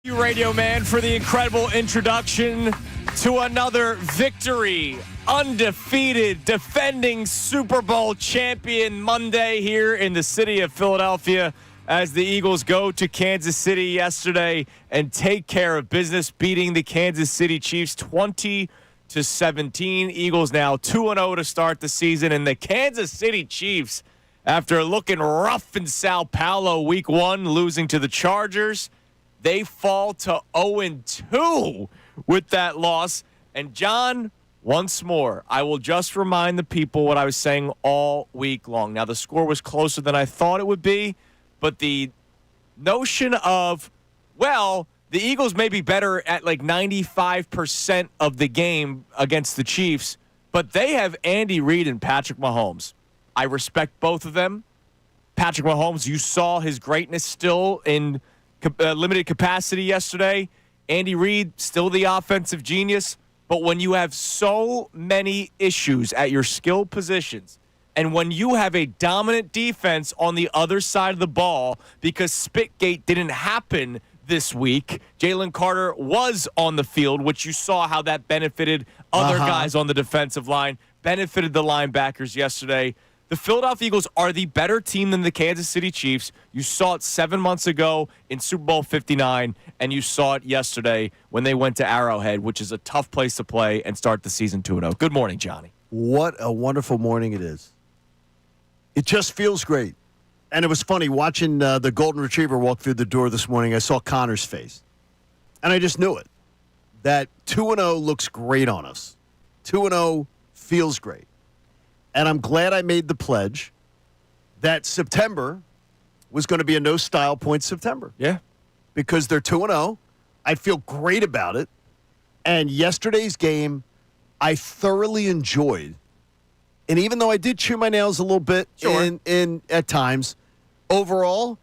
You, Radio Man, for the incredible introduction to another victory. Undefeated, defending Super Bowl champion Monday here in the city of Philadelphia as the Eagles go to Kansas City yesterday and take care of business, beating the Kansas City Chiefs 20-17. Eagles now 2-0 to start the season, and the Kansas City Chiefs, after looking rough in Sao Paulo week one, losing to the Chargers, they fall to 0-2 with that loss. And John, once more, I will just remind the people what I was saying all week long. Now, the score was closer than I thought it would be, but the notion of, well, the Eagles may be better at like 95% of the game against the Chiefs, but they have Andy Reid and Patrick Mahomes. I respect both of them. Patrick Mahomes, you saw his greatness still in limited capacity yesterday. Andy Reid, still the offensive genius. But when you have so many issues at your skill positions, and when you have a dominant defense on the other side of the ball, because Spitgate didn't happen this week, Jalen Carter was on the field, which you saw how that benefited other guys on the defensive line, benefited the linebackers yesterday. The Philadelphia Eagles are the better team than the Kansas City Chiefs. You saw it 7 months ago in Super Bowl 59, and you saw it yesterday when they went to Arrowhead, which is a tough place to play and start the season 2-0. Good morning, Johnny. What a wonderful morning it is. It just feels great. And it was funny, watching the Golden Retriever walk through the door this morning, I saw Connor's face. And I just knew it. That 2-0 looks great on us. 2-0 feels great. And I'm glad I made the pledge that September was going to be a no-style point September. Yeah. Because they're 2-0. I feel great about it. And yesterday's game, I thoroughly enjoyed. And even though I did chew my nails a little bit in at times, overall,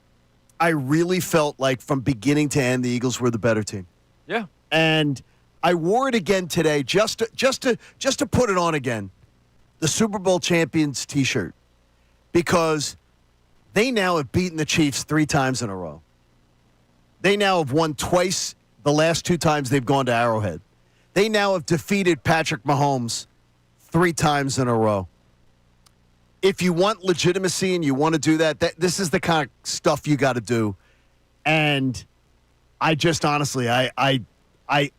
I really felt like from beginning to end, the Eagles were the better team. Yeah. And I wore it again today just to put it on again. The Super Bowl champions T-shirt, because they now have beaten the Chiefs 3 times in a row. They now have won twice the last 2 times they've gone to Arrowhead. They now have defeated Patrick Mahomes 3 times in a row. If you want legitimacy and you want to do that, this is the kind of stuff you got to do. And I just honestly, I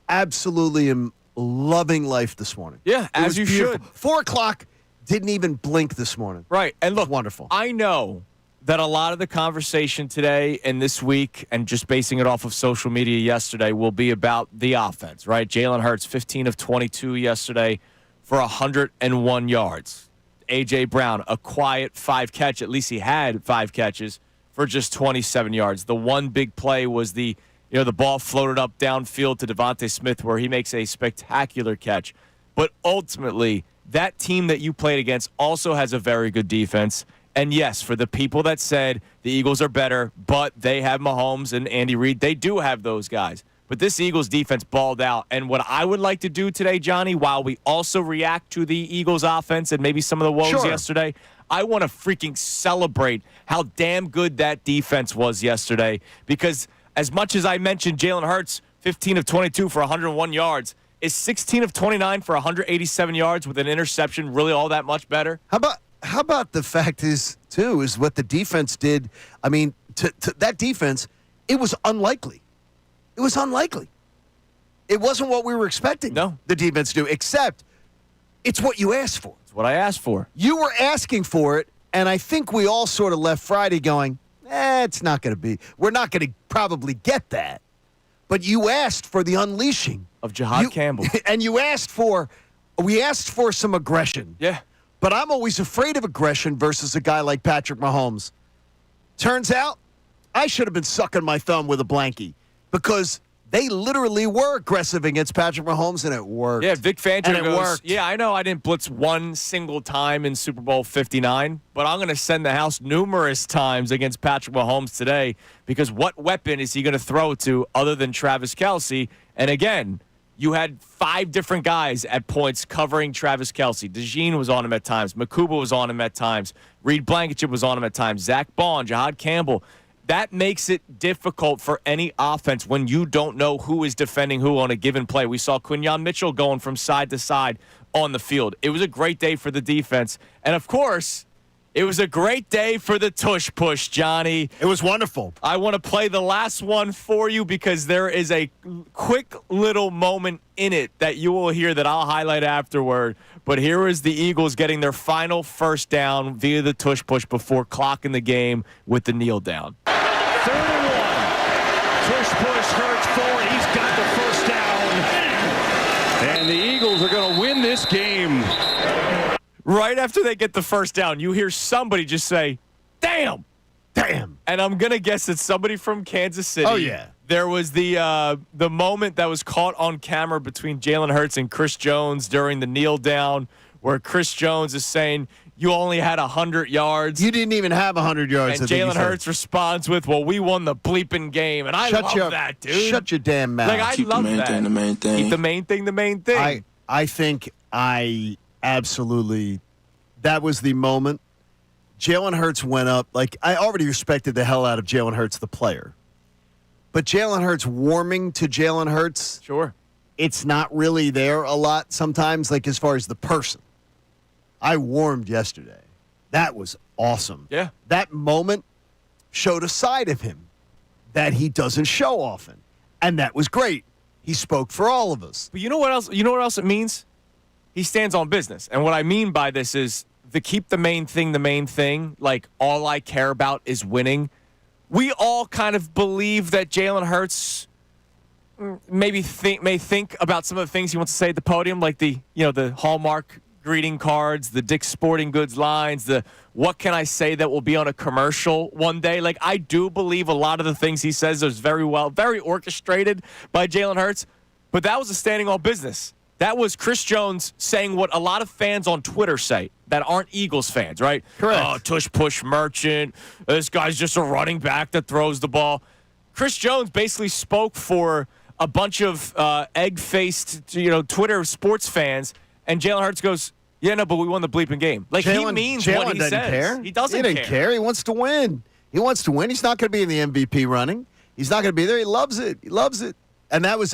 absolutely am loving life this morning. Yeah, as you should. 4 o'clock, didn't even blink this morning. Right. And look, wonderful. I know that a lot of the conversation today and this week, and just basing it off of social media yesterday, will be about the offense, right? Jalen Hurts, 15 of 22 yesterday for 101 yards. A.J. Brown, a quiet 5 catch. At least he had 5 catches for just 27 yards. The one big play was the ball floated up downfield to Devontae Smith where he makes a spectacular catch. But ultimately, that team that you played against also has a very good defense. And yes, for the people that said the Eagles are better, but they have Mahomes and Andy Reid, they do have those guys. But this Eagles defense balled out. And what I would like to do today, Johnny, while we also react to the Eagles offense and maybe some of the woes yesterday, I want to freaking celebrate how damn good that defense was yesterday. Because as much as I mentioned Jalen Hurts, 15 of 22 for 101 yards, is 16 of 29 for 187 yards with an interception really all that much better? How about the fact is what the defense did? I mean, to that defense, it was unlikely. It was unlikely. It wasn't what we were expecting the defense to do, except it's what you asked for. It's what I asked for. You were asking for it, and I think we all sort of left Friday going, it's not going to be. We're not going to probably get that. But you asked for the unleashing of Jihad Campbell. And we asked for some aggression. Yeah. But I'm always afraid of aggression versus a guy like Patrick Mahomes. Turns out, I should have been sucking my thumb with a blankie because they literally were aggressive against Patrick Mahomes, and it worked. Yeah, Vic Fangio and it worked. Yeah, I know I didn't blitz one single time in Super Bowl 59, but I'm going to send the house numerous times against Patrick Mahomes today because what weapon is he going to throw to other than Travis Kelce? And again, you had 5 different guys at points covering Travis Kelce. DeJean was on him at times. Makuba was on him at times. Reed Blankenship was on him at times. Zach Bond, Jihad Campbell. that makes it difficult for any offense when you don't know who is defending who on a given play. We saw Quinyon Mitchell going from side to side on the field. It was a great day for the defense. And, of course, it was a great day for the tush push, Johnny. It was wonderful. I want to play the last one for you because there is a quick little moment in it that you will hear that I'll highlight afterward. But here is the Eagles getting their final first down via the tush push before clocking the game with the kneel down. 3rd and 1. Tush push Hurts forward. He's got the first down. And the Eagles are going to win this game. Right after they get the first down, you hear somebody just say, damn. Damn. And I'm going to guess it's somebody from Kansas City. Oh, yeah. There was the moment that was caught on camera between Jalen Hurts and Chris Jones during the kneel down where Chris Jones is saying, you only had 100 yards. You didn't even have 100 yards. And Jalen Hurts responds with, well, we won the bleeping game. And I love that, dude. Shut your damn mouth. Like, I love that. Keep the main thing. Keep the main thing the main thing. I think I absolutely, that was the moment. Jalen Hurts went up. Like, I already respected the hell out of Jalen Hurts, the player. But Jalen Hurts warming to Jalen Hurts, Sure. it's not really there a lot sometimes, like as far as the person. I warmed yesterday. That was awesome. Yeah. That moment showed a side of him that he doesn't show often. And that was great. He spoke for all of us. But you know what else? You know what else it means? He stands on business. And what I mean by this is the keep the main thing, like all I care about is winning. We all kind of believe that Jalen Hurts may think about some of the things he wants to say at the podium, like the Hallmark greeting cards, the Dick's Sporting Goods lines, the what can I say that will be on a commercial one day. Like, I do believe a lot of the things he says is very orchestrated by Jalen Hurts, but that was a standing on business. That was Chris Jones saying what a lot of fans on Twitter say that aren't Eagles fans, right? Correct. Oh, tush push merchant. This guy's just a running back that throws the ball. Chris Jones basically spoke for a bunch of egg-faced, Twitter sports fans, and Jalen Hurts goes, yeah, no, but we won the bleeping game. Like, he means what he says. Care. He doesn't care. He wants to win. He's not going to be in the MVP running. He's not going to be there. He loves it. And that was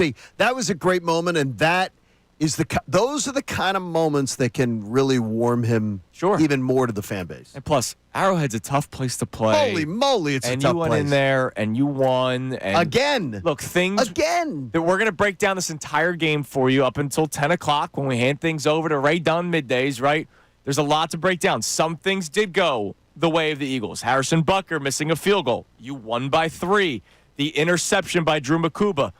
a great moment, and that is those are the kind of moments that can really warm him even more to the fan base. And plus, Arrowhead's a tough place to play. Holy moly, it's a tough place. And you went in there, and you won. And again. Look, that we're going to break down this entire game for you up until 10 o'clock when we hand things over to Ray Dunn middays, right? There's a lot to break down. Some things did go the way of the Eagles. Harrison Butker missing a field goal. You won by 3. The interception by Drew Makuba.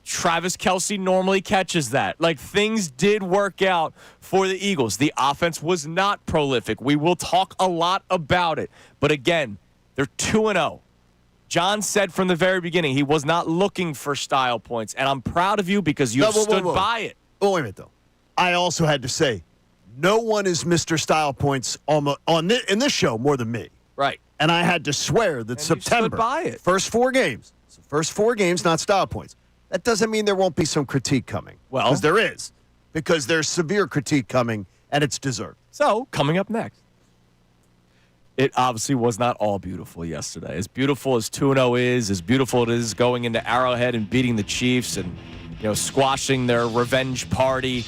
Travis Kelce normally catches that. Like, things did work out for the Eagles. The offense was not prolific. We will talk a lot about it. But again, they're 2-0. John said from the very beginning he was not looking for style points. And I'm proud of you because you stood by it. Oh, wait a minute, though. I also had to say, no one is Mr. Style Points in this show more than me. Right. And I had to swear that September, you stood by it. First 4 games, not style points. That doesn't mean there won't be some critique coming. Well, because there is. Because there's severe critique coming, and it's deserved. So, coming up next. It obviously was not all beautiful yesterday. As beautiful as 2-0 is, as beautiful it is going into Arrowhead and beating the Chiefs and, squashing their revenge party.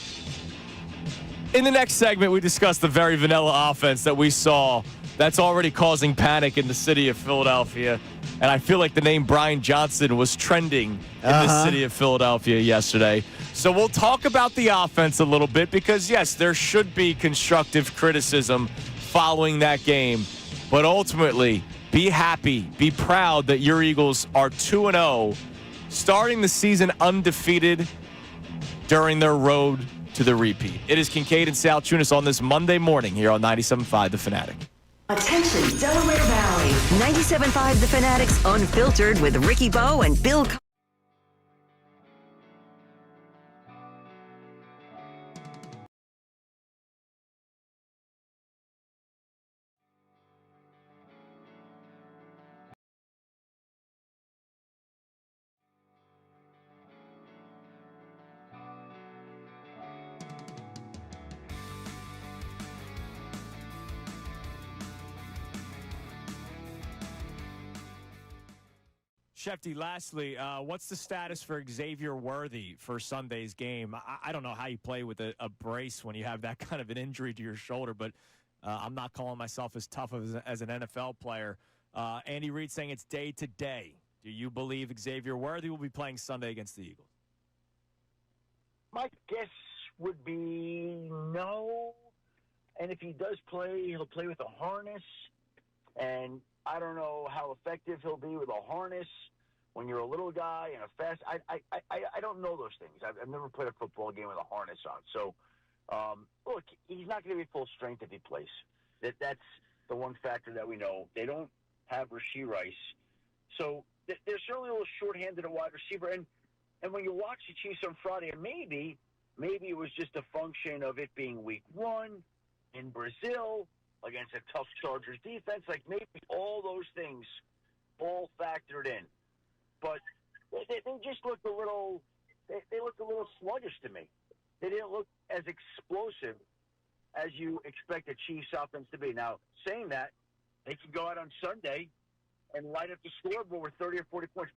In the next segment, we discuss the very vanilla offense that we saw that's already causing panic in the city of Philadelphia. And I feel like the name Brian Johnson was trending in the city of Philadelphia yesterday. So we'll talk about the offense a little bit because, yes, there should be constructive criticism following that game. But ultimately, be happy, be proud that your Eagles are 2-0, starting the season undefeated during their road to the repeat. It is Kincade and Salciunas on this Monday morning here on 97.5 The Fanatic. Attention, Delaware Valley. 97.5 The Fanatics Unfiltered with Ricky Bowe and Bill Shefty, lastly, what's the status for Xavier Worthy for Sunday's game? I don't know how you play with a brace when you have that kind of an injury to your shoulder, but I'm not calling myself as tough as an NFL player. Andy Reid saying it's day to day. Do you believe Xavier Worthy will be playing Sunday against the Eagles? My guess would be no. And if he does play, he'll play with a harness. And I don't know how effective he'll be with a harness when you're a little guy and a fast. I don't know those things. I've never played a football game with a harness on. So, look, he's not going to be full strength if he plays. That's the one factor that we know. They don't have Rashee Rice. So they're certainly a little shorthanded at wide receiver. And when you watch the Chiefs on Friday, and maybe it was just a function of it being week 1 in Brazil against a tough Chargers defense. Like, maybe all those things all factored in. But they just looked a little – they looked a little sluggish to me. They didn't look as explosive as you expect a Chiefs offense to be. Now, saying that, they could go out on Sunday and light up the scoreboard with 30 or 40 points.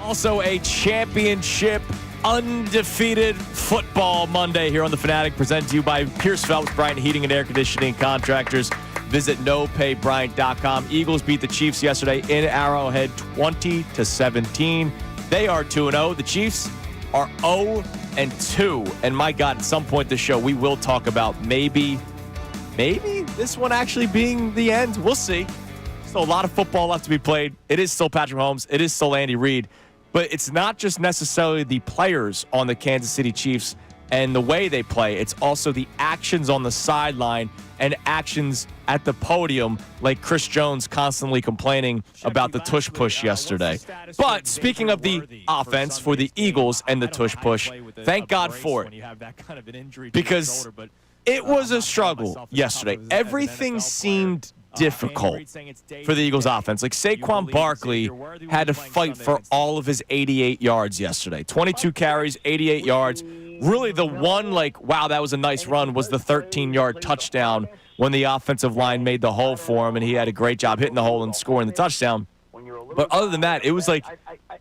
Also a championship undefeated football Monday here on the Fanatic, presented to you by Pierce Phelps Bryant Heating and Air Conditioning Contractors. Visit nopaybryant.com. Eagles beat the Chiefs yesterday in Arrowhead 20-17. They are 2-0. The Chiefs are 0-2. And my God, at some point this show, we will talk about maybe this one actually being the end. We'll see. Still a lot of football left to be played. It is still Patrick Mahomes. It is still Andy Reid. But it's not just necessarily the players on the Kansas City Chiefs and the way they play. It's also the actions on the sideline and actions at the podium, like Chris Jones constantly complaining about the tush push yesterday. But speaking of the offense for the Eagles and the tush push, thank God for it. Because it was a struggle yesterday. Everything seemed difficult for the Eagles offense. Like Saquon Barkley had to fight for all of his 88 yards yesterday. 22 carries, 88 yards. Really the one, like, wow, that was a nice run, was the 13-yard touchdown when the offensive line made the hole for him, and he had a great job hitting the hole and scoring the touchdown. But other than that, it was like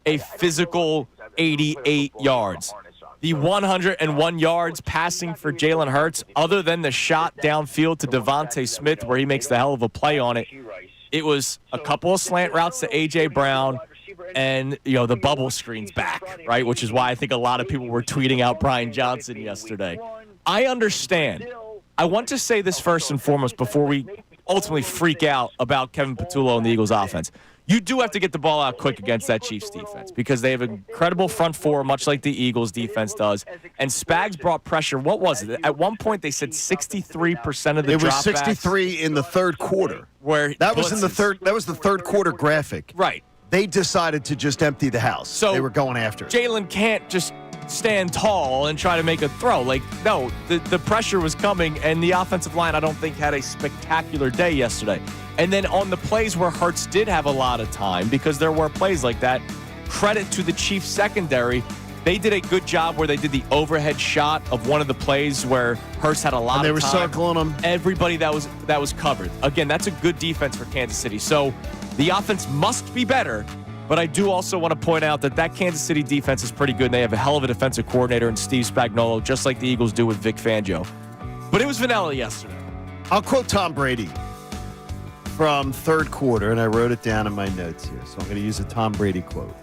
a physical 88 yards. The 101 yards passing for Jalen Hurts, other than the shot downfield to Devontae Smith where he makes the hell of a play on it, it was a couple of slant routes to A.J. Brown and, the bubble screens back, right, which is why I think a lot of people were tweeting out Brian Johnson yesterday. I understand. I want to say this first and foremost before we ultimately freak out about Kevin Patullo and the Eagles offense. You do have to get the ball out quick against that Chiefs defense because they have an incredible front four, much like the Eagles defense does. And Spags brought pressure. What was it? At one point, they said 63% of the dropbacks. It was 63 in the third quarter. That was the third quarter graphic. Right. They decided to just empty the house. So they were going after it. Jalen can't just stand tall and try to make a throw. No, the pressure was coming, and the offensive line, I don't think, had a spectacular day yesterday. And then on the plays where Hurts did have a lot of time, because there were plays like that, credit to the Chiefs secondary. They did a good job where they did the overhead shot of one of the plays where Hurts had a lot of time. They were circling them. Everybody that was covered. Again, that's a good defense for Kansas City. So the offense must be better, but I do also want to point out that Kansas City defense is pretty good, and they have a hell of a defensive coordinator in Steve Spagnuolo, just like the Eagles do with Vic Fangio. But it was vanilla yesterday. I'll quote Tom Brady from third quarter, and I wrote it down in my notes here, so I'm going to use a Tom Brady quote.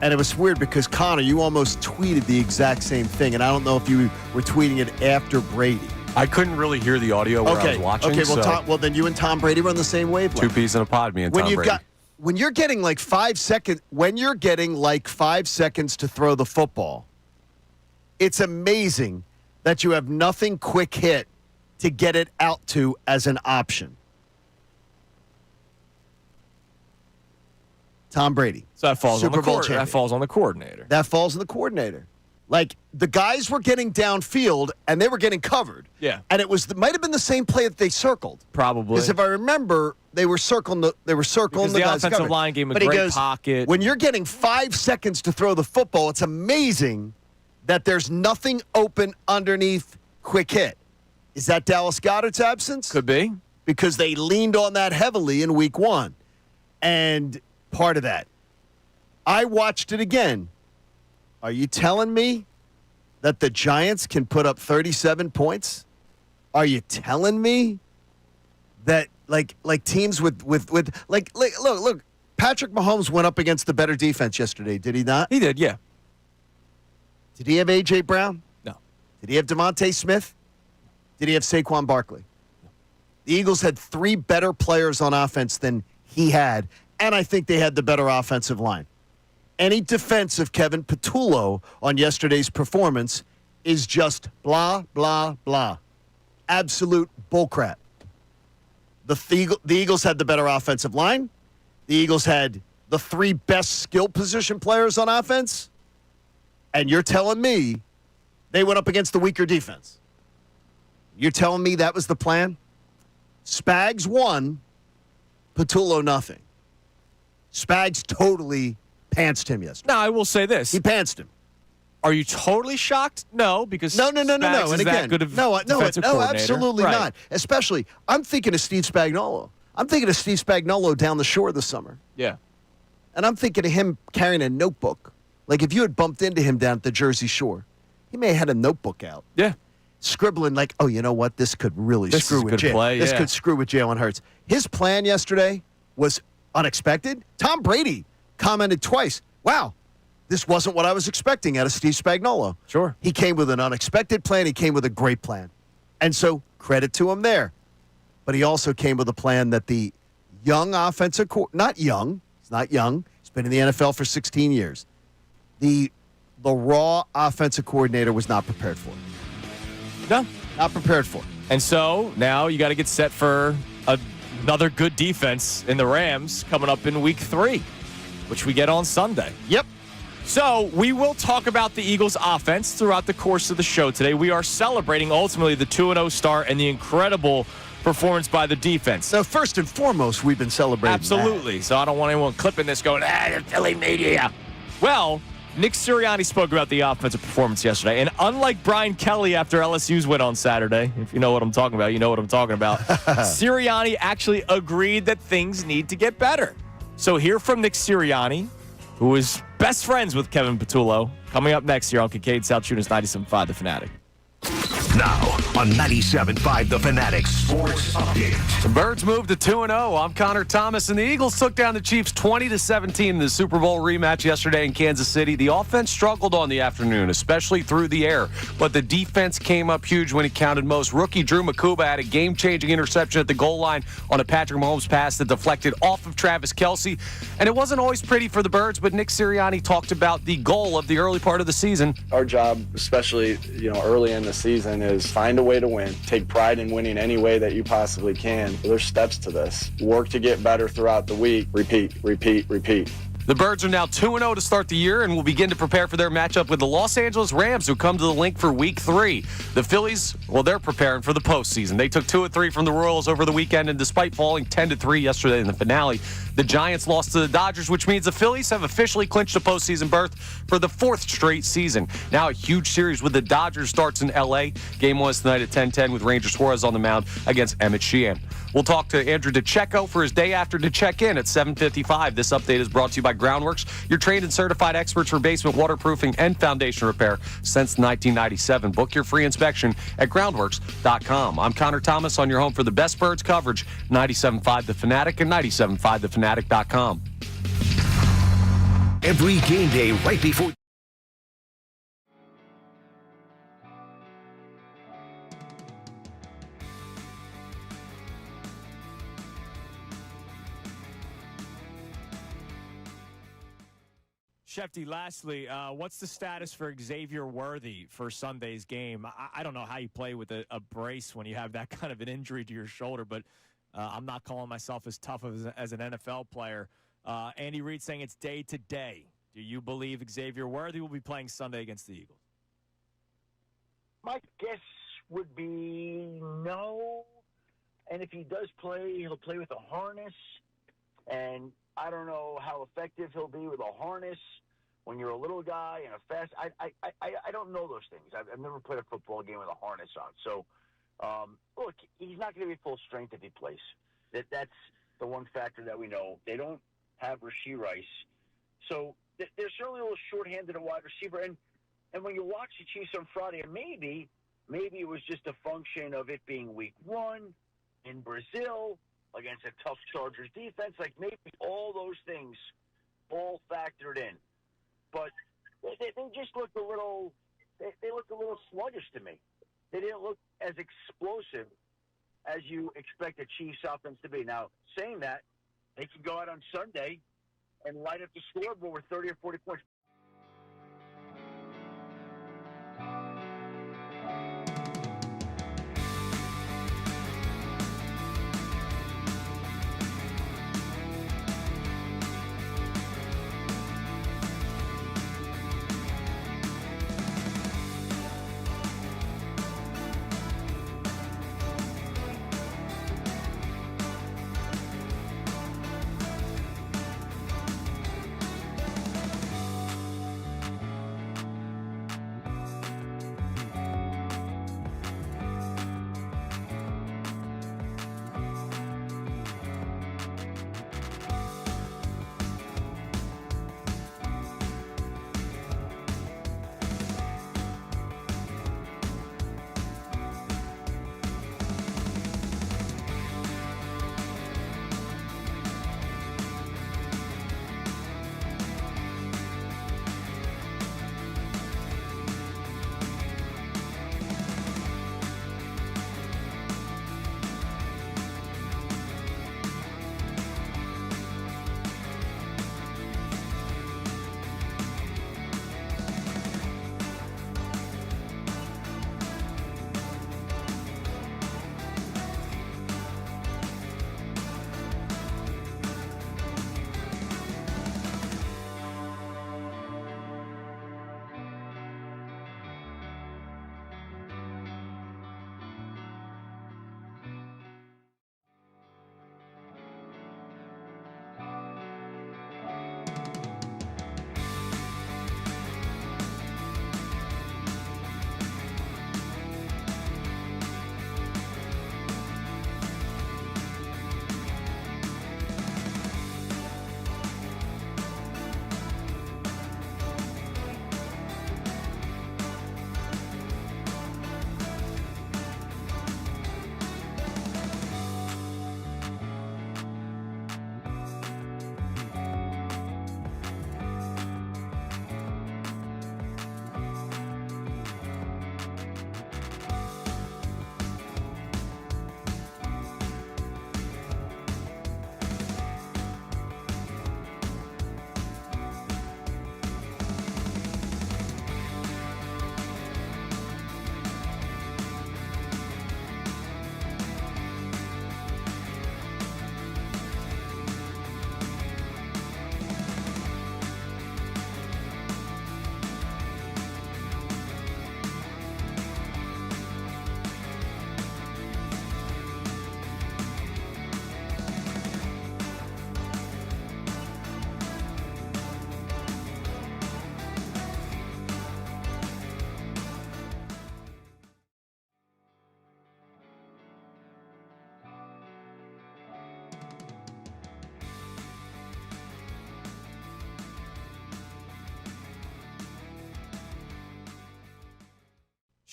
And it was weird because, Connor, you almost tweeted the exact same thing, and I don't know if you were tweeting it after Brady. I couldn't really hear the audio where I was watching. Okay, well, then you and Tom Brady were on the same wavelength. Two peas in a pod, me and Tom Brady. When you're getting like 5 seconds, to throw the football, it's amazing that you have nothing quick hit to get it out to as an option. Tom Brady. So that falls Super on the Bowl champion. That falls on the coordinator. That falls on the coordinator. Like, the guys were getting downfield, and they were getting covered. Yeah. And it might have been the same play that they circled. Probably. Because if I remember, they were circling the because the guys offensive covered. line gave him a But he great goes, pocket. when you're getting 5 seconds to throw the football, it's amazing that there's nothing open underneath quick hit. Is that Dallas Goedert's absence? Could be. Because they leaned on that heavily in week one. And part of that. I watched it again. Are you telling me that the Giants can put up 37 points? Are you telling me that like teams with look, Patrick Mahomes went up against the better defense yesterday, did he not? He did, yeah. Did he have A.J. Brown? No. Did he have Devontae Smith? Did he have Saquon Barkley? No. The Eagles had 3 better players on offense than he had, and I think they had the better offensive line. Any defense of Kevin Patullo on yesterday's performance is just blah, blah, blah. Absolute bullcrap. The Eagles had the better offensive line. The Eagles had the 3 best skill position players on offense. And you're telling me they went up against the weaker defense. You're telling me that was the plan? Spags won, Patullo nothing. Spags totally pantsed him yesterday. Now, I will say this. He pantsed him. Are you totally shocked? No, because No. Spags And is again, that good of no, defensive coordinator. absolutely Right. not. Especially, I'm thinking of Steve Spagnuolo. I'm thinking of Steve Spagnuolo down the shore this summer. Yeah. And I'm thinking of him carrying a notebook. Like if you had bumped into him down at the Jersey Shore, he may have had a notebook out. Yeah. Scribbling like, oh, you know what? This could really This screw is with good play, This yeah. could screw with Jalen Hurts. His plan yesterday was unexpected. Tom Brady commented twice, wow, this wasn't what I was expecting out of Steve Spagnuolo. Sure. He came with an unexpected plan. He came with a great plan. And so credit to him there. But he also came with a plan that the young offensive not young. He's not young. He's been in the NFL for 16 years. The raw offensive coordinator was not prepared for it. No. Not prepared for it. And so now you got to get set for another good defense in the Rams coming up in week 3, which we get on Sunday. Yep. So we will talk about the Eagles offense throughout the course of the show today. We are celebrating ultimately the 2-0 start and the incredible performance by the defense. So first and foremost, we've been celebrating Absolutely. that. So I don't want anyone clipping this going, the Philly media. Well, Nick Sirianni spoke about the offensive performance yesterday, and unlike Brian Kelly after LSU's win on Saturday, if you know what I'm talking about, you know what I'm talking about, Sirianni actually agreed that things need to get better. So hear from Nick Sirianni, who is best friends with Kevin Patullo, coming up next year on Kincade Salciunas 97.5 The Fanatic. Now on 97.5 The Fanatic Sports Update. The Birds moved to 2-0. I'm Connor Thomas, and the Eagles took down the Chiefs 20-17 in the Super Bowl rematch yesterday in Kansas City. The offense struggled on the afternoon, especially through the air, but the defense came up huge when it counted most. Rookie Drew Makuba had a game-changing interception at the goal line on a Patrick Mahomes pass that deflected off of Travis Kelce, and it wasn't always pretty for the Birds, but Nick Sirianni talked about the goal of the early part of the season. Our job, especially early in the season, is find a way to win. Take pride in winning any way that you possibly can. There's steps to this. Work to get better throughout the week. Repeat, repeat, repeat. The Birds are now 2-0 to start the year and will begin to prepare for their matchup with the Los Angeles Rams, who come to the Link for Week 3. The Phillies, well, they're preparing for the postseason. They took 2 of 3 from the Royals over the weekend, and despite falling 10-3 yesterday in the finale, the Giants lost to the Dodgers, which means the Phillies have officially clinched a postseason berth for the 4th straight season. Now a huge series with the Dodgers starts in L.A. Game 1 is tonight at 10:10 with Ranger Suarez on the mound against Emmett Sheehan. We'll talk to Andrew DeCecco for his day after to check in at 7:55. This update is brought to you by Groundworks, your trained and certified experts for basement waterproofing and foundation repair since 1997. Book your free inspection at groundworks.com. I'm Connor Thomas on your home for the best Birds coverage, 97.5 The Fanatic and 97.5thefanatic.com. Every game day right before. Shefty, lastly, what's the status for Xavier Worthy for Sunday's game? I don't know how you play with a brace when you have that kind of an injury to your shoulder, but I'm not calling myself as tough as an NFL player. Andy Reid saying it's day to day. Do you believe Xavier Worthy will be playing Sunday against the Eagles? My guess would be no. And if he does play, he'll play with a harness. And I don't know how effective he'll be with a harness when you're a little guy and a fast. I don't know those things. I've never played a football game with a harness on. So, look, he's not going to be full strength if he plays. That's the one factor that we know. They don't have Rashee Rice. So they're certainly a little short-handed at wide receiver. And when you watch the Chiefs on Friday, and maybe it was just a function of it being week 1 in Brazil against a tough Chargers defense. Like maybe all those things all factored in. But they just looked a little they looked a little sluggish to me. They didn't look as explosive as you expect a Chiefs offense to be. Now, saying that, they can go out on Sunday and light up the scoreboard with 30 or 40 points.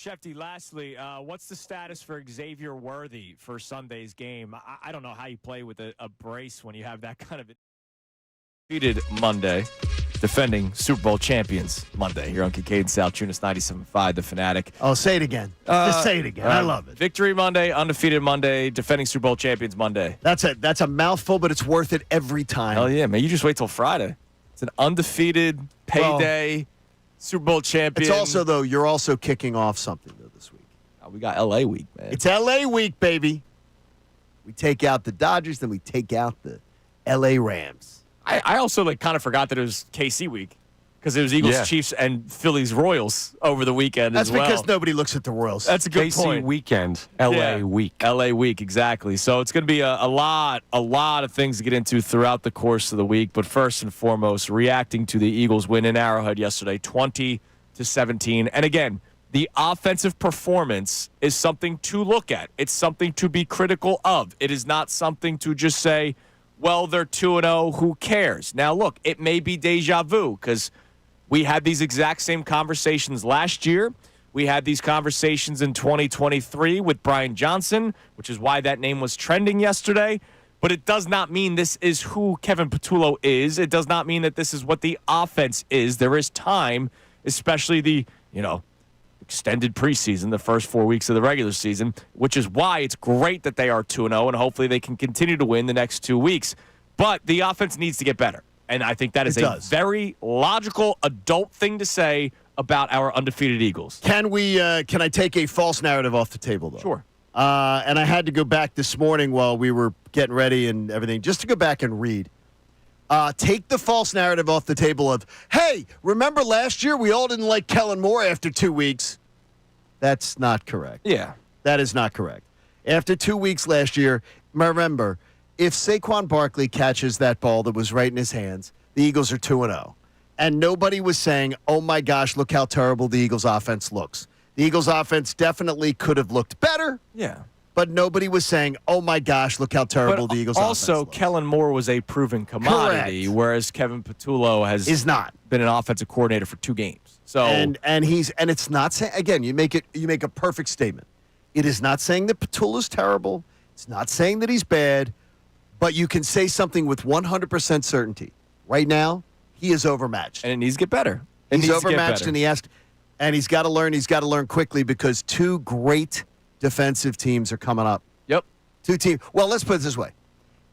Shefty, lastly, what's the status for Xavier Worthy for Sunday's game? I don't know how you play with a brace when you have that kind of defeated Monday, defending Super Bowl champions Monday here on Kincade Salciunas 97.5, The Fanatic. Oh, say it again. Just say it again. I love it. Victory Monday, undefeated Monday, defending Super Bowl champions Monday. That's a mouthful, but it's worth it every time. Hell yeah, man. You just wait till Friday. It's an undefeated payday Super Bowl champion. It's also, though, you're also kicking off something, though, this week. We got L.A. week, man. It's L.A. week, baby. We take out the Dodgers, then we take out the L.A. Rams. I also kind of forgot that it was KC week because it was Eagles, Chiefs, and Phillies Royals over the weekend as well. That's because nobody looks at the Royals. That's a good KC point. weekend, LA week. LA week, exactly. So it's going to be a lot of things to get into throughout the course of the week. But first and foremost, reacting to the Eagles win in Arrowhead yesterday, 20-17. And again, the offensive performance is something to look at. It's something to be critical of. It is not something to just say, well, they're 2-0, who cares? Now, look, it may be deja vu because we had these exact same conversations last year. We had these conversations in 2023 with Brian Johnson, which is why that name was trending yesterday. But it does not mean this is who Kevin Patullo is. It does not mean that this is what the offense is. There is time, especially the, extended preseason, the first 4 weeks of the regular season, which is why it's great that they are 2-0, and hopefully they can continue to win the next 2 weeks. But the offense needs to get better. And I think that is a very logical adult thing to say about our undefeated Eagles. Can I take a false narrative off the table, though? Sure. And I had to go back this morning while we were getting ready and everything, just to go back and read. Take the false narrative off the table of, hey, remember last year we all didn't like Kellen Moore after 2 weeks? That's not correct. Yeah. That is not correct. After 2 weeks last year, remember, if Saquon Barkley catches that ball that was right in his hands, the Eagles are 2-0. And nobody was saying, oh, my gosh, look how terrible the Eagles' offense looks. The Eagles' offense definitely could have looked better. Yeah. But nobody was saying, oh, my gosh, look how terrible the Eagles' offense looks. Also, Kellen Moore was a proven commodity, Correct. Whereas Kevin Patullo is not been an offensive coordinator for 2 games. So and it's not saying, again, you make a perfect statement. It is not saying that Patullo's terrible. It's not saying that he's bad. But you can say something with 100% certainty. Right now, he is overmatched. And it needs to get better. He's overmatched, and he's got to learn. He's got to learn quickly because 2 great defensive teams are coming up. Yep. 2 teams. Well, let's put it this way.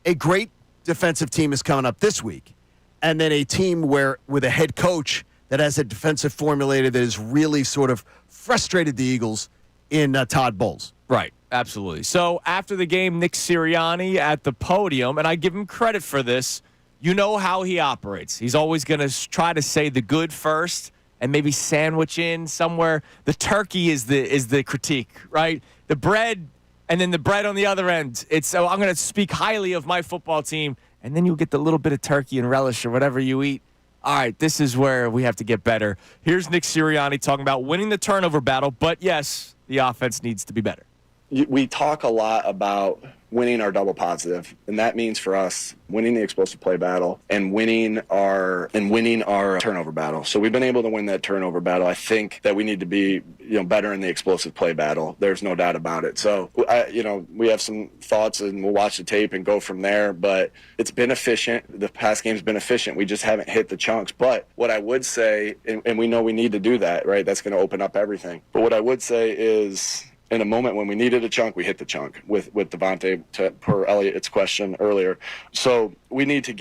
A great defensive team is coming up this week, and then a team with a head coach that has a defensive formulator that has really sort of frustrated the Eagles in Todd Bowles. Right. Absolutely. So after the game, Nick Sirianni at the podium, and I give him credit for this, you know how he operates. He's always going to try to say the good first and maybe sandwich in somewhere. The turkey is the critique, right? The bread, and then the bread on the other end. So I'm going to speak highly of my football team, and then you'll get the little bit of turkey and relish or whatever you eat. All right, this is where we have to get better. Here's Nick Sirianni talking about winning the turnover battle, but yes, the offense needs to be better. We talk a lot about winning our double positive, and that means for us winning the explosive play battle and winning our turnover battle. So we've been able to win that turnover battle. I think that we need to be better in the explosive play battle. There's no doubt about it. So we have some thoughts, and we'll watch the tape and go from there. But it's been efficient. The pass game's been efficient. We just haven't hit the chunks. But what I would say, and we know we need to do that, right? That's going to open up everything. But what I would say is, in a moment when we needed a chunk, we hit the chunk with Devontae, per Elliott's question earlier. So we need to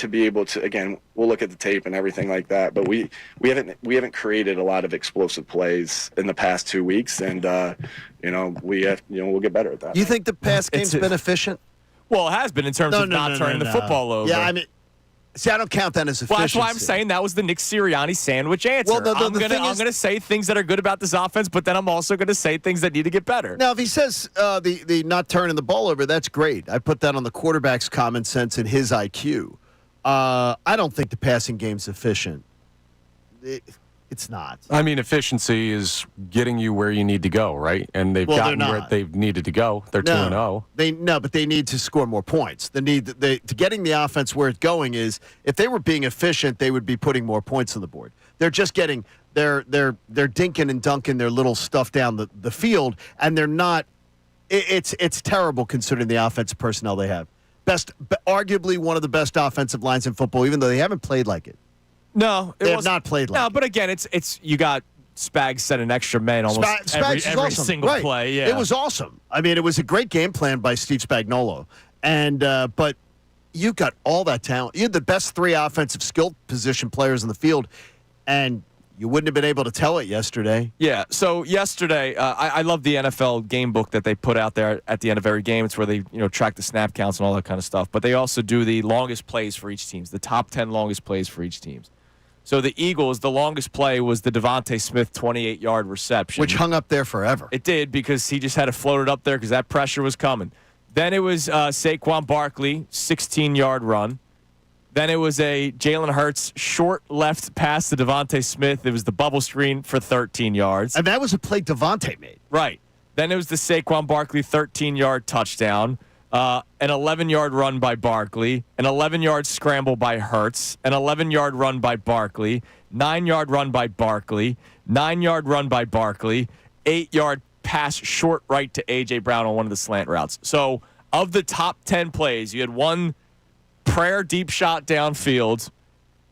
be able to, again, we'll look at the tape and everything like that, but we haven't created a lot of explosive plays in the past 2 weeks, and we'll get better at that. You think the pass game's been efficient? Well, it has been in terms of not turning the football over. Yeah, I mean, see, I don't count that as efficiency. Well, that's why I'm saying that was the Nick Sirianni sandwich answer. Well, I'm going to say things that are good about this offense, but then I'm also going to say things that need to get better. Now, if he says the not turning the ball over, that's great. I put that on the quarterback's common sense and his IQ. I don't think the passing game's efficient. It's not. I mean, efficiency is getting you where you need to go, right? And they've gotten where they've needed to go. They're 2-0. But they need to score more points. To getting the offense where it's going is, if they were being efficient, they would be putting more points on the board. They're just getting they're dinking and dunking their little stuff down the field, and they're not. It's terrible considering the offensive personnel they have. Arguably one of the best offensive lines in football, even though they haven't played like it. No, they have not played like it. No, but again, it's you got Spags sending extra men almost every awesome. single right. play. Yeah, it was awesome. I mean, it was a great game plan by Steve Spagnuolo, and but you got all that talent. You had the best 3 offensive skill position players in the field, and you wouldn't have been able to tell it yesterday. Yeah. So yesterday, I love the NFL game book that they put out there at the end of every game. It's where they track the snap counts and all that kind of stuff. But they also do the longest plays for each team, the top 10 longest plays for each team. So the Eagles, the longest play was the Devontae Smith 28-yard reception, which hung up there forever. It did, because he just had to float it up there because that pressure was coming. Then it was Saquon Barkley 16-yard run. Then it was a Jalen Hurts short left pass to Devontae Smith. It was the bubble screen for 13 yards. And that was a play Devontae made. Right. Then it was the Saquon Barkley 13-yard touchdown, an 11-yard run by Barkley, an 11-yard scramble by Hurts, an 11-yard run by Barkley, 9-yard run by Barkley, 9-yard run by Barkley, 8-yard pass short right to A.J. Brown on one of the slant routes. So of the top 10 plays, you had one prayer deep shot downfield,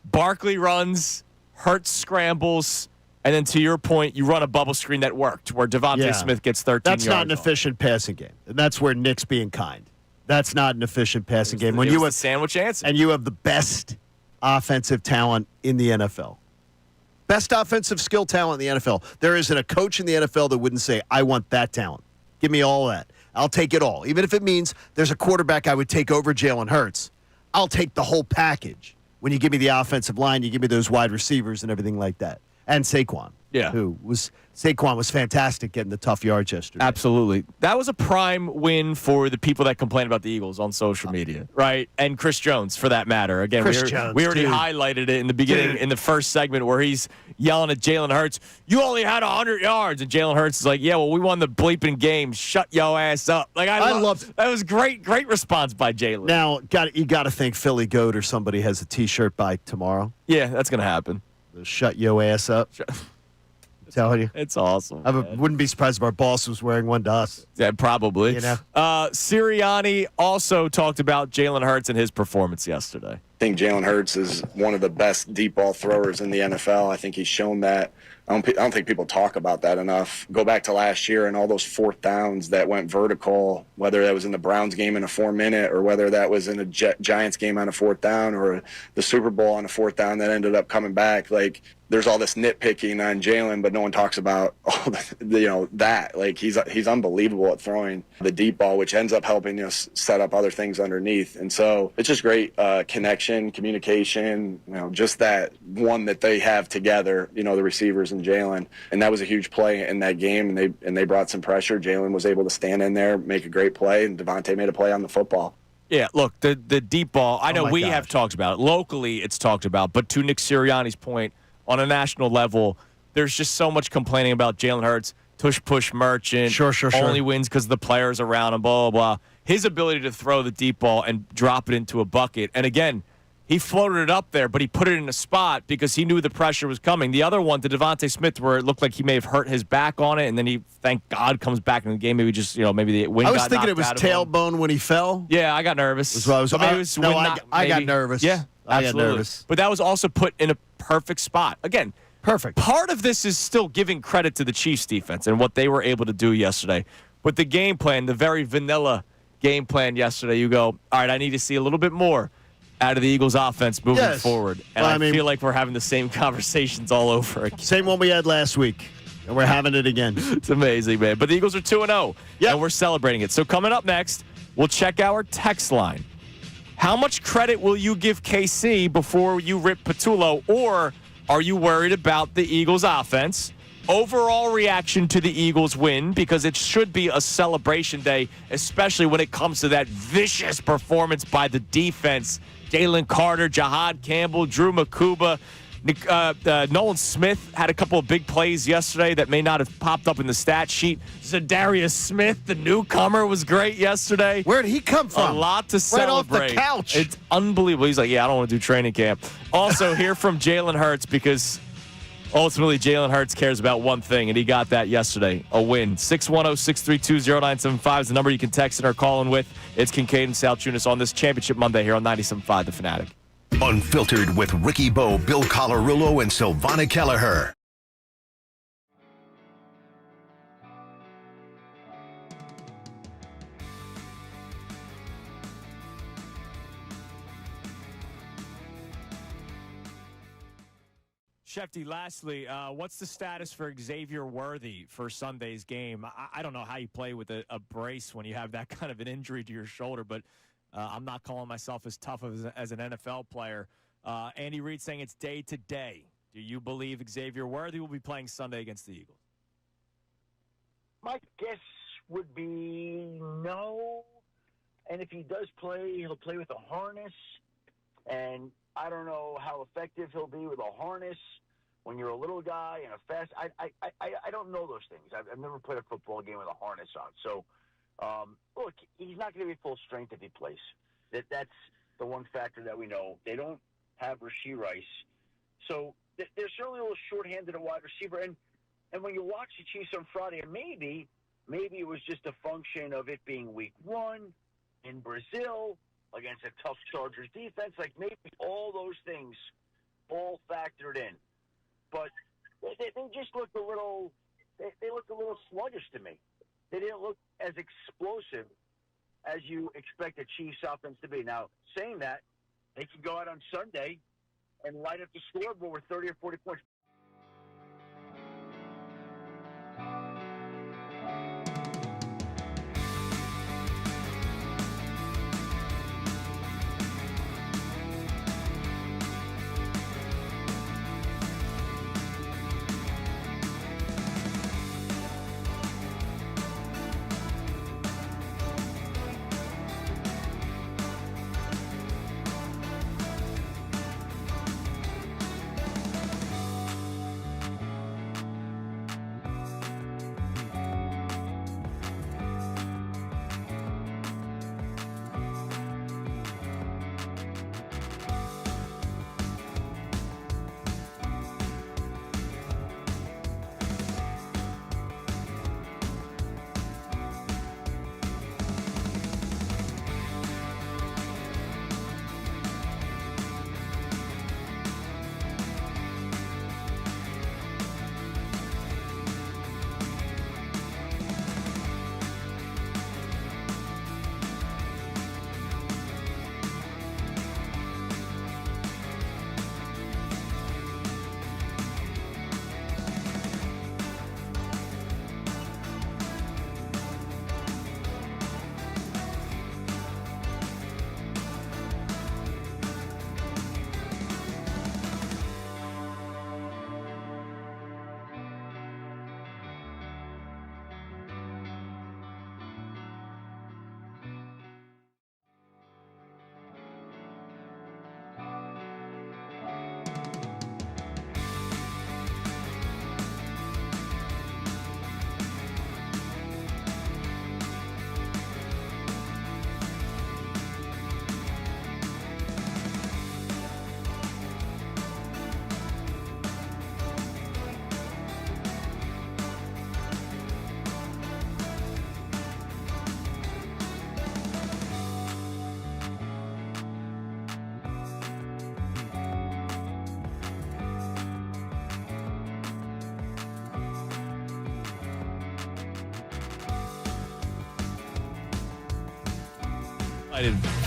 Barkley runs, Hurts scrambles, and then to your point, you run a bubble screen that worked where Devontae Smith gets 13 That's yards. not an efficient passing game. And that's where Nick's being kind. That's not an efficient passing game. When you have the sandwich answer. And you have the best offensive talent in the NFL. Best offensive skill talent in the NFL. There isn't a coach in the NFL that wouldn't say, I want that talent. Give me all that. I'll take it all. Even if it means there's a quarterback I would take over Jalen Hurts. I'll take the whole package. When you give me the offensive line, you give me those wide receivers and everything like that. And Saquon. Yeah. Saquon was fantastic getting the tough yards yesterday. Absolutely. That was a prime win for the people that complain about the Eagles on social media, right? And Chris Jones, for that matter. Again, we already highlighted it in the beginning, in the first segment, where he's yelling at Jalen Hurts, you only had 100 yards. And Jalen Hurts is like, yeah, well, we won the bleeping game. Shut your ass up. Like I loved it. That was great response by Jalen. Now, you got to think Philly Goat or somebody has a T-shirt by tomorrow. Yeah, that's going to happen. Shut your ass up. I'm telling you. It's awesome. Wouldn't be surprised if our boss was wearing one to us. Yeah, probably. Sirianni also talked about Jalen Hurts and his performance yesterday. I think Jalen Hurts is one of the best deep ball throwers in the NFL. I think he's shown that. I don't think people talk about that enough. Go back to last year and all those fourth downs that went vertical, whether that was in the Browns game in a 4-minute or whether that was in a Giants game on a fourth down or the Super Bowl on a fourth down that ended up coming back. Like, there's all this nitpicking on Jalen, but no one talks about that. Like, he's unbelievable at throwing the deep ball, which ends up helping us set up other things underneath. And so it's just great connection, communication, just that one that they have together, the receivers and Jalen. And that was a huge play in that game, and they brought some pressure. Jalen was able to stand in there, make a great play, and Devontae made a play on the football. Yeah, look, the deep ball, I know we have talked about it. Locally, it's talked about. But to Nick Sirianni's point, on a national level, there's just so much complaining about Jalen Hurts, tush-push merchant, sure. only wins because of the players around him, blah, blah, blah. His ability to throw the deep ball and drop it into a bucket. And again, he floated it up there, but he put it in a spot because he knew the pressure was coming. The other one to Devontae Smith, where it looked like he may have hurt his back on it, and then he, thank God, comes back in the game. Maybe just, maybe the wind got knocked out of him. I was thinking it was tailbone when he fell. Yeah, I got nervous. I got nervous. Yeah, I absolutely. got nervous. But that was also put in a perfect spot. Again, perfect. Part of this is still giving credit to the Chiefs defense and what they were able to do yesterday. But the game plan, the very vanilla game plan yesterday, you go, all right, I need to see a little bit more out of the Eagles offense moving forward. And I feel like we're having the same conversations all over again. Same one we had last week. And we're having it again. It's amazing, man. But the Eagles are 2-0. Yep. And we're celebrating it. So coming up next, we'll check our text line. How much credit will you give KC before you rip Patullo? Or are you worried about the Eagles offense? Overall reaction to the Eagles win, because it should be a celebration day, especially when it comes to that vicious performance by the defense. Jalen Carter, Jahad Campbell, Drew Makuba. Nolan Smith had a couple of big plays yesterday that may not have popped up in the stat sheet. Zadarius Smith, the newcomer, was great yesterday. Where did he come from? A lot to celebrate. Right off the couch. It's unbelievable. He's like, yeah, I don't want to do training camp. Also, hear from Jalen Hurts, because Ultimately, Jalen Hurts cares about one thing, and he got that yesterday, a win. 610-632-0975 is the number you can text in or call in with. It's Kincade and Salciunas on this Championship Monday here on 97.5 The Fanatic. Unfiltered with Ricky Bo, Bill Colarulo, and Silvana Kelleher. Shefty, lastly, what's the status for Xavier Worthy for Sunday's game? I don't know how you play with a brace when you have that kind of an injury to your shoulder, but I'm not calling myself as tough as an NFL player. Andy Reid saying it's day to day. Do you believe Xavier Worthy will be playing Sunday against the Eagles? My guess would be no. And if he does play, he'll play with a harness. And I don't know how effective he'll be with a harness when you're a little guy and a fast. I don't know those things. I've never played a football game with a harness on. So, look, he's not going to be full strength if he plays. That's the one factor that we know. They don't have Rashee Rice. So they're certainly a little shorthanded at wide receiver. And when you watch the Chiefs on Friday, and maybe it was just a function of it being week 1 in Brazil against a tough Chargers defense. Like, maybe all those things all factored in. But they just looked a little they looked a little sluggish to me. They didn't look as explosive as you expect a Chiefs offense to be. Now, saying that, they can go out on Sunday and light up the scoreboard with 30 or 40 points.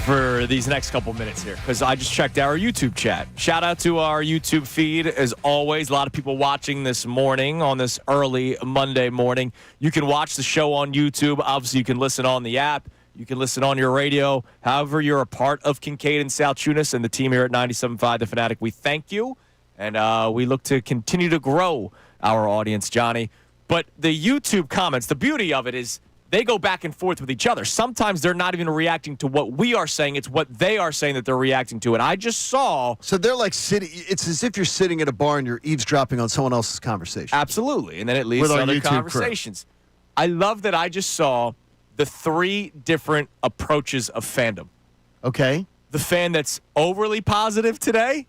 For these next couple minutes here, because I just checked our YouTube chat. Shout out to our YouTube feed. As always, a lot of people watching this morning on this early Monday morning. You can watch the show on YouTube. Obviously, you can listen on the app. You can listen on your radio. However, you're a part of Kincade and Salciunas and the team here at 97.5 The Fanatic. We thank you, and we look to continue to grow our audience, Johnny. But the YouTube comments, the beauty of it is they go back and forth with each other. Sometimes they're not even reacting to what we are saying. It's what they are saying that they're reacting to. And I just saw... So they're like sitting... It's as if you're sitting at a bar and you're eavesdropping on someone else's conversation. Absolutely. And then it leads to other conversations. Crew. I love that I just saw the 3 different approaches of fandom. Okay. The fan that's overly positive today,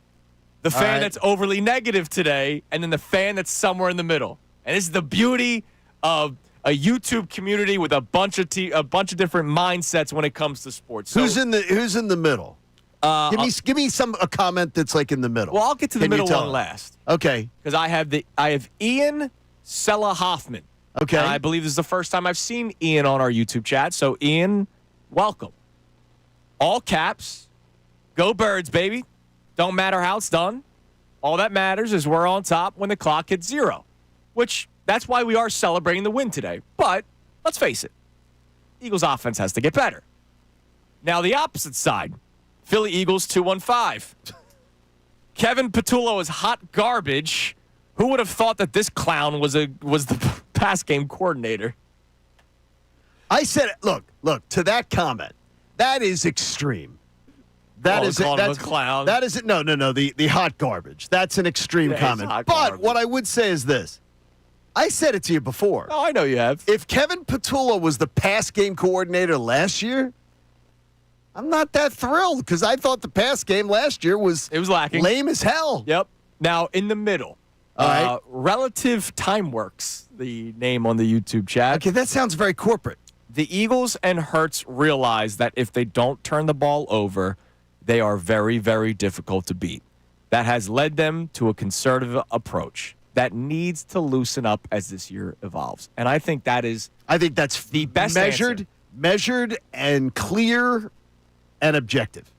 the fan right. that's overly negative today, and then the fan that's somewhere in the middle. And this is the beauty of a YouTube community with a bunch of different mindsets when it comes to sports. So, Who's in the middle? Give me a comment that's like in the middle. Well, I'll get to the Can you middle tell one us? last. Okay. Because I have Ian Sella Hoffman. Okay. And I believe this is the first time I've seen Ian on our YouTube chat. So, Ian, welcome. All caps. Go Birds, baby. Don't matter how it's done. All that matters is we're on top when the clock hits 0, which that's why we are celebrating the win today. But let's face it, Eagles offense has to get better. Now, the opposite side, Philly Eagles 215. Kevin Patullo is hot garbage. Who would have thought that this clown was the pass game coordinator? I said, look, to that comment, that is extreme. That's him a clown. That is no. The hot garbage. That's an extreme comment. But garbage. what I would say is this. I said it to you before. Oh, I know you have. If Kevin Patullo was the pass game coordinator last year, I'm not that thrilled because I thought the pass game last year was lacking, lame as hell. Yep. Now in the middle, all right. Relative Time Works, the name on the YouTube chat. Okay, that sounds very corporate. The Eagles and Hurts realize that if they don't turn the ball over, they are very, very difficult to beat. That has led them to a conservative approach that needs to loosen up as this year evolves. And I think that's the best measured and clear and objective.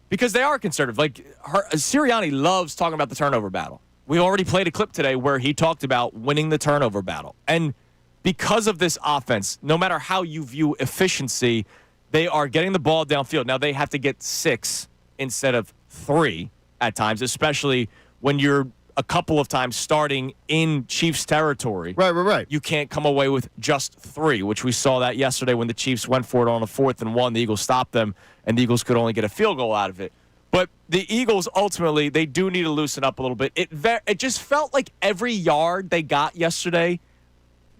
Because they are conservative. Like, Sirianni loves talking about the turnover battle. We already played a clip today where he talked about winning the turnover battle. And because of this offense, no matter how you view efficiency, they are getting the ball downfield. Now, they have to get 6 instead of 3 at times, especially when you're a couple of times starting in Chiefs territory. Right. You can't come away with just 3, which we saw that yesterday when the Chiefs went for it on a 4th and 1. The Eagles stopped them, and the Eagles could only get a field goal out of it. But the Eagles, ultimately, they do need to loosen up a little bit. It just felt like every yard they got yesterday,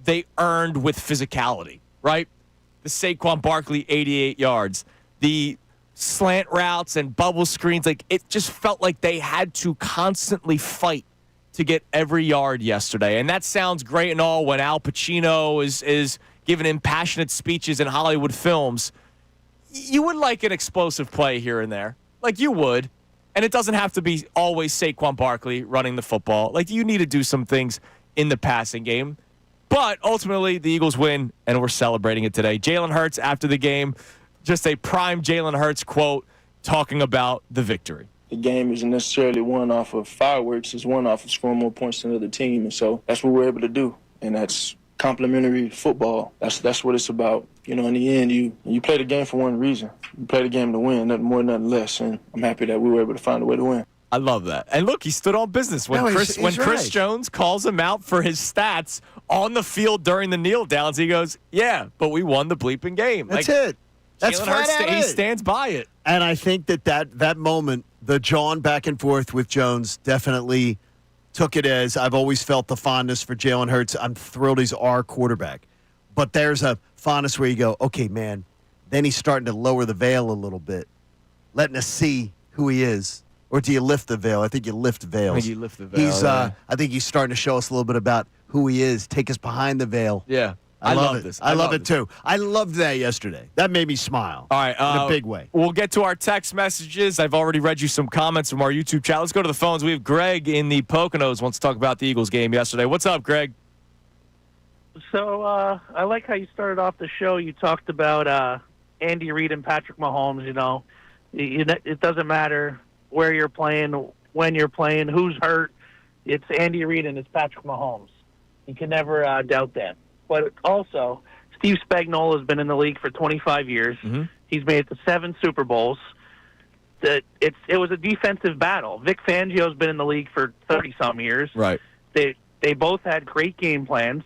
they earned with physicality, right? The Saquon Barkley 88 yards, the slant routes and bubble screens, like it just felt like they had to constantly fight to get every yard yesterday. And that sounds great and all when Al Pacino is giving impassionate speeches in Hollywood films. You would like an explosive play here and there. Like you would. And it doesn't have to be always Saquon Barkley running the football. Like you need to do some things in the passing game. But ultimately, the Eagles win, and we're celebrating it today. Jalen Hurts, after the game, just a prime Jalen Hurts quote talking about the victory. The game isn't necessarily won off of fireworks. It's won off of scoring more points than the other team. And so that's what we're able to do. And that's complimentary football. That's what it's about. You know, in the end, you play the game for one reason. You play the game to win, nothing more, nothing less. And I'm happy that we were able to find a way to win. I love that. And look, he stood on business. When Chris right. Jones calls him out for his stats on the field during the kneel downs, he goes, yeah, but we won the bleeping game. That's it. That's Jalen flat Hurts, out he it. stands by it. And I think that moment, the jawing back and forth with Jones definitely took it as I've always felt the fondness for Jalen Hurts. I'm thrilled he's our quarterback. But there's a fondness where you go, okay, man, then he's starting to lower the veil a little bit, letting us see who he is. Or do you lift the veil? I think you lift veils. I think you lift the veil. I think he's starting to show us a little bit about who he is. Take us behind the veil. Yeah. I love it. This. I love it too. I loved that yesterday. That made me smile. All right. In a big way. We'll get to our text messages. I've already read you some comments from our YouTube chat. Let's go to the phones. We have Greg in the Poconos wants to talk about the Eagles game yesterday. What's up, Greg? So I like how you started off the show. You talked about Andy Reid and Patrick Mahomes. You know, it doesn't matter where you're playing, when you're playing, who's hurt. It's Andy Reid and it's Patrick Mahomes. You can never doubt that. But also, Steve Spagnuolo has been in the league for 25 years. Mm-hmm. He's made it to 7 Super Bowls. It was a defensive battle. Vic Fangio's been in the league for 30-some years. Right. They both had great game plans.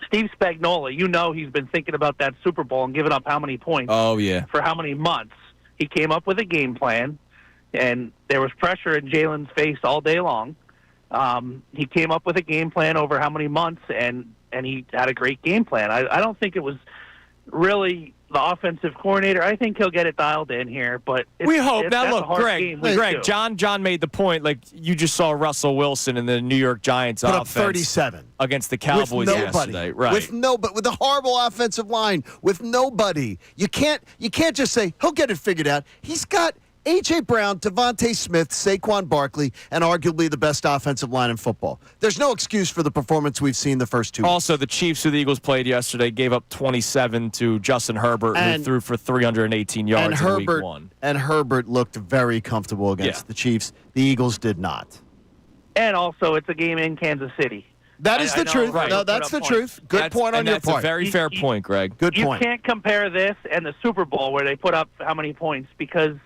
Steve Spagnuolo, you know he's been thinking about that Super Bowl and giving up how many points Oh, yeah. for how many months. He came up with a game plan, and there was pressure in Jalen's face all day long. He came up with a game plan over how many months, and he had a great game plan. I don't think it was really the offensive coordinator. I think he'll get it dialed in here, but we hope. Now, that's look, a hard Greg, game John made the point. Like, you just saw Russell Wilson in the New York Giants put up offense 37 against the Cowboys yesterday. Right. With a horrible offensive line, with nobody. You can't just say he'll get it figured out. He's got A.J. Brown, Devontae Smith, Saquon Barkley, and arguably the best offensive line in football. There's no excuse for the performance we've seen the first 2 weeks. Also, the Chiefs, who the Eagles played yesterday, gave up 27 to Justin Herbert, who threw for 318 yards in Week 1. And Herbert looked very comfortable against the Chiefs. The Eagles did not. And also, it's a game in Kansas City. That is the truth. Right. No, that's the truth. Good point on your part. That's a very fair point, Greg. Good You point. can't compare this and the Super Bowl where they put up how many points, because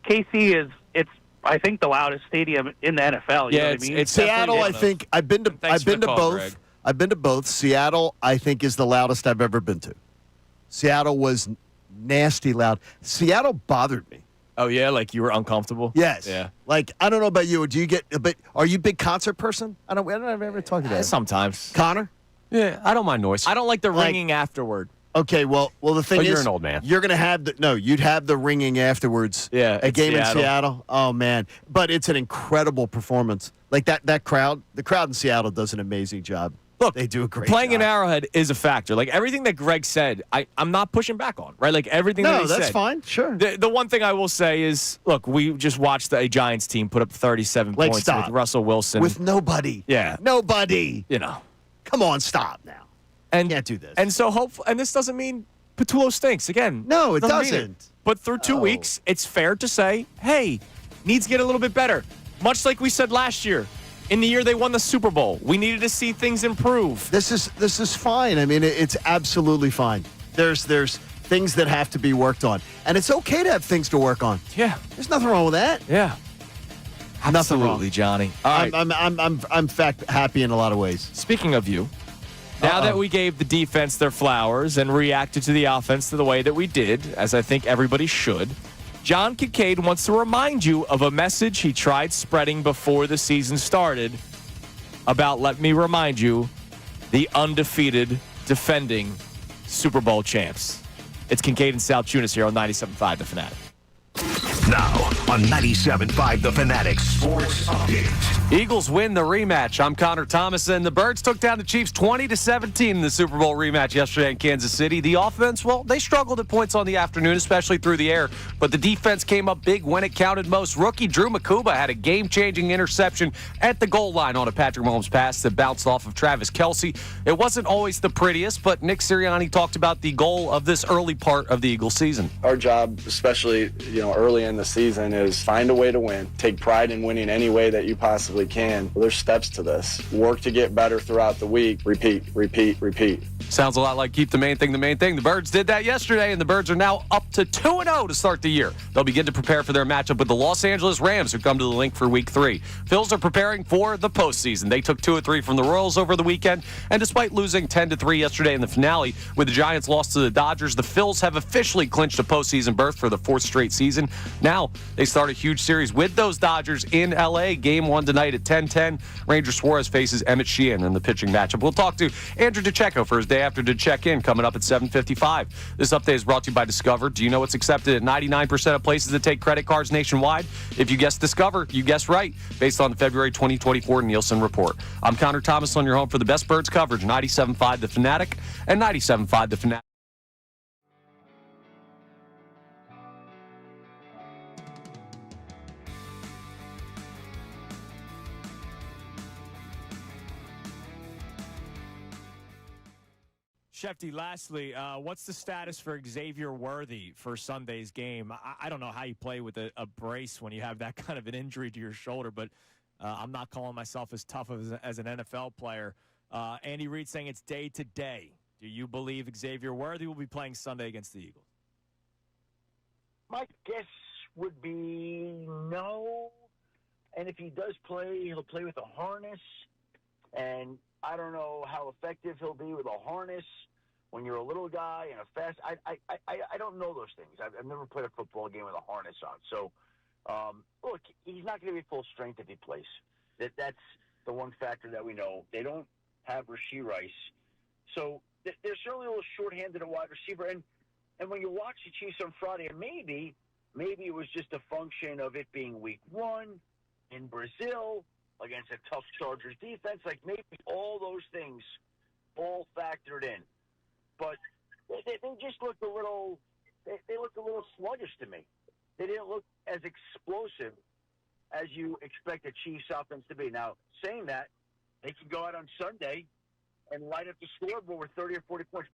KC it's I think the loudest stadium in the NFL. You know what I mean? It's Seattle. I think I've been to both. Greg. I've been to both. Seattle, I think, is the loudest I've ever been to. Seattle was nasty loud. Seattle bothered me. Oh yeah, like you were uncomfortable. Yes. Yeah. Like, I don't know about you. Do you get a bit? Are you a big concert person? I don't ever talk to that. Sometimes. Connor. Yeah, I don't mind noise. I don't like the ringing afterward. Okay, well, the thing is, you're an old man. You're gonna have you'd have the ringing afterwards. Yeah, a game in Seattle. Oh man, but it's an incredible performance. Like that crowd, the crowd in Seattle does an amazing job. Look, they do a great playing job. in Arrowhead is a factor. Like everything that Greg said, I'm not pushing back on. Right, like everything that he said. No, that's fine. Sure. The one thing I will say is, look, we just watched a Giants team put up 37 Like, points stop. with Russell Wilson. With nobody. Yeah. Nobody. You know. Come on, stop now. And can't do this. And so hopefully, and this doesn't mean Patullo stinks. Again, No, it mean doesn't. But through 2 weeks, it's fair to say, hey, needs to get a little bit better. Much like we said last year, in the year they won the Super Bowl, we needed to see things improve. This is fine. I mean, it's absolutely fine. There's things that have to be worked on, and it's okay to have things to work on. Yeah, there's nothing wrong with that. Yeah, nothing wrong. absolutely, Johnny. All right. I'm in fact happy in a lot of ways. Speaking of you, now that we gave the defense their flowers and reacted to the offense the way that we did, as I think everybody should, John Kincade wants to remind you of a message he tried spreading before the season started about, let me remind you, the undefeated defending Super Bowl champs. It's Kincade and Salciunas here on 97.5 The Fanatic. Now on 97.5 The Fanatic Sports Update. Eagles win the rematch. I'm Connor Thomas, and the Birds took down the Chiefs 20-17 in the Super Bowl rematch yesterday in Kansas City. The offense, well, they struggled at points on the afternoon, especially through the air, but the defense came up big when it counted most. Rookie Drew Makuba had a game-changing interception at the goal line on a Patrick Mahomes pass that bounced off of Travis Kelce. It wasn't always the prettiest, but Nick Sirianni talked about the goal of this early part of the Eagles season. Our job, especially early in the season, is find a way to win. Take pride in winning any way that you possibly can. Well, there's steps to this. Work to get better throughout the week. Repeat, repeat, repeat. Sounds a lot like keep the main thing the main thing. The Birds did that yesterday, and the Birds are now up to 2-0 to start the year. They'll begin to prepare for their matchup with the Los Angeles Rams, who come to the link for Week 3. Phillies are preparing for the postseason. They took 2 of 3 from the Royals over the weekend, and despite losing 10-3 yesterday in the finale, with the Giants lost to the Dodgers, the Phils have officially clinched a postseason berth for the 4th straight season. Now they start a huge series with those Dodgers in L.A. Game 1 tonight at 10:10. Ranger Suarez faces Emmett Sheehan in the pitching matchup. We'll talk to Andrew DeCecco for his day after to check in coming up at 7:55. This update is brought to you by Discover. Do you know what's accepted at 99% of places that take credit cards nationwide? If you guess Discover, you guess right, based on the February 2024 Nielsen report. I'm Connor Thomas on your home for the best Birds coverage, 97.5 The Fanatic and 97.5 The Fanatic. Shefty, lastly, what's the status for Xavier Worthy for Sunday's game? I don't know how you play with a brace when you have that kind of an injury to your shoulder, but I'm not calling myself as tough as an NFL player. Andy Reid saying it's day to day. Do you believe Xavier Worthy will be playing Sunday against the Eagles? My guess would be no. And if he does play, he'll play with a harness. And I don't know how effective he'll be with a harness when you're a little guy and a fast. I don't know those things. I've never played a football game with a harness on. So, look, he's not going to be full strength if he plays. That's the one factor that we know. They don't have Rashee Rice. So they're certainly a little shorthanded at wide receiver. And And when you watch the Chiefs on Friday, maybe it was just a function of it being week 1 in Brazil against a tough Chargers defense. Like maybe all those things all factored in. But they just looked a little they looked a little sluggish to me. They didn't look as explosive as you expect a Chiefs offense to be. Now, saying that, they can go out on Sunday and light up the scoreboard with 30 or 40 points.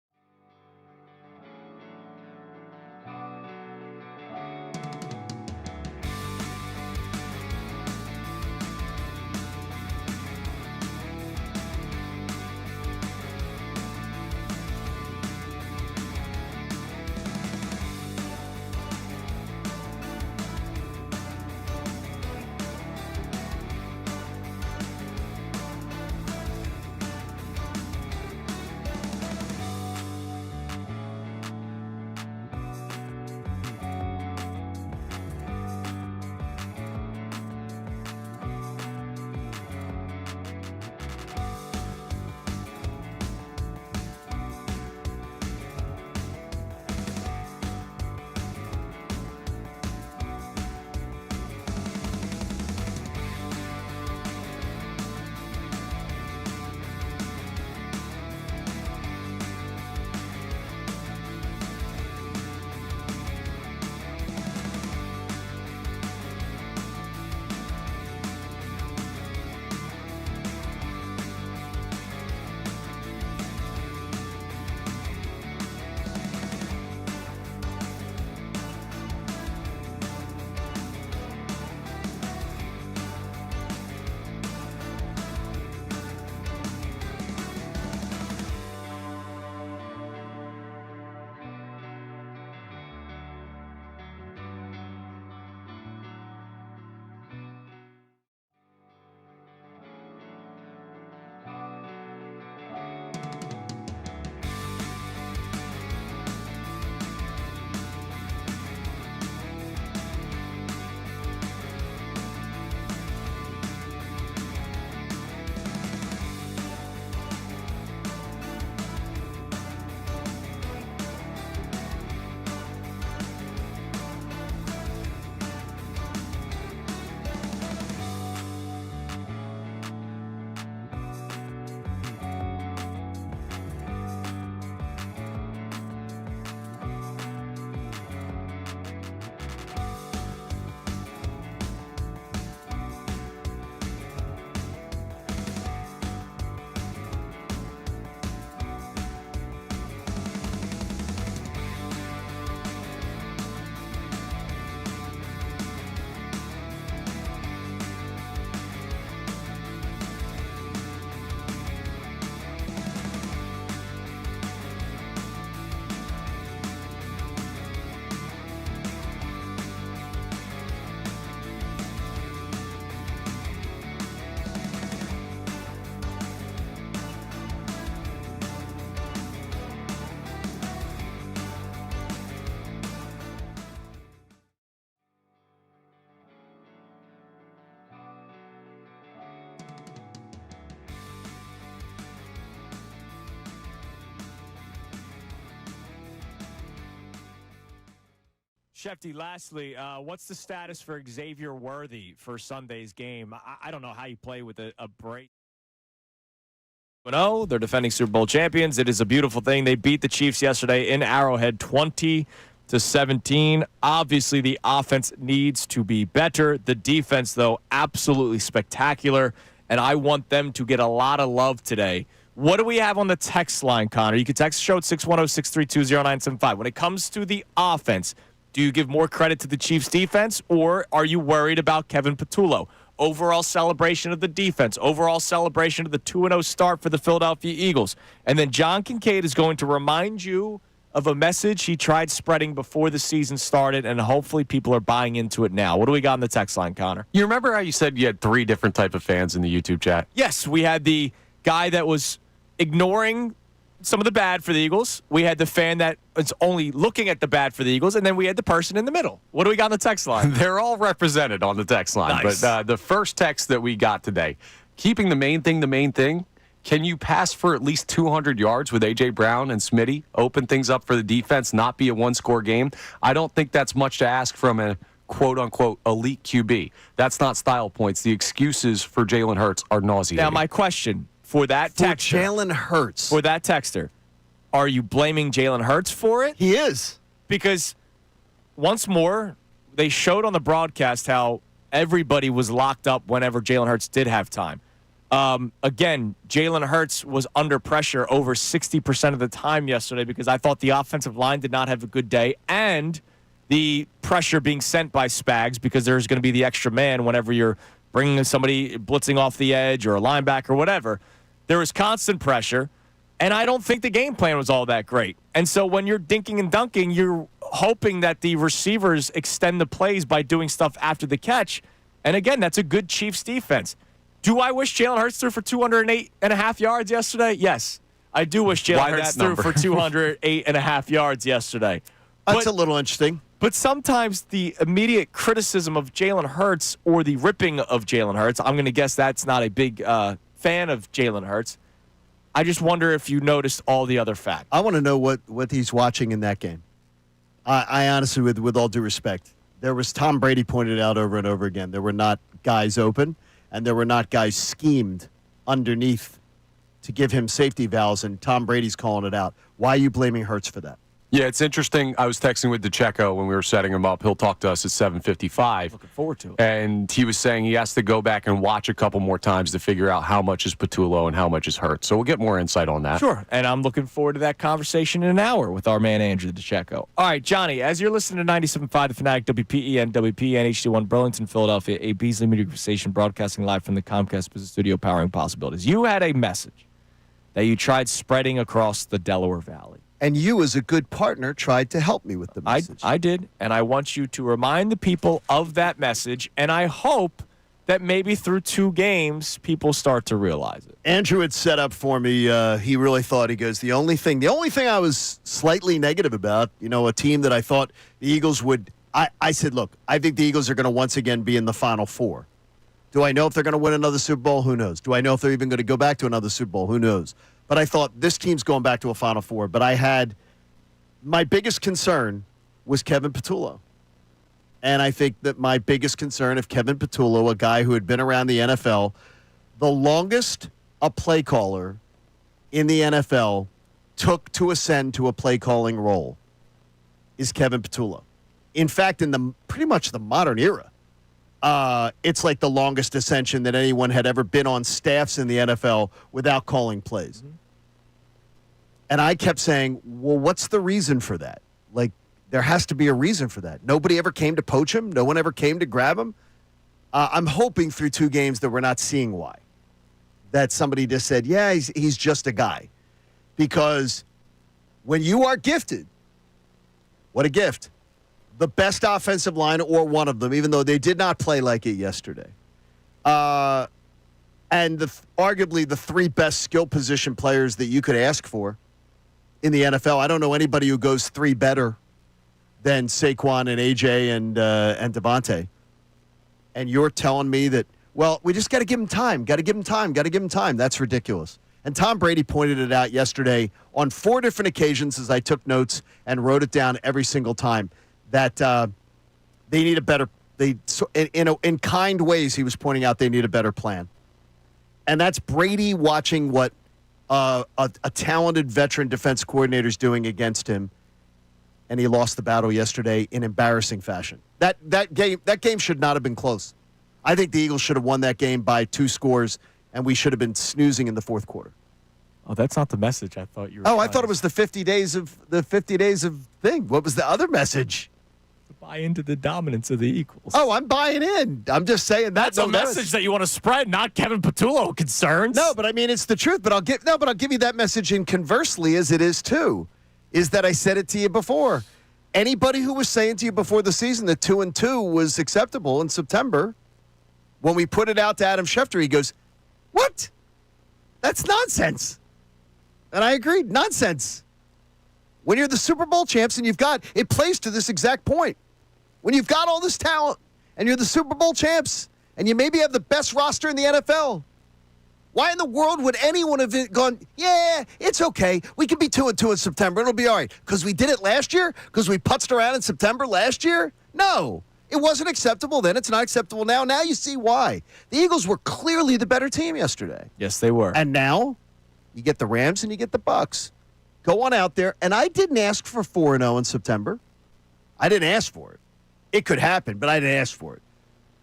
Shefty, lastly, what's the status for Xavier Worthy for Sunday's game? I don't know how you play with a break. No, they're defending Super Bowl champions. It is a beautiful thing. They beat the Chiefs yesterday in Arrowhead 20-17. Obviously, the offense needs to be better. The defense, though, absolutely spectacular, and I want them to get a lot of love today. What do we have on the text line, Connor? You can text the show at 610-632-0975. When it comes to the offense, do you give more credit to the Chiefs' defense, or are you worried about Kevin Patullo? Overall celebration of the defense, overall celebration of the 2-0 start for the Philadelphia Eagles. And then John Kincade is going to remind you of a message he tried spreading before the season started, and hopefully people are buying into it now. What do we got on the text line, Connor? You remember how you said you had 3 different type of fans in the YouTube chat? Yes, we had the guy that was ignoring some of the bad for the Eagles. We had the fan that was only looking at the bad for the Eagles, and then we had the person in the middle. What do we got on the text line? They're all represented on the text line. Nice. But the first text that we got today, keeping the main thing, Can you pass for at least 200 yards with A.J. Brown and Smitty, open things up for the defense, not be a one-score game? I don't think that's much to ask from a quote-unquote elite QB. That's not style points. The excuses for Jalen Hurts are nauseating. Now, my question for that texter. Jalen Hurts. For that texter, are you blaming Jalen Hurts for it? He is. Because once more, they showed on the broadcast how everybody was locked up whenever Jalen Hurts did have time. Again, Jalen Hurts was under pressure over 60% of the time yesterday because I thought the offensive line did not have a good day, and the pressure being sent by Spags because there's going to be the extra man whenever you're bringing somebody blitzing off the edge or a linebacker or whatever. There was constant pressure, and I don't think the game plan was all that great. And so when you're dinking and dunking, you're hoping that the receivers extend the plays by doing stuff after the catch. And again, that's a good Chiefs defense. Do I wish Jalen Hurts threw for 208.5 yards yesterday? Yes. I do wish Jalen Hurts threw for 208.5 yards yesterday. That's a little interesting. But sometimes the immediate criticism of Jalen Hurts or the ripping of Jalen Hurts, I'm going to guess that's not a big fan of Jalen Hurts. I just wonder if you noticed all the other facts. I want to know what he's watching in that game. I honestly, with all due respect, there was Tom Brady pointed out over and over again, there were not guys open, and there were not guys schemed underneath to give him safety valves, and Tom Brady's calling it out. Why are you blaming Hurts for that? Yeah, it's interesting. I was texting with DeCecco when we were setting him up. He'll talk to us at 7:55. Looking forward to it. And he was saying he has to go back and watch a couple more times to figure out how much is Patullo and how much is Hurts. So we'll get more insight on that. Sure, and I'm looking forward to that conversation in an hour with our man Andrew DeCecco. All right, Johnny, as you're listening to 97.5 The Fanatic, WPEN, WPEN, HD1, Burlington, Philadelphia, a Beasley Media Group station broadcasting live from the Comcast Business Studio, powering possibilities. You had a message that you tried spreading across the Delaware Valley. And you, as a good partner, tried to help me with the message. I did, and I want you to remind the people of that message, and I hope that maybe through 2 games, people start to realize it. Andrew had set up for me. He really thought, he goes, the only thing I was slightly negative about, a team that I thought the Eagles would, I said, look, I think the Eagles are going to once again be in the Final Four. Do I know if they're going to win another Super Bowl? Who knows? Do I know if they're even going to go back to another Super Bowl? Who knows? But I thought this team's going back to a Final Four. But my biggest concern was Kevin Patullo. And I think that my biggest concern of Kevin Patullo, a guy who had been around the NFL, the longest a play caller in the NFL took to ascend to a play calling role is Kevin Patullo. In fact, in pretty much the modern era, it's like the longest ascension that anyone had ever been on staffs in the NFL without calling plays. Mm-hmm. And I kept saying, well, what's the reason for that? Like, there has to be a reason for that. Nobody ever came to poach him. No one ever came to grab him. I'm hoping through 2 games that we're not seeing why. That somebody just said, yeah, he's just a guy. Because when you are gifted, what a gift. The best offensive line, or one of them, even though they did not play like it yesterday. And arguably the 3 best skill position players that you could ask for in the NFL. I don't know anybody who goes 3 better than Saquon and AJ and Devontae. And you're telling me that, well, we just got to give him time. Got to give him time. That's ridiculous. And Tom Brady pointed it out yesterday on 4 different occasions as I took notes and wrote it down every single time. That they need a better. In kind ways, he was pointing out they need a better plan, and that's Brady watching what a talented veteran defense coordinator is doing against him, and he lost the battle yesterday in embarrassing fashion. That game should not have been close. I think the Eagles should have won that game by 2 scores, and we should have been snoozing in the 4th quarter. Oh, that's not the message I thought you were. Oh, I thought it was the 50 days of thing. What was the other message? Buy into the dominance of the Eagles. Oh, I'm buying in. I'm just saying that's a message that you want to spread, not Kevin Patullo concerns. No, but I mean it's the truth. But I'll give you that message. And conversely, as it is too, is that I said it to you before. Anybody who was saying to you before the season that 2-2 was acceptable in September, when we put it out to Adam Schefter, he goes, "What? That's nonsense." And I agreed, nonsense. When you're the Super Bowl champs and it plays to this exact point. When you've got all this talent and you're the Super Bowl champs and you maybe have the best roster in the NFL, Why in the world would anyone have gone, yeah, it's okay. We can be 2-2 in September. It'll be all right. Because we did it last year? Because we putzed around in September last year? No. It wasn't acceptable then. It's not acceptable now. Now you see why. The Eagles were clearly the better team yesterday. Yes, they were. And now you get the Rams and you get the Bucks. Go on out there. And I didn't ask for 4-0 in September. I didn't ask for it. It could happen, but I didn't ask for it.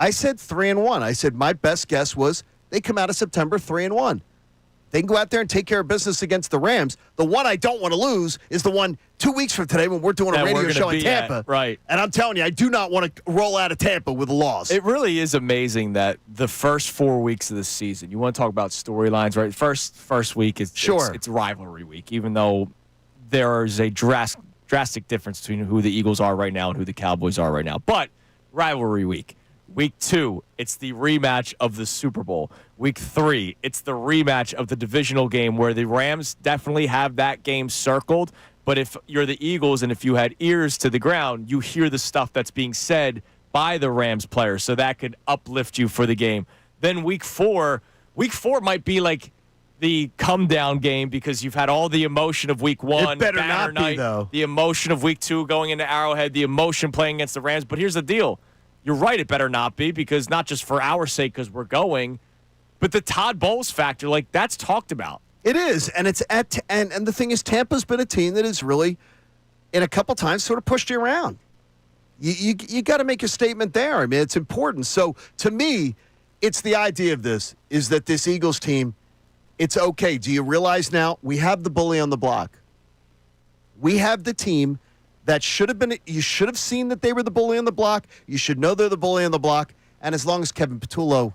I said 3-1. I said my best guess was they come out of September 3-1. They can go out there and take care of business against the Rams. The one I don't want to lose is the one 2 weeks from today when we're doing a radio show in Tampa. Right. And I'm telling you, I do not want to roll out of Tampa with a loss. It really is amazing that the first 4 weeks of the season, you want to talk about storylines, right? First week is it's rivalry week, even though there is a drastic difference between who the Eagles are right now and who the Cowboys are right now. But rivalry week. Week 2, it's the rematch of the Super Bowl. Week 3, it's the rematch of the divisional game where the Rams definitely have that game circled. But if you're the Eagles and if you had ears to the ground, you hear the stuff that's being said by the Rams players. So that could uplift you for the game. Then week 4 might be like the come-down game because you've had all the emotion of week 1. It better not be, though. The emotion of week 2 going into Arrowhead, the emotion playing against the Rams. But here's the deal. You're right, it better not be, because not just for our sake because we're going, but the Todd Bowles factor, like, that's talked about. It is, and it's and the thing is, Tampa's been a team that has really, in a couple times, sort of pushed you around. You got to make a statement there. I mean, it's important. So, to me, it's the idea of this, is that this Eagles team, it's okay. Do you realize now we have the bully on the block? We have the team that should have been, you should have seen that they were the bully on the block. You should know they're the bully on the block. And as long as Kevin Patullo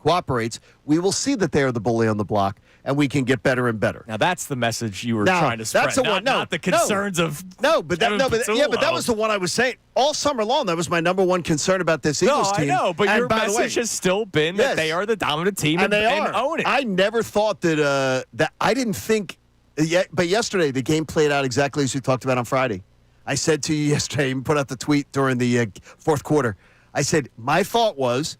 cooperates, we will see that they are the bully on the block, and we can get better and better. Now, that's the message you were trying to spread. That's the one. Not the concerns of but that was the one I was saying all summer long. That was my number one concern about this Eagles team. I know, but and your message has still been that they are the dominant team and own it. I never thought that I didn't think yet, but yesterday the game played out exactly as we talked about on Friday. I said to you yesterday, and put out the tweet during the fourth quarter. I said, my thought was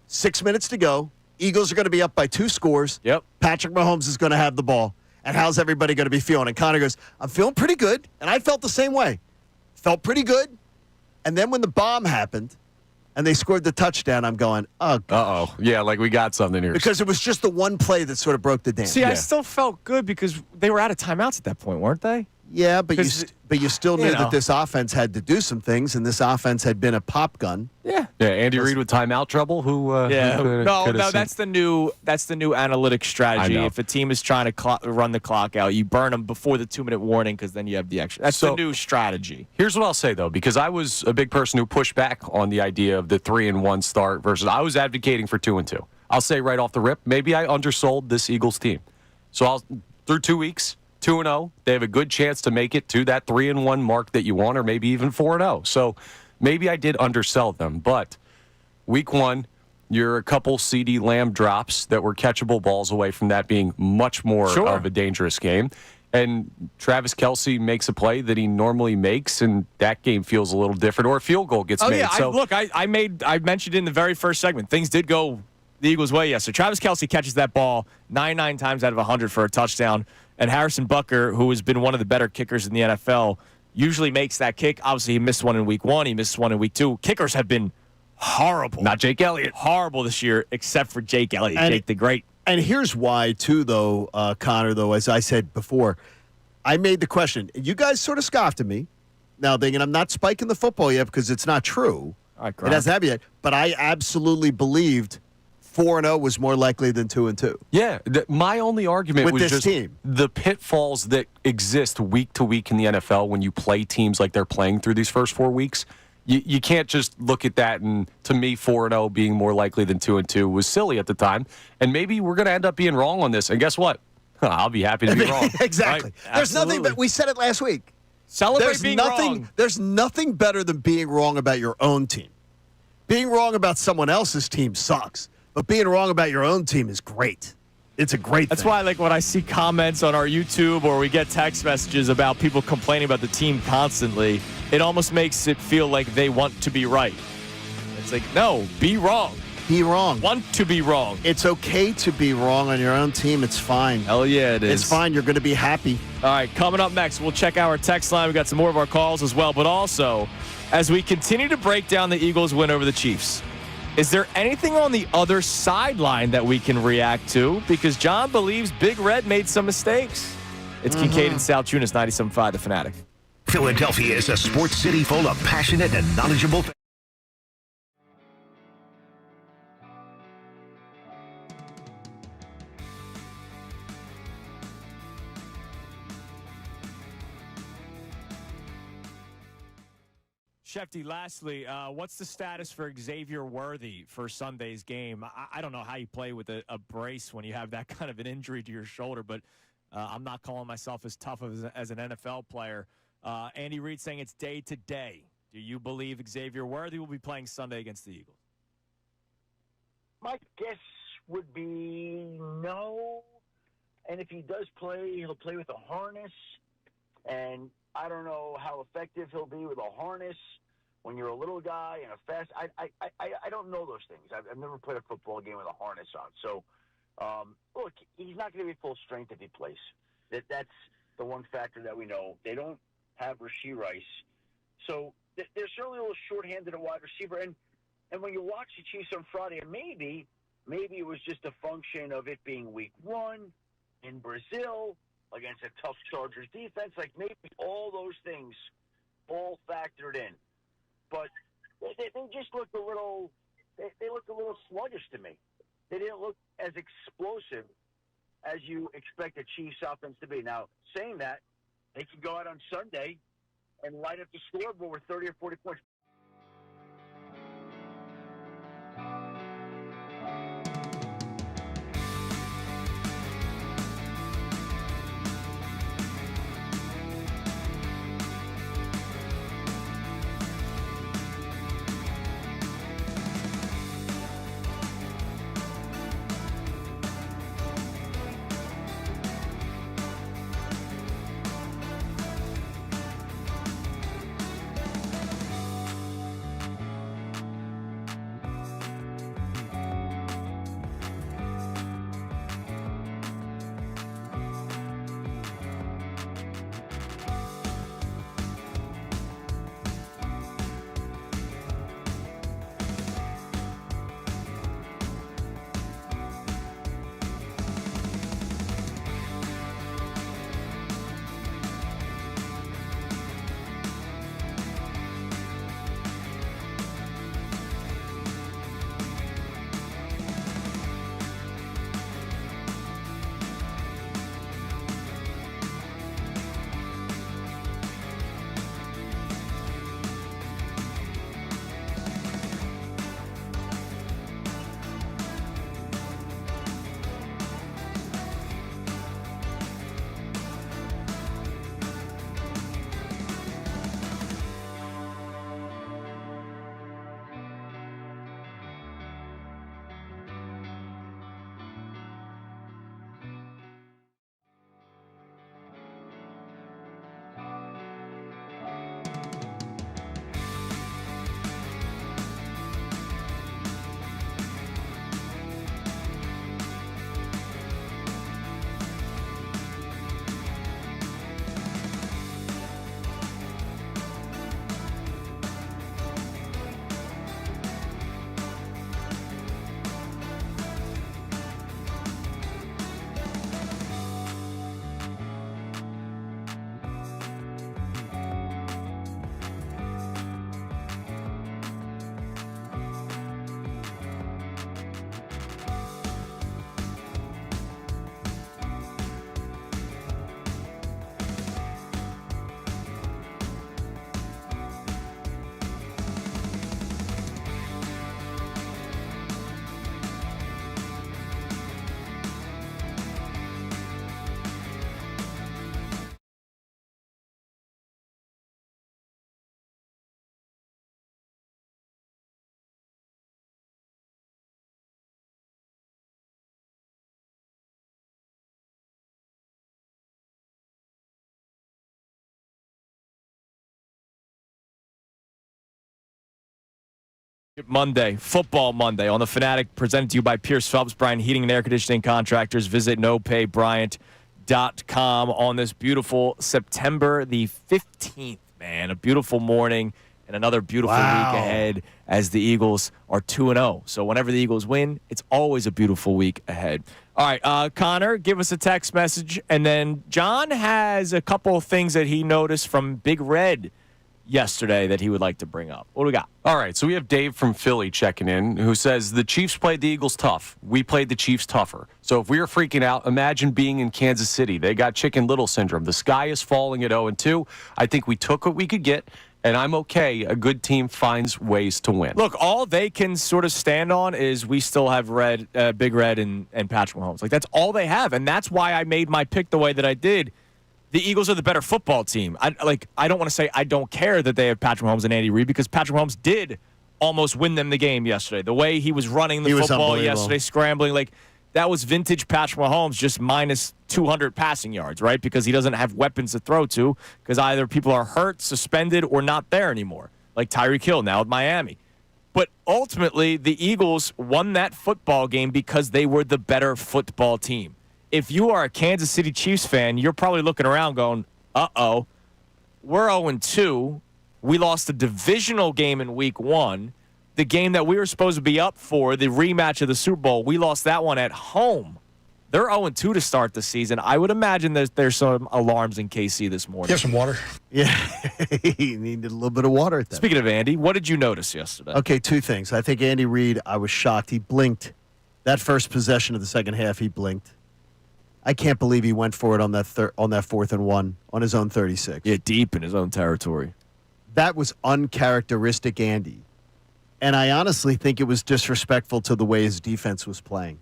6 minutes to go. Eagles are going to be up by 2 scores. Yep. Patrick Mahomes is going to have the ball. And how's everybody going to be feeling? And Connor goes, I'm feeling pretty good. And I felt the same way. Felt pretty good. And then when the bomb happened and they scored the touchdown, I'm going, oh, gosh. Uh-oh. Yeah, like we got something here. Because it was just the one play that sort of broke the dam. See, I still felt good because they were out of timeouts at that point, weren't they? Yeah, but you still knew that this offense had to do some things, and this offense had been a pop gun. Yeah. Yeah, Andy Reid with timeout trouble. That's the new analytic strategy. If a team is trying to run the clock out, you burn them before the 2-minute warning because then you have the extra. That's the new strategy. Here's what I'll say though, because I was a big person who pushed back on the idea of the 3-1 start versus I was advocating for 2-2. I'll say right off the rip, maybe I undersold this Eagles team. So through 2 weeks. 2-0, they have a good chance to make it to that 3-1 mark that you want, or maybe even 4-0. So maybe I did undersell them. But week 1, you're a couple CD Lamb drops that were catchable balls away from that being much more of a dangerous game. And Travis Kelce makes a play that he normally makes, and that game feels a little different, or a field goal gets made. I mentioned in the very first segment, things did go the Eagles' way yesterday. Travis Kelce catches that ball 99 times out of 100 for a touchdown. And Harrison Butker, who has been one of the better kickers in the NFL, usually makes that kick. Obviously, he missed one in week 1. He missed one in week 2. Kickers have been horrible. Not Jake Elliott. Horrible this year, except for Jake Elliott. Jake the Great. And here's why, too, though, Connor, though, as I said before, I made the question. You guys sort of scoffed at me. Now, thinking I'm not spiking the football yet because it's not true. All right, it hasn't happened yet. But I absolutely believed 4-0 was more likely than 2-2. Yeah, my only argument was just the pitfalls that exist week to week in the NFL when you play teams like they're playing through these first 4 weeks. You can't just look at that, and to me, 4-0 being more likely than 2-2 was silly at the time. And maybe we're going to end up being wrong on this. And guess what? I'll be happy to be wrong. Exactly. Right? There's nothing, but we said it last week. Celebrate being wrong. There's nothing better than being wrong about your own team. Being wrong about someone else's team sucks. But being wrong about your own team is great. It's a great thing. That's why, like, when I see comments on our YouTube or we get text messages about people complaining about the team constantly, it almost makes it feel like they want to be right. It's like, no, be wrong. Be wrong. Want to be wrong. It's okay to be wrong on your own team. It's fine. Hell yeah, it is. It's fine. You're going to be happy. All right, coming up next, we'll check our text line. We got some more of our calls as well. But also, as we continue to break down the Eagles' win over the Chiefs, is there anything on the other sideline that we can react to? Because John believes Big Red made some mistakes. It's Kincade and Salciunas, 97.5 The Fanatic. Philadelphia is a sports city full of passionate and knowledgeable fans. Shefty, lastly, what's the status for Xavier Worthy for Sunday's game? I don't know how you play with a brace when you have that kind of an injury to your shoulder, but I'm not calling myself as tough as an NFL player. Andy Reid saying it's day to day. Do you believe Xavier Worthy will be playing Sunday against the Eagles? My guess would be no. And if he does play, he'll play with a harness. And I don't know how effective he'll be with a harness when you're a little guy and a fast. I don't know those things. I've never played a football game with a harness on. So, look, he's not going to be full strength if he plays. That's the one factor that we know. They don't have Rashee Rice. So they're certainly a little shorthanded at wide receiver. And when you watch the Chiefs on Friday, and maybe it was just a function of it being week 1 in Brazil against a tough Chargers defense. Like maybe all those things all factored in. But they just looked a little they looked a little sluggish to me. They didn't look as explosive as you expect a Chiefs offense to be. Now, saying that, they could go out on Sunday and light up the scoreboard with 30 or 40 points. Monday, Football Monday on the Fanatic, presented to you by Pierce Phelps Bryant Heating and Air Conditioning Contractors. Visit nopaybryant.com on this beautiful September the 15th, man. A beautiful morning and another beautiful week ahead as the Eagles are 2-0. So whenever the Eagles win, it's always a beautiful week ahead. All right, Connor, give us a text message. And then John has a couple of things that he noticed from Big Red yesterday that he would like to bring up. What do we got? All right, so we have Dave from Philly checking in who says the Chiefs played the Eagles tough. We played the Chiefs tougher. So if we were freaking out, imagine being in Kansas City. They got Chicken Little syndrome. The sky is falling at 0-2. I think we took what we could get, and I'm okay. A good team finds ways to win. Look, all they can sort of stand on is we still have Big Red and Patrick Mahomes. Like, that's all they have, and that's why I made my pick the way that I did. The Eagles are the better football team. I don't want to say I don't care that they have Patrick Mahomes and Andy Reid, because Patrick Mahomes did almost win them the game yesterday. The way he was running the football yesterday, scrambling, like that was vintage Patrick Mahomes, just minus 200 passing yards, right? Because he doesn't have weapons to throw to, because either people are hurt, suspended, or not there anymore, like Tyreek Hill now with Miami. But ultimately, the Eagles won that football game because they were the better football team. If you are a Kansas City Chiefs fan, you're probably looking around going, uh-oh, we're 0-2. We lost a divisional game in week 1. The game that we were supposed to be up for, the rematch of the Super Bowl, we lost that one at home. They're 0-2 to start the season. I would imagine there's some alarms in KC this morning. You have some water? Yeah, he needed a little bit of water at that. Speaking of Andy, what did you notice yesterday? Okay, 2 things. I think Andy Reid, I was shocked. He blinked. That first possession of the second half, he blinked. I can't believe he went for it on that 4th and 1 on his own 36. Yeah, deep in his own territory. That was uncharacteristic Andy. And I honestly think it was disrespectful to the way his defense was playing.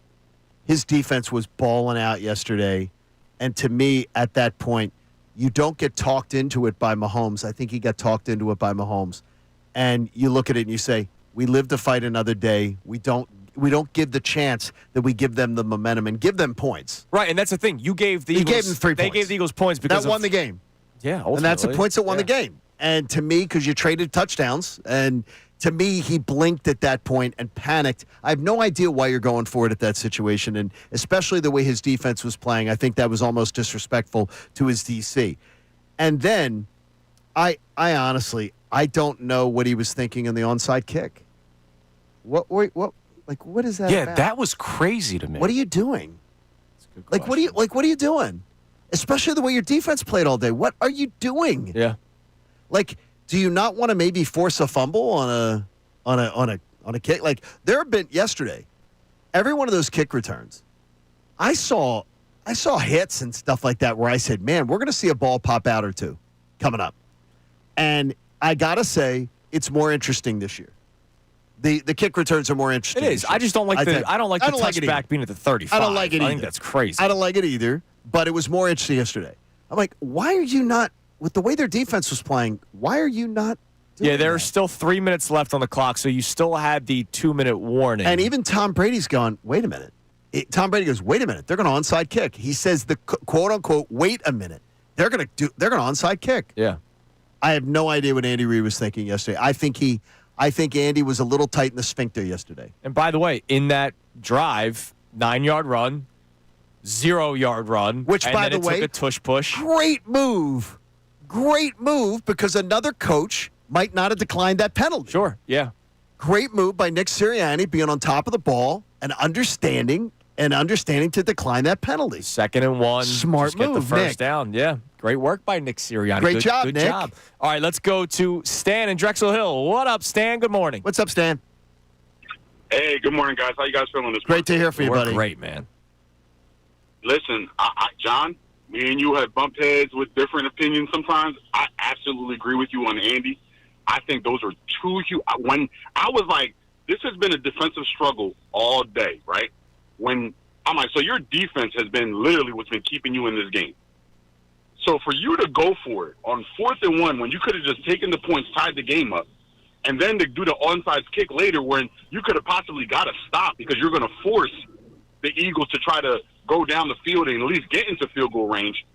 His defense was balling out yesterday. And to me, at that point, you don't get talked into it by Mahomes. I think he got talked into it by Mahomes. And you look at it and you say, we live to fight another day. We don't give the chance that we give them the momentum and give them points. Right, and that's the thing. You gave the Eagles. Gave them 3 points. They gave the Eagles points because that won the game. Yeah, ultimately. And that's the points that won the game. And to me, because you traded touchdowns, and to me, he blinked at that point and panicked. I have no idea why you're going for it at that situation, and especially the way his defense was playing. I think that was almost disrespectful to his DC. And then, I honestly, I don't know what he was thinking in the onside kick. What is that about? That was crazy to me. What are you doing? What are you doing? Especially the way your defense played all day. What are you doing? Yeah. Like, do you not want to maybe force a fumble on a kick? Like, there have been yesterday, every one of those kick returns, I saw hits and stuff like that where I said, man, we're going to see a ball pop out or two coming up. And I got to say, it's more interesting this year. The kick returns are more interesting. It is. I just don't like the touchback being at the 35. I don't like it either. I think that's crazy. I don't like it either, but it was more interesting yesterday. I'm like, why are you not, with the way their defense was playing, why are you not doing there are still 3 minutes left on the clock, so you still had the 2-minute warning. And even Tom Brady's gone, wait a minute. Tom Brady goes, wait a minute. They're going to onside kick. He says the quote-unquote, wait a minute. They're going to onside kick. Yeah. I have no idea what Andy Reid was thinking yesterday. I think Andy was a little tight in the sphincter yesterday. And by the way, in that drive, 9-yard run, 0-yard run, which, by the way, took a tush push. Great move, because another coach might not have declined that penalty. Sure, yeah. Great move by Nick Sirianni, being on top of the ball and understanding to decline that penalty. 2nd and 1. Smart move, get the first Nick. down. Yeah, great work by Nick Sirianni. Great job, Good Nick. job. All right, let's go to Stan in Drexel Hill. What up, Stan? Good morning. What's up, Stan? Hey, good morning, guys. How you guys feeling this morning? Great to hear from you, buddy. Great, man. Listen, John, me and you have bumped heads with different opinions sometimes. I absolutely agree with you on Andy. I think those are two huge. When I was like, this has been a defensive struggle all day, right? When I'm like, so your defense has been literally what's been keeping you in this game. So for you to go for it on 4th and 1 when you could have just taken the points, tied the game up, and then to do the onside kick later when you could have possibly got a stop because you're going to force the Eagles to try to go down the field and at least get into field goal range.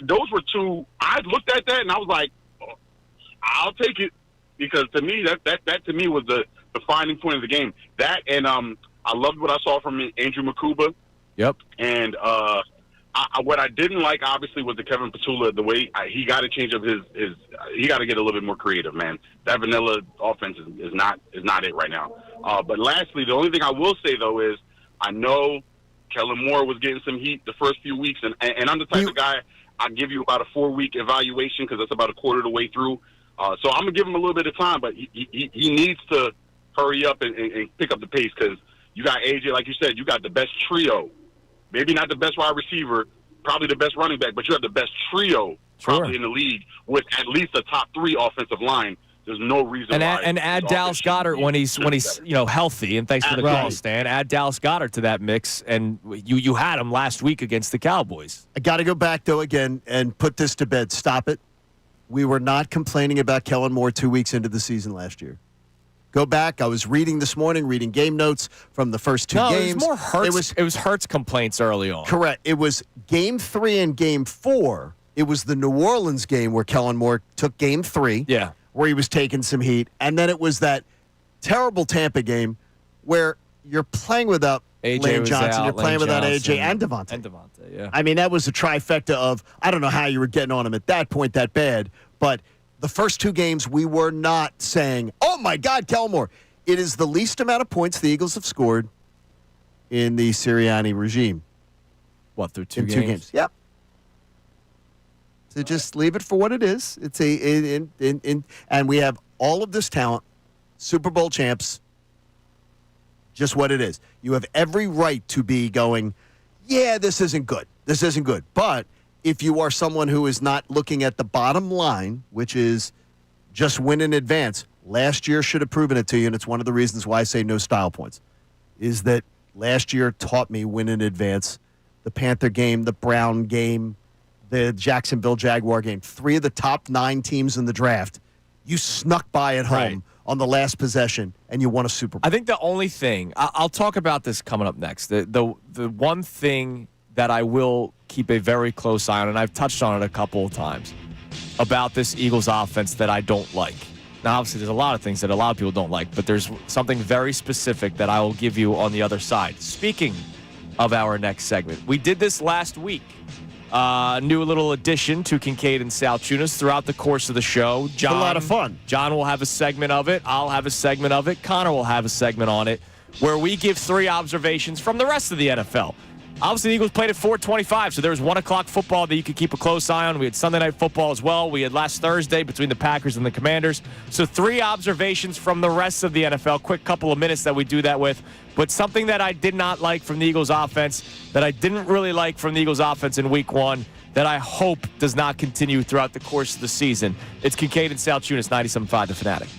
Those were two. I looked at that and I was like, I'll take it. because to me that to me was the defining point of the game. That and I loved what I saw from Andrew Makuba. Yep. And what I didn't like, obviously, was the Kevin Petula. The way he got to change up his he got to get a little bit more creative, man. That vanilla offense is not it right now. But lastly, the only thing I will say though is I know Kellen Moore was getting some heat the first few weeks, and I'm the type of guy I give you about a 4-week evaluation because that's about a quarter of the way through. So I'm gonna give him a little bit of time, but he needs to hurry up and pick up the pace because you got AJ, like you said, you got the best trio. Maybe not the best wide receiver, probably the best running back, but you have the best trio probably in the league with at least a top 3 offensive line. There's no reason why. And add Dallas Goedert when he's healthy. And thanks for the call, Stan. Add Dallas Goedert to that mix, and you had him last week against the Cowboys. I got to go back though again and put this to bed. Stop it. We were not complaining about Kellen Moore 2 weeks into the season last year. Go back. I was reading this morning, reading game notes from the first 2 games. It was more Hurts. It was Hurts complaints early on. Correct. It was game 3 and game 4. It was the New Orleans game where Kellen Moore took game 3. Yeah. Where he was taking some heat. And then it was that terrible Tampa game where you're playing without Lane Johnson. You're playing without AJ and Devontae. Yeah. I mean, that was a trifecta of, I don't know how you were getting on him at that point that bad, but the first 2 games, we were not saying, oh, my God, Kellen Moore. It is the least amount of points the Eagles have scored in the Sirianni regime. What, through 2 games? 2 games, yep. So just leave it for what it is. It's and we have all of this talent, Super Bowl champs, just what it is. You have every right to be going, yeah, this isn't good. This isn't good. But if you are someone who is not looking at the bottom line, which is just win in advance, last year should have proven it to you, and it's one of the reasons why I say no style points, is that last year taught me win in advance. The Panther game, the Brown game, the Jacksonville Jaguar game, 3 of the top 9 teams in the draft, you snuck by at home on the last possession, and you won a Super Bowl. I think the only thing, I'll talk about this coming up next, the one thing that I will keep a very close eye on, and I've touched on it a couple of times, about this Eagles offense that I don't like. Now, obviously, there's a lot of things that a lot of people don't like, but there's something very specific that I will give you on the other side. Speaking of our next segment, we did this last week. New little addition to Kincade and Salciunas throughout the course of the show. John, a lot of fun. John will have a segment of it. I'll have a segment of it. Connor will have a segment on it where we give 3 observations from the rest of the NFL. Obviously, the Eagles played at 4:25, so there was 1 o'clock football that you could keep a close eye on. We had Sunday night football as well. We had last Thursday between the Packers and the Commanders. So 3 observations from the rest of the NFL. Quick couple of minutes that we do that with. But something that I did not like from the Eagles offense, that I didn't really like from the Eagles offense in week 1, that I hope does not continue throughout the course of the season. It's Kincade and Salciunas, 97.5 The Fanatic.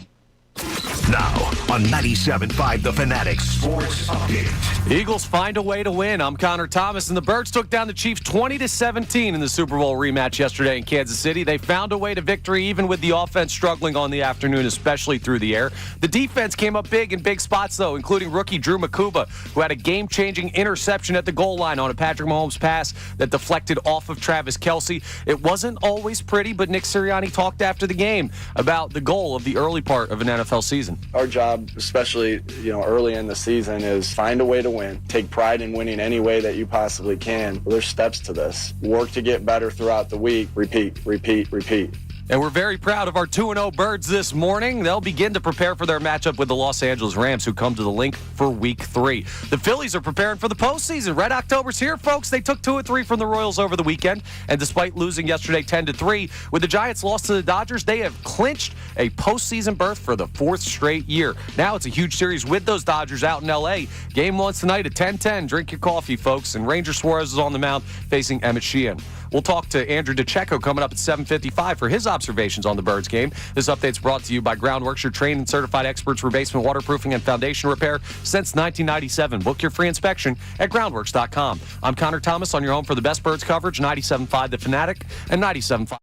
Now on 97.5 The Fanatic Sports Update. Eagles find a way to win. I'm Connor Thomas, and the Birds took down the Chiefs 20-17 in the Super Bowl rematch yesterday in Kansas City. They found a way to victory even with the offense struggling on the afternoon, especially through the air. The defense came up big in big spots, though, including rookie Drew Makuba, who had a game-changing interception at the goal line on a Patrick Mahomes pass that deflected off of Travis Kelce. It wasn't always pretty, but Nick Sirianni talked after the game about the goal of the early part of an NFL season. Our job, especially early in the season, is find a way to win. Take pride in winning any way that you possibly can. There's steps to this. Work to get better throughout the week. Repeat, repeat, repeat. And we're very proud of our 2-0 Birds this morning. They'll begin to prepare for their matchup with the Los Angeles Rams, who come to the link for Week 3. The Phillies are preparing for the postseason. Red October's here, folks. They took 2 of 3 from the Royals over the weekend, and despite losing yesterday 10-3, with the Giants' loss to the Dodgers, they have clinched a postseason berth for the 4th straight year. Now it's a huge series with those Dodgers out in L.A. Game 1 tonight at 10:10. Drink your coffee, folks. And Ranger Suarez is on the mound facing Emmett Sheehan. We'll talk to Andrew DeCecco coming up at 7:55 for his observations on the Birds game. This update's brought to you by Groundworks, your trained and certified experts for basement waterproofing and foundation repair since 1997. Book your free inspection at groundworks.com. I'm Connor Thomas on your home for the best Birds coverage, 97.5 The Fanatic and 97.5.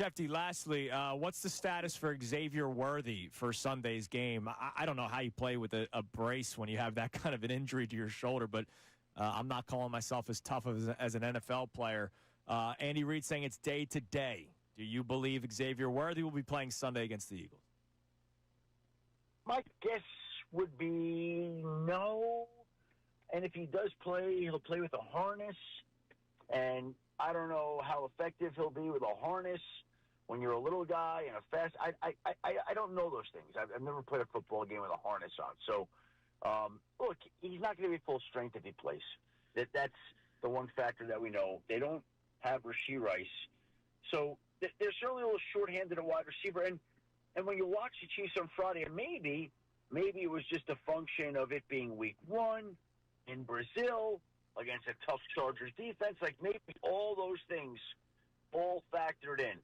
Shefty, lastly, what's the status for Xavier Worthy for Sunday's game? I don't know how you play with a brace when you have that kind of an injury to your shoulder, but I'm not calling myself as tough as an NFL player. Andy Reid saying it's day to day. Do you believe Xavier Worthy will be playing Sunday against the Eagles? My guess would be no. And if he does play, he'll play with a harness. And I don't know how effective he'll be with a harness when you're a little guy and a fast. I don't know those things. I've never played a football game with a harness on. So, look, he's not going to be full strength if he plays. That's the one factor that we know. They don't have Rashee Rice. So they're certainly a little shorthanded at wide receiver. And when you watch the Chiefs on Friday, and maybe it was just a function of it being week 1 in Brazil against a tough Chargers defense. Like, maybe all those things all factored in.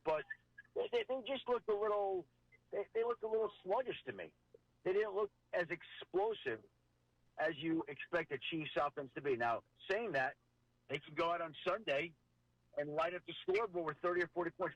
But they just looked a little they looked a little sluggish to me. They didn't look as explosive as you expect a Chiefs offense to be. Now, saying that, they can go out on Sunday and light up the scoreboard with 30 or 40 points.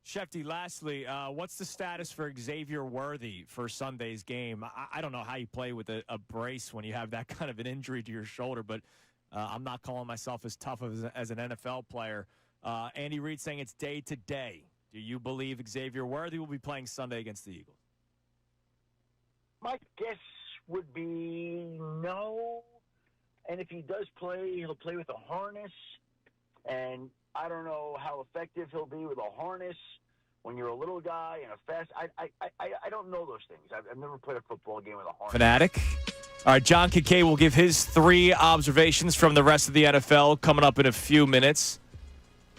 Shefty, lastly, what's the status for Xavier Worthy for Sunday's game? I don't know how you play with a brace when you have that kind of an injury to your shoulder, but I'm not calling myself as tough as an NFL player. Andy Reid saying it's day to day. Do you believe Xavier Worthy will be playing Sunday against the Eagles? My guess would be no. And if he does play, he'll play with a harness. And I don't know how effective he'll be with a harness when you're a little guy and a fast. I don't know those things. I've never played a football game with a harness. Fanatic. All right, John Kincade will give his 3 observations from the rest of the NFL coming up in a few minutes.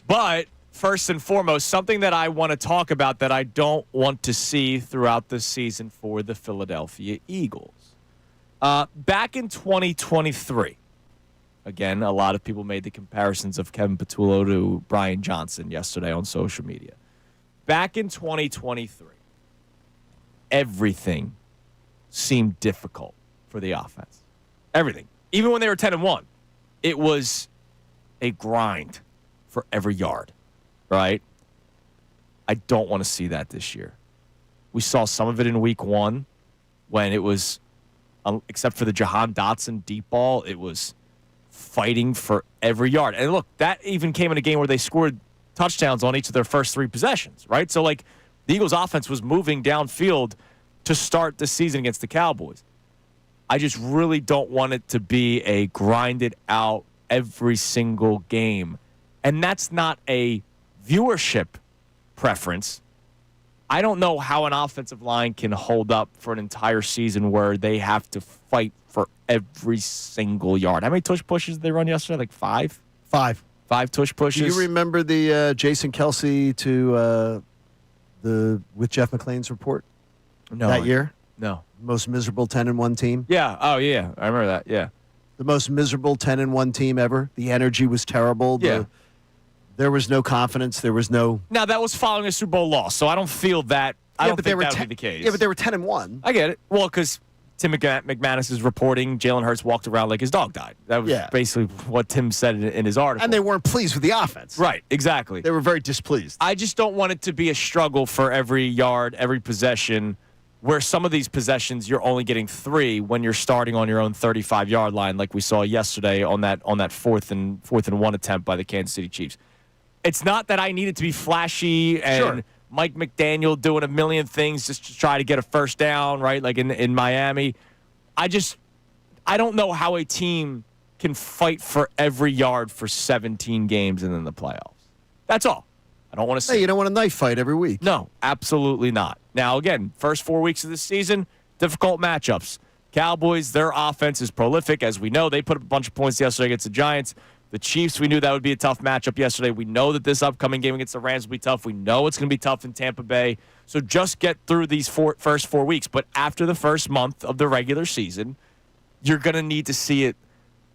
But first and foremost, something that I want to talk about that I don't want to see throughout the season for the Philadelphia Eagles. Back in 2023, again, a lot of people made the comparisons of Kevin Patullo to Brian Johnson yesterday on social media. Back in 2023, everything seemed difficult for the offense. Everything. Even when they were 10-1, it was a grind for every yard, right? I don't want to see that this year. We saw some of it in week 1 when it was, except for the Jahan Dotson deep ball, it was fighting for every yard. And look, that even came in a game where they scored touchdowns on each of their first 3 possessions, right? So, like, the Eagles' offense was moving downfield to start the season against the Cowboys. I just really don't want it to be a grinded out every single game. And that's not a viewership preference. I don't know how an offensive line can hold up for an entire season where they have to fight for every single yard. How many tush pushes did they run yesterday? Like 5? 5. 5 tush pushes. Do you remember the Jason Kelsey with Jeff McClain's report that year? No. Most miserable 10-1 team? Yeah. Oh, yeah. I remember that. Yeah. The most miserable 10-1 team ever. The energy was terrible. Yeah. There was no confidence. There was no. Now, that was following a Super Bowl loss, so I don't feel that. I don't think that would be the case. Yeah, but they were 10-1. I get it. Well, because Tim McManus is reporting Jalen Hurts walked around like his dog died. That was basically what Tim said in his article. And they weren't pleased with the offense. Right, exactly. They were very displeased. I just don't want it to be a struggle for every yard, every possession, where some of these possessions you're only getting 3 when you're starting on your own 35-yard line, like we saw yesterday on that fourth and 1 attempt by the Kansas City Chiefs. It's not that I need it to be flashy and Mike McDaniel doing a million things just to try to get a first down, right? Like in Miami. I don't know how a team can fight for every yard for 17 games and then the playoffs. That's all. I don't want to see. Hey, you don't want a knife fight every week. No, absolutely not. Now, again, first 4 weeks of the season, difficult matchups. Cowboys, their offense is prolific. As we know, they put up a bunch of points yesterday against the Giants. The Chiefs, we knew that would be a tough matchup yesterday. We know that this upcoming game against the Rams will be tough. We know it's going to be tough in Tampa Bay. So just get through these first 4 weeks. But after the first month of the regular season, you're going to need to see it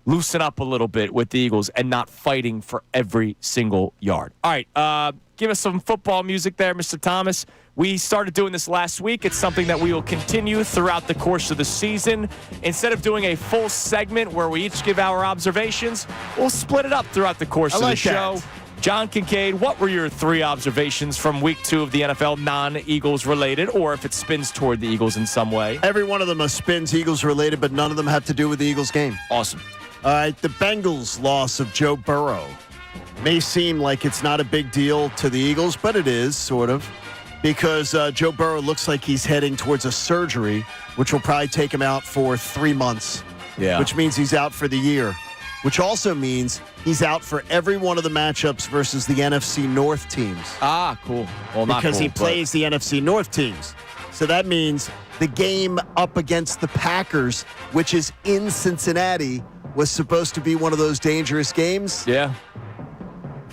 loosen up a little bit with the Eagles and not fighting for every single yard. All right, give us some football music there, Mr. Thomas. We started doing this last week. It's something that we will continue throughout the course of the season. Instead of doing a full segment where we each give our observations, we'll split it up throughout the course of the show. John Kincade, what were your 3 observations from week 2 of the NFL, non-Eagles related, or if it spins toward the Eagles in some way? Every one of them spins Eagles related, but none of them have to do with the Eagles game. Awesome. All right, the Bengals' loss of Joe Burrow may seem like it's not a big deal to the Eagles, but it is, sort of, because Joe Burrow looks like he's heading towards a surgery, which will probably take him out for 3 months, which means he's out for the year, which also means he's out for every one of the matchups versus the NFC North teams. Ah, cool. Well, not because cool, he plays the NFC North teams. So that means the game up against the Packers, which is in Cincinnati, was supposed to be one of those dangerous games. Yeah.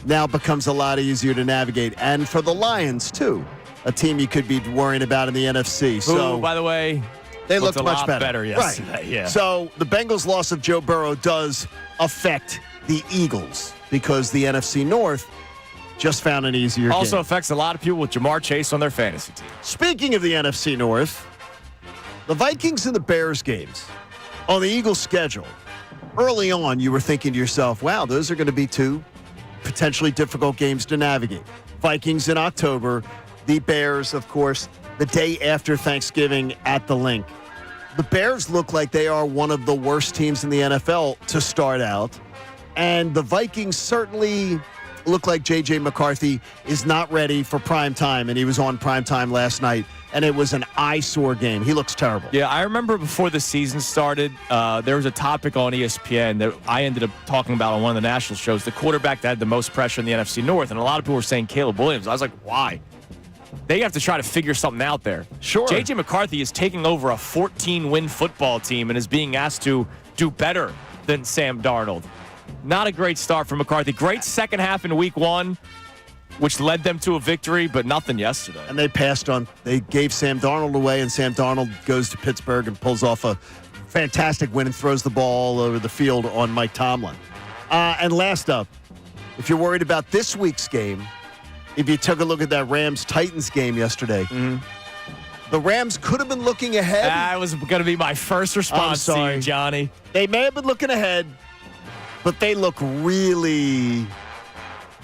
Now becomes a lot easier to navigate. And for the Lions, too, a team you could be worrying about in the NFC. Who, by the way, they looked much better yesterday. Right. Yeah. So the Bengals' loss of Joe Burrow does affect the Eagles because the NFC North just found an easier also game. Affects a lot of people with Jamar Chase on their fantasy team. Speaking of the NFC North, the Vikings and the Bears games on the Eagles' schedule. Early on, you were thinking to yourself, wow, those are going to be 2 potentially difficult games to navigate. Vikings in October, the Bears, of course, the day after Thanksgiving at the Link. The Bears look like they are one of the worst teams in the NFL to start out, and the Vikings certainly look like J.J. McCarthy is not ready for prime time, and he was on prime time last night, and it was an eyesore game. He looks terrible. Yeah, I remember before the season started, there was a topic on ESPN that I ended up talking about on one of the national shows, the quarterback that had the most pressure in the NFC North, and a lot of people were saying Caleb Williams. I was like, why? They have to try to figure something out there. Sure. J.J. McCarthy is taking over a 14-win football team and is being asked to do better than Sam Darnold. Not a great start for McCarthy. Great second half in week 1, which led them to a victory, but nothing yesterday. And they gave Sam Darnold away, and Sam Darnold goes to Pittsburgh and pulls off a fantastic win and throws the ball all over the field on Mike Tomlin. And last up, if you're worried about this week's game, if you took a look at that Rams-Titans game yesterday, the Rams could have been looking ahead. That was going to be my first response to you, Johnny. They may have been looking ahead, but they look really,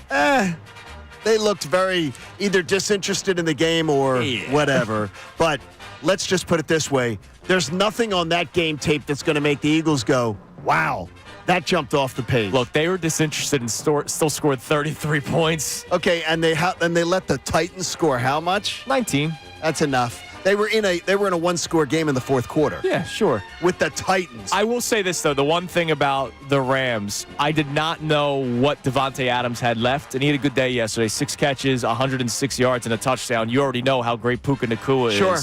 they looked very either disinterested in the game or whatever. But let's just put it this way. There's nothing on that game tape that's going to make the Eagles go, wow, that jumped off the page. Look, they were disinterested and still scored 33 points. Okay, and they let the Titans score how much? 19. That's enough. They were in a one-score game in the fourth quarter. Yeah, sure. With the Titans. I will say this, though. The one thing about the Rams, I did not know what Devontae Adams had left, and he had a good day yesterday. 6 catches, 106 yards, and a touchdown. You already know how great Puka Nacua is. Sure.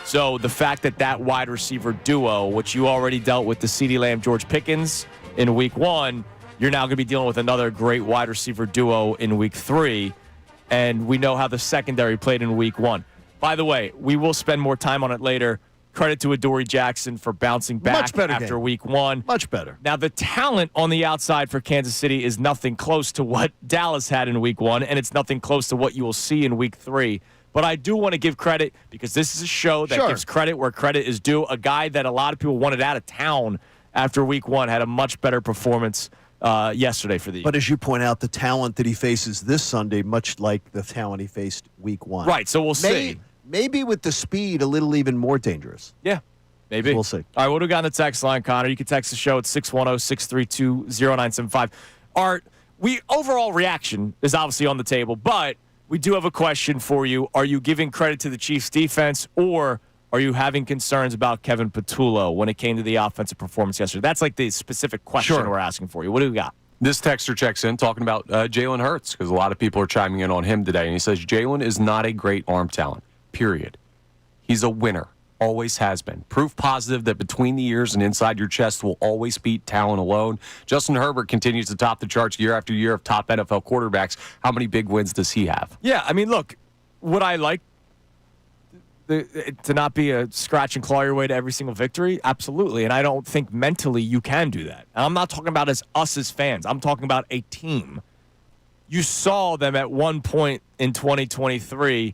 So the fact that wide receiver duo, which you already dealt with the CeeDee Lamb, George Pickens in week 1, you're now going to be dealing with another great wide receiver duo in week 3. And we know how the secondary played in week 1. By the way, we will spend more time on it later. Credit to Adoree Jackson for bouncing back after week 1. Much better. Now, the talent on the outside for Kansas City is nothing close to what Dallas had in week 1, and it's nothing close to what you will see in week 3. But I do want to give credit because this is a show that gives credit where credit is due. A guy that a lot of people wanted out of town after week 1 had a much better performance yesterday for the Eagles. But as you point out, the talent that he faces this Sunday, much like the talent he faced week 1. Right, so we'll see. Maybe with the speed, a little even more dangerous. Yeah, maybe. We'll see. All right, what do we got on the text line, Connor? You can text the show at 610-632-0975. Art, overall reaction is obviously on the table, but we do have a question for you. Are you giving credit to the Chiefs' defense, or are you having concerns about Kevin Patullo when it came to the offensive performance yesterday? That's like the specific question we're asking for you. What do we got? This texter checks in talking about Jalen Hurts because a lot of people are chiming in on him today, and he says Jalen is not a great arm talent. Period. He's a winner. Always has been. Proof positive that between the ears and inside your chest will always beat talent alone. Justin Herbert continues to top the charts year after year of top NFL quarterbacks. How many big wins does he have? Yeah, I mean, look, would I like to not be a scratch and claw your way to every single victory? Absolutely. And I don't think mentally you can do that. And I'm not talking about us as fans. I'm talking about a team. You saw them at one point in 2023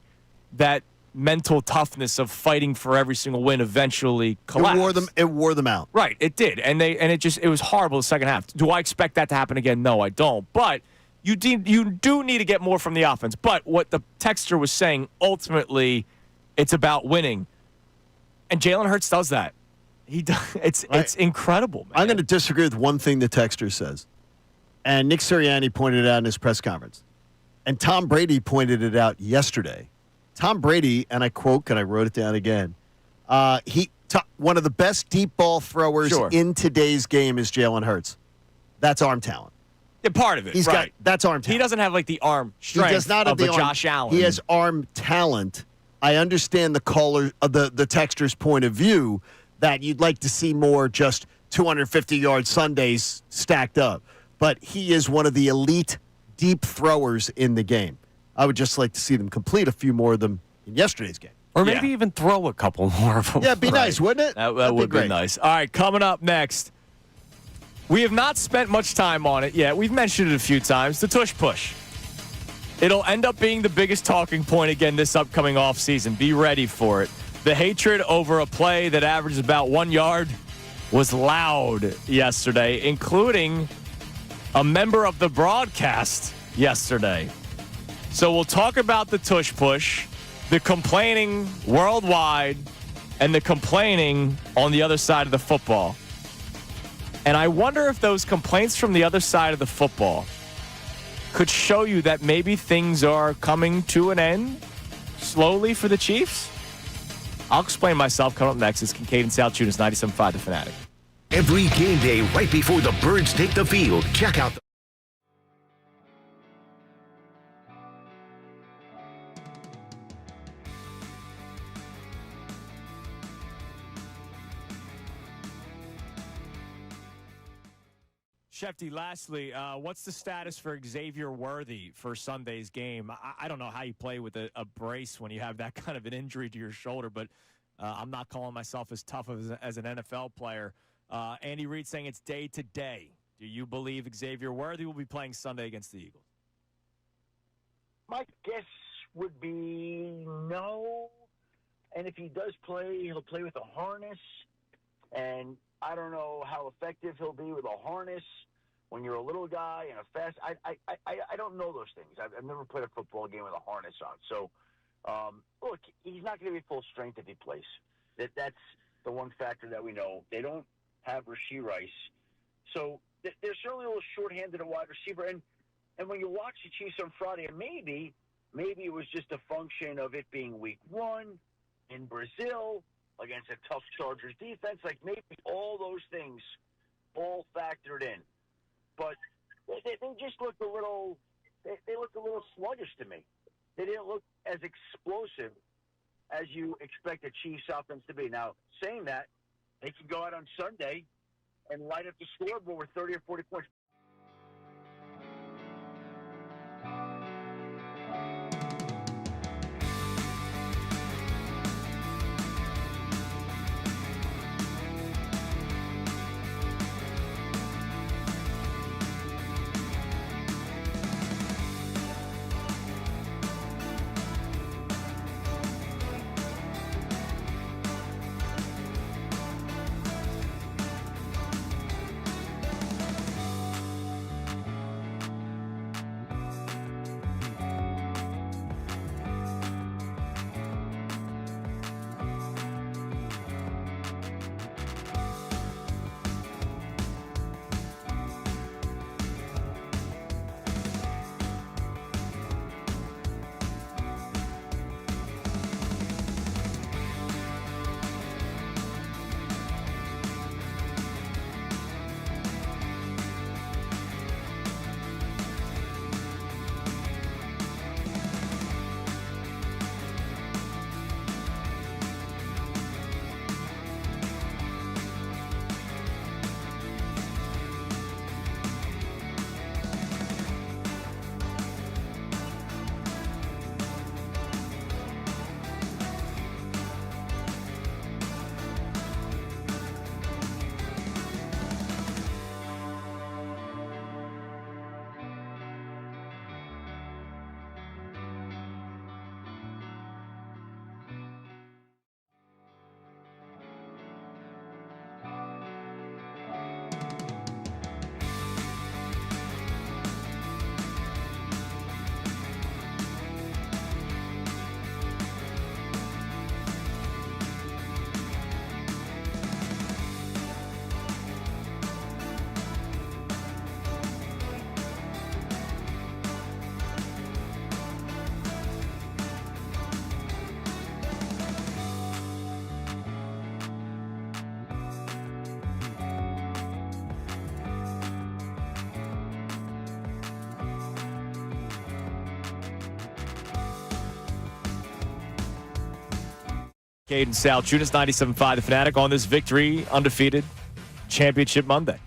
that mental toughness of fighting for every single win eventually collapsed. It wore them out. Right, it did. And it was horrible the second half. Do I expect that to happen again? No, I don't. But you do need to get more from the offense. But what the texter was saying, ultimately, it's about winning. And Jalen Hurts does that. It's incredible, man. I'm going to disagree with one thing the texter says. And Nick Sirianni pointed it out in his press conference. And Tom Brady pointed it out yesterday. Tom Brady, and I quote, and I wrote it down again, one of the best deep ball throwers in today's game is Jalen Hurts. That's arm talent. Yeah, part of it, That's arm talent. He doesn't have, like, the arm strength he does not have the arm. Josh Allen. He has arm talent. I understand the texter's point of view that you'd like to see more just 250-yard Sundays stacked up. But he is one of the elite deep throwers in the game. I would just like to see them complete a few more of them in yesterday's game. Or maybe even throw a couple more of them. Yeah, it'd be nice, wouldn't it? That would be nice. All right, coming up next, we have not spent much time on it yet. We've mentioned it a few times, the tush push. It'll end up being the biggest talking point again this upcoming offseason. Be ready for it. The hatred over a play that averaged about 1 yard was loud yesterday, including a member of the broadcast yesterday. So we'll talk about the tush push, the complaining worldwide, and the complaining on the other side of the football. And I wonder if those complaints from the other side of the football could show you that maybe things are coming to an end slowly for the Chiefs? I'll explain myself coming up next. It's Kincade Salciunas, 97.5 The Fanatic. Every game day right before the Birds take the field. Check out the Shefty, lastly, what's the status for Xavier Worthy for Sunday's game? I don't know how you play with a brace when you have that kind of an injury to your shoulder, but I'm not calling myself as tough as an NFL player. Andy Reid saying it's day to day. Do you believe Xavier Worthy will be playing Sunday against the Eagles? My guess would be no. And if he does play, he'll play with a harness. And I don't know how effective he'll be with a harness when you're a little guy and a fast. I don't know those things. I've never played a football game with a harness on. So, look, he's not going to be full strength if he plays. That's the one factor that we know. They don't have Rashee Rice. So they're certainly a little shorthanded at wide receiver. And when you watch the Chiefs on Friday, and maybe it was just a function of it being week 1 in Brazil against a tough Chargers defense. Like, maybe all those things all factored in. But they just looked a little they looked a little sluggish to me. They didn't look as explosive as you expect a Chiefs offense to be. Now, saying that, they can go out on Sunday and light up the scoreboard with 30 or 40 points. Kincade Salciunas, 97.5 The Fanatic on this Victory Undefeated Championship Monday.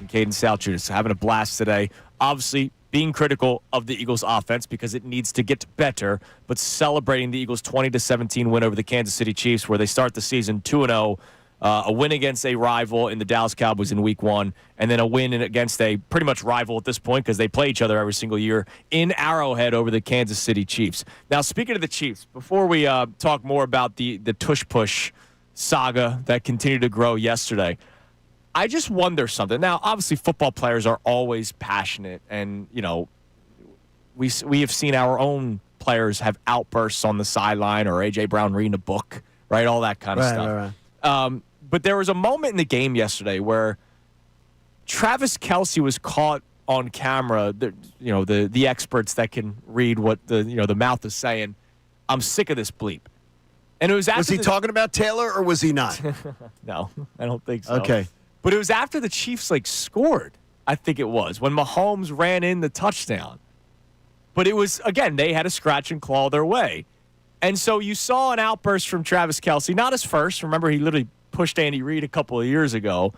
Kincade Salciunas having a blast today. Obviously, being critical of the Eagles' offense because it needs to get better, but celebrating the Eagles' 20-17 win over the Kansas City Chiefs, where they start the season 2-0. A win against a rival in the Dallas Cowboys in Week 1, and then a win against a pretty much rival at this point because they play each other every single year in Arrowhead over the Kansas City Chiefs. Now, speaking of the Chiefs, before we talk more about the tush-push saga that continued to grow yesterday, I just wonder something. Now, obviously, football players are always passionate, and, you know, we have seen our own players have outbursts on the sideline or A.J. Brown reading a book, right, all that kind of stuff. Right. But there was a moment in the game yesterday where Travis Kelce was caught on camera, the experts that can read what the mouth is saying. I'm sick of this bleep. And it was after Was he talking about Taylor or was he not? No, I don't think so. Okay. But it was after the Chiefs scored, I think it was, when Mahomes ran in the touchdown. But it was, again, they had to scratch and claw their way. And so you saw an outburst from Travis Kelce, not his first. Remember, he literally pushed Andy Reid a couple of years ago.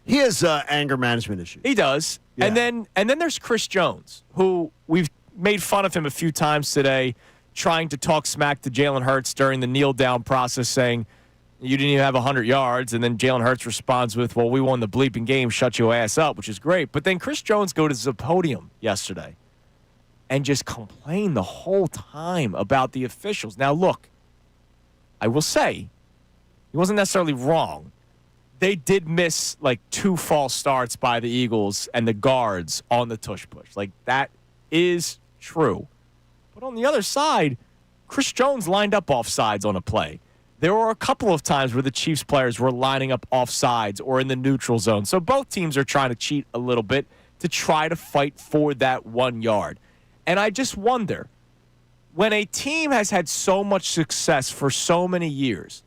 He has anger management issues. He does. Yeah. And then there's Chris Jones, who we've made fun of him a few times today, trying to talk smack to Jalen Hurts during the kneel-down process, saying, you didn't even have 100 yards. And then Jalen Hurts responds with, well, we won the bleeping game, shut your ass up, which is great. But then Chris Jones go to the podium yesterday and just complain the whole time about the officials. Now, look, I will say, he wasn't necessarily wrong. They did miss 2 false starts by the Eagles and the guards on the tush push. That is true. But on the other side, Chris Jones lined up offsides on a play. There were a couple of times where the Chiefs players were lining up offsides or in the neutral zone. So both teams are trying to cheat a little bit to try to fight for that 1 yard. And I just wonder, when a team has had so much success for so many years,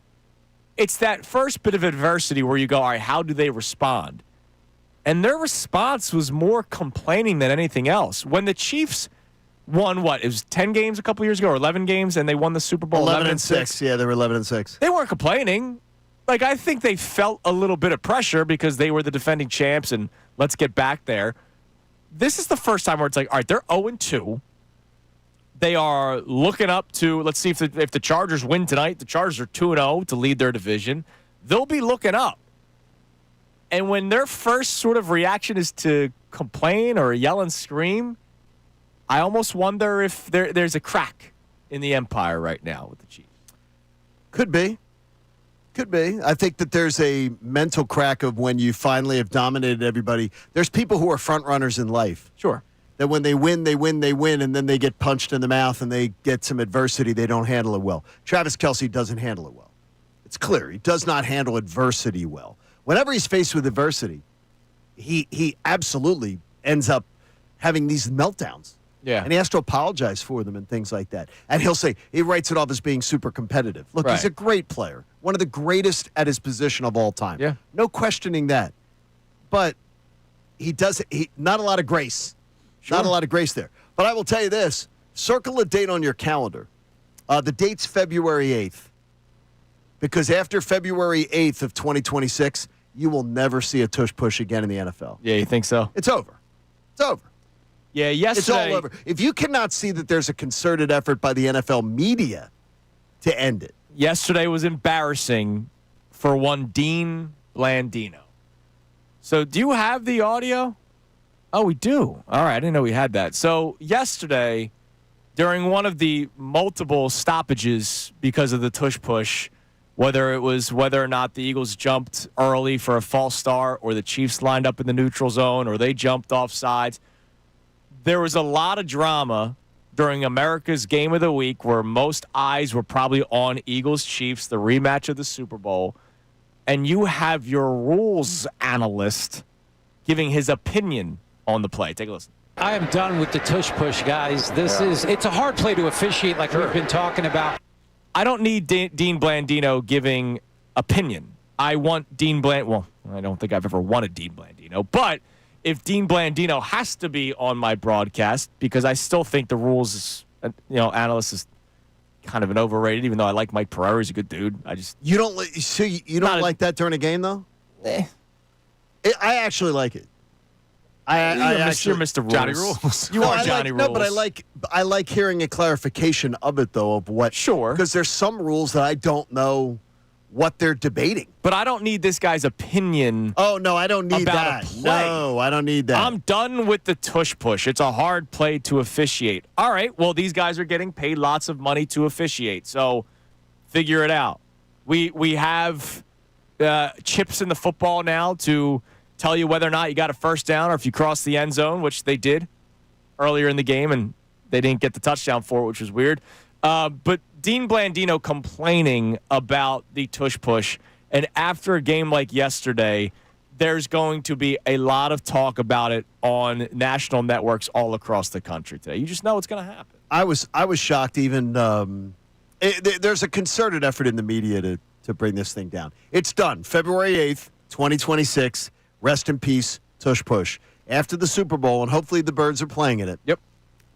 it's that first bit of adversity where you go, all right, how do they respond? And their response was more complaining than anything else. When the Chiefs won, it was 10 games a couple years ago or 11 games, and they won the Super Bowl 11-6. Yeah, they were 11-6. They weren't complaining. I think they felt a little bit of pressure because they were the defending champs, and let's get back there. This is the first time where it's all right, they're 0-2. They are looking up to, let's see if the Chargers win tonight. The Chargers are 2-0 to lead their division. They'll be looking up. And when their first sort of reaction is to complain or yell and scream, I almost wonder if there's a crack in the empire right now with the Chiefs. Could be. I think that there's a mental crack of when you finally have dominated everybody. There's people who are front runners in life. Sure. That when they win, and then they get punched in the mouth and they get some adversity, they don't handle it well. Travis Kelce doesn't handle it well. It's clear. He does not handle adversity well. Whenever he's faced with adversity, he absolutely ends up having these meltdowns. Yeah. And he has to apologize for them and things like that. And he writes it off as being super competitive. Look, He's a great player. One of the greatest at his position of all time. Yeah. No questioning that. But not a lot of grace. Sure. Not a lot of grace there. But I will tell you this. Circle a date on your calendar. The date's February 8th. Because after February 8th of 2026, you will never see a tush push again in the NFL. Yeah, you think so? It's over. It's over. Yeah, yesterday. It's all over. If you cannot see that there's a concerted effort by the NFL media to end it. Yesterday was embarrassing for one Dean Blandino. So do you have the audio? Oh, we do. All right, I didn't know we had that. So yesterday, during one of the multiple stoppages because of the tush push, whether or not the Eagles jumped early for a false start or the Chiefs lined up in the neutral zone or they jumped off sides, there was a lot of drama during America's Game of the Week where most eyes were probably on Eagles-Chiefs, the rematch of the Super Bowl, and you have your rules analyst giving his opinion on the play. Take a listen. I am done with the tush push, guys. It's a hard play to officiate like we've been talking about. I don't need Dean Blandino giving opinion. I want Dean Well, I don't think I've ever wanted Dean Blandino, but if Dean Blandino has to be on my broadcast, because I still think the rules, analyst is kind of an overrated, even though I like Mike Pereira. He's a good dude. You don't like that during a game, though? I actually like it. You're Mr. Rules. Johnny Rules. You are Johnny Rules. No, but I like hearing a clarification of it, though, of what. Sure. Because there's some rules that I don't know what they're debating. But I don't need this guy's opinion. Oh, no, I don't need about that. A play. No, I don't need that. I'm done with the tush push. It's a hard play to officiate. All right, well, these guys are getting paid lots of money to officiate, so figure it out. We have chips in the football now to tell you whether or not you got a first down or if you crossed the end zone, which they did earlier in the game, and they didn't get the touchdown for it, which was weird. But Dean Blandino complaining about the tush push, and after a game like yesterday, there's going to be a lot of talk about it on national networks all across the country today. You just know it's going to happen. I was shocked. Even there's a concerted effort in the media to bring this thing down. It's done. February 8th, 2026. Rest in peace, tush push. After the Super Bowl, and hopefully the Birds are playing in it. Yep.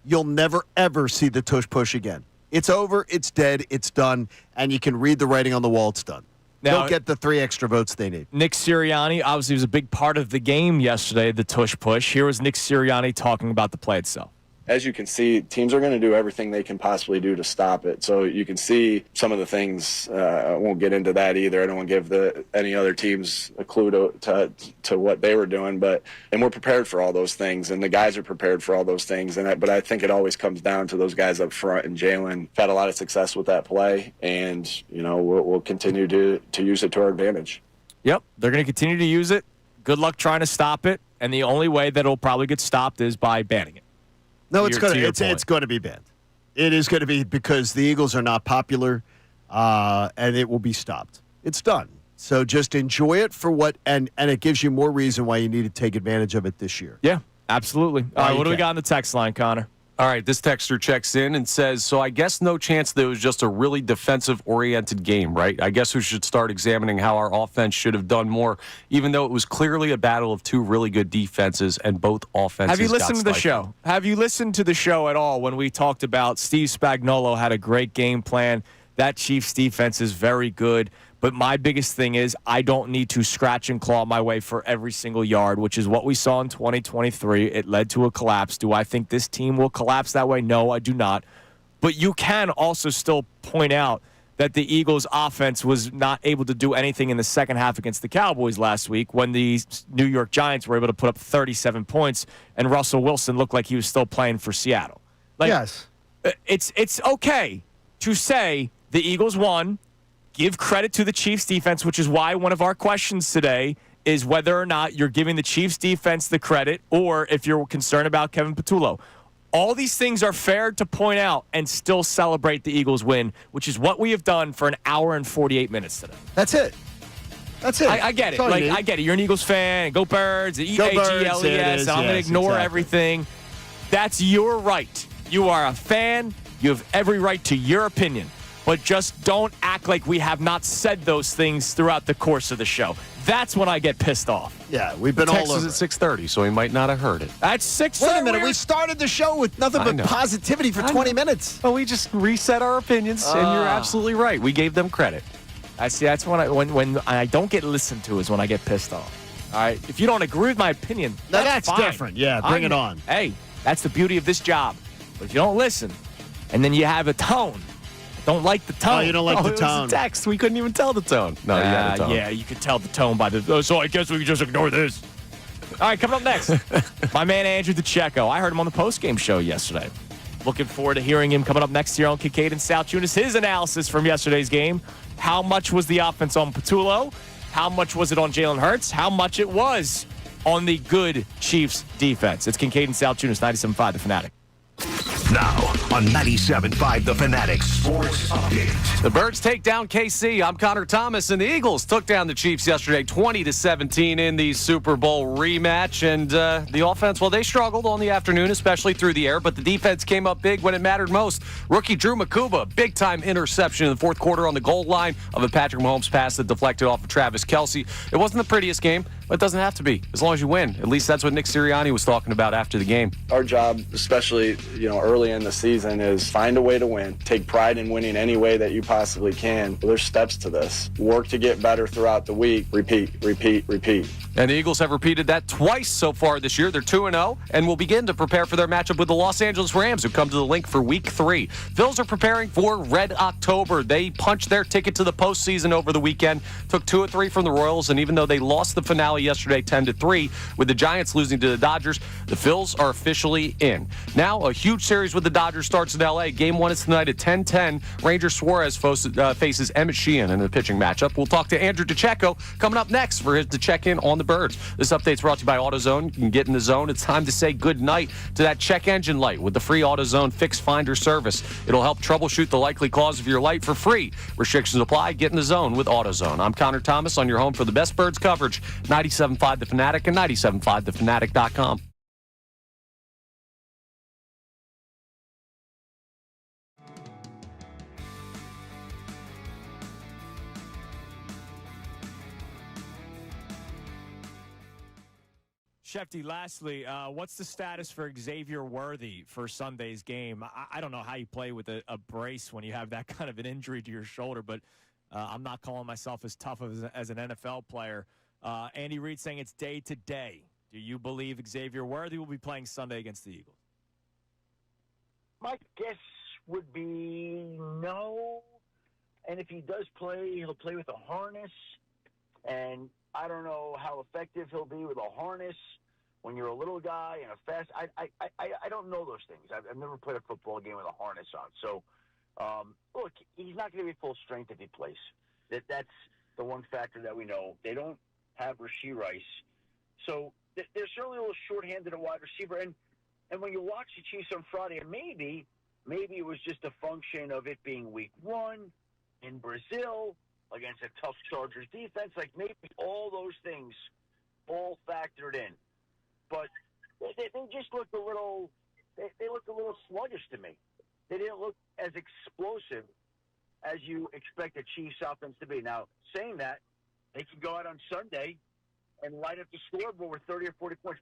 You'll never ever see the tush push again. It's over. It's dead. It's done. And you can read the writing on the wall. It's done. Now, they'll get the 3 extra votes they need. Nick Sirianni obviously was a big part of the game yesterday, the tush push. Here was Nick Sirianni talking about the play itself. As you can see, teams are going to do everything they can possibly do to stop it. So you can see some of the things. I won't get into that either. I don't want to give any other teams a clue to what they were doing. And we're prepared for all those things, and the guys are prepared for all those things. But I think it always comes down to those guys up front. And Jalen had a lot of success with that play, and we'll continue to use it to our advantage. Yep, they're going to continue to use it. Good luck trying to stop it, and the only way that it'll probably get stopped is by banning it. No, it's going to be banned. It is going to be because the Eagles are not popular, and it will be stopped. It's done. So just enjoy it for what, and it gives you more reason why you need to take advantage of it this year. Yeah, absolutely. All right, what do we got on the text line, Connor? All right, this texter checks in and says, so I guess no chance that it was just a really defensive-oriented game, right? I guess we should start examining how our offense should have done more, even though it was clearly a battle of 2 really good defenses and both offenses. Have you listened to the stifled. show? Have you listened to the show at all when we talked about Steve Spagnuolo had a great game plan? That Chiefs defense is very good. But my biggest thing is I don't need to scratch and claw my way for every single yard, which is what we saw in 2023. It led to a collapse. Do I think this team will collapse that way? No, I do not. But you can also still point out that the Eagles' offense was not able to do anything in the second half against the Cowboys last week when the New York Giants were able to put up 37 points and Russell Wilson looked like he was still playing for Seattle. Yes. It's okay to say the Eagles won. Give credit to the Chiefs defense, which is why one of our questions today is whether or not you're giving the Chiefs defense the credit or if you're concerned about Kevin Patullo. All these things are fair to point out and still celebrate the Eagles win, which is what we have done for an hour and 48 minutes today. That's it. That's it. I get it. I get it. You're an Eagles fan. Go Birds. E-A-G-L-E-S. And I'm going to ignore everything. That's your right. You are a fan. You have every right to your opinion. But just don't act like we have not said those things throughout the course of the show. That's when I get pissed off. Yeah, we've been all over. Text is at 6:30, so he might not have heard it. That's 6:30. Wait a minute. We started the show with nothing but positivity for 20 minutes. Well, we just reset our opinions, and you're absolutely right. We gave them credit. That's when I don't get listened to is when I get pissed off. All right? If you don't agree with my opinion, that's fine. Different. Yeah, bring it on. Hey, that's the beauty of this job. But if you don't listen, and then you have a tone, don't like the tone. Oh, you don't like the tone. It was a text. We couldn't even tell the tone. No, you had a tone. Yeah, you could tell the tone by the. So I guess we could just ignore this. All right, coming up next, my man Andrew DeCecco. I heard him on the postgame show yesterday. Looking forward to hearing him coming up next here on Kincade Salciunas. His analysis from yesterday's game. How much was the offense on Patullo? How much was it on Jalen Hurts? How much it was on the good Chiefs defense? It's Kincade Salciunas, 97.5 The Fanatic. Now on 97.5 The Fanatic Sports Update. The Birds take down KC. I'm Connor Thomas, and the Eagles took down the Chiefs yesterday 20-17 in the Super Bowl rematch. And the offense, well, they struggled on the afternoon, especially through the air, but the defense came up big when it mattered most. Rookie Drew Makuba, big-time interception in the fourth quarter on the goal line of a Patrick Mahomes pass that deflected off of Travis Kelce. It wasn't the prettiest game, but it doesn't have to be, as long as you win. At least that's what Nick Sirianni was talking about after the game. Our job, especially early in the season, is find a way to win. Take pride in winning any way that you possibly can. Well, there's steps to this. Work to get better throughout the week. Repeat, repeat, repeat. And the Eagles have repeated that twice so far this year. They're 2-0 and will begin to prepare for their matchup with the Los Angeles Rams, who come to the link for Week 3. Phillies are preparing for Red October. They punched their ticket to the postseason over the weekend, took 2 of 3 from the Royals, and even though they lost the finale yesterday 10-3, with the Giants losing to the Dodgers, the Phils are officially in. Now, a huge series with the Dodgers starts in L.A. Game 1 is tonight at 10:10. Ranger Suarez faces Emmett Sheehan in the pitching matchup. We'll talk to Andrew DeCecco coming up next for his to check in on the Birds. This update's brought to you by AutoZone. You can get in the zone. It's time to say good night to that check engine light with the free AutoZone Fix Finder service. It'll help troubleshoot the likely cause of your light for free. Restrictions apply. Get in the zone with AutoZone. I'm Connor Thomas on your home for the best Birds coverage, 97.5 The Fanatic and 97.5thefanatic.com. Shefty, lastly, what's the status for Xavier Worthy for Sunday's game? I don't know how you play with a brace when you have that kind of an injury to your shoulder, but I'm not calling myself as tough as an NFL player. Andy Reid saying it's day to day. Do you believe Xavier Worthy will be playing Sunday against the Eagles? My guess would be no. And if he does play, he'll play with a harness. And I don't know how effective he'll be with a harness when you're a little guy and a fast. I don't know those things. I've never played a football game with a harness on. So, look, he's not going to be full strength if he plays. That's the one factor that we know. They don't have Rashee Rice. So they're certainly a little short-handed at wide receiver. And when you watch the Chiefs on Friday, and maybe it was just a function of it being week one in Brazil against a tough Chargers defense. Like, maybe all those things all factored in. But they just looked a little they looked a little sluggish to me. They didn't look as explosive as you expect a Chiefs offense to be. Now, saying that, they can go out on Sunday and light up the scoreboard with 30 or 40 points.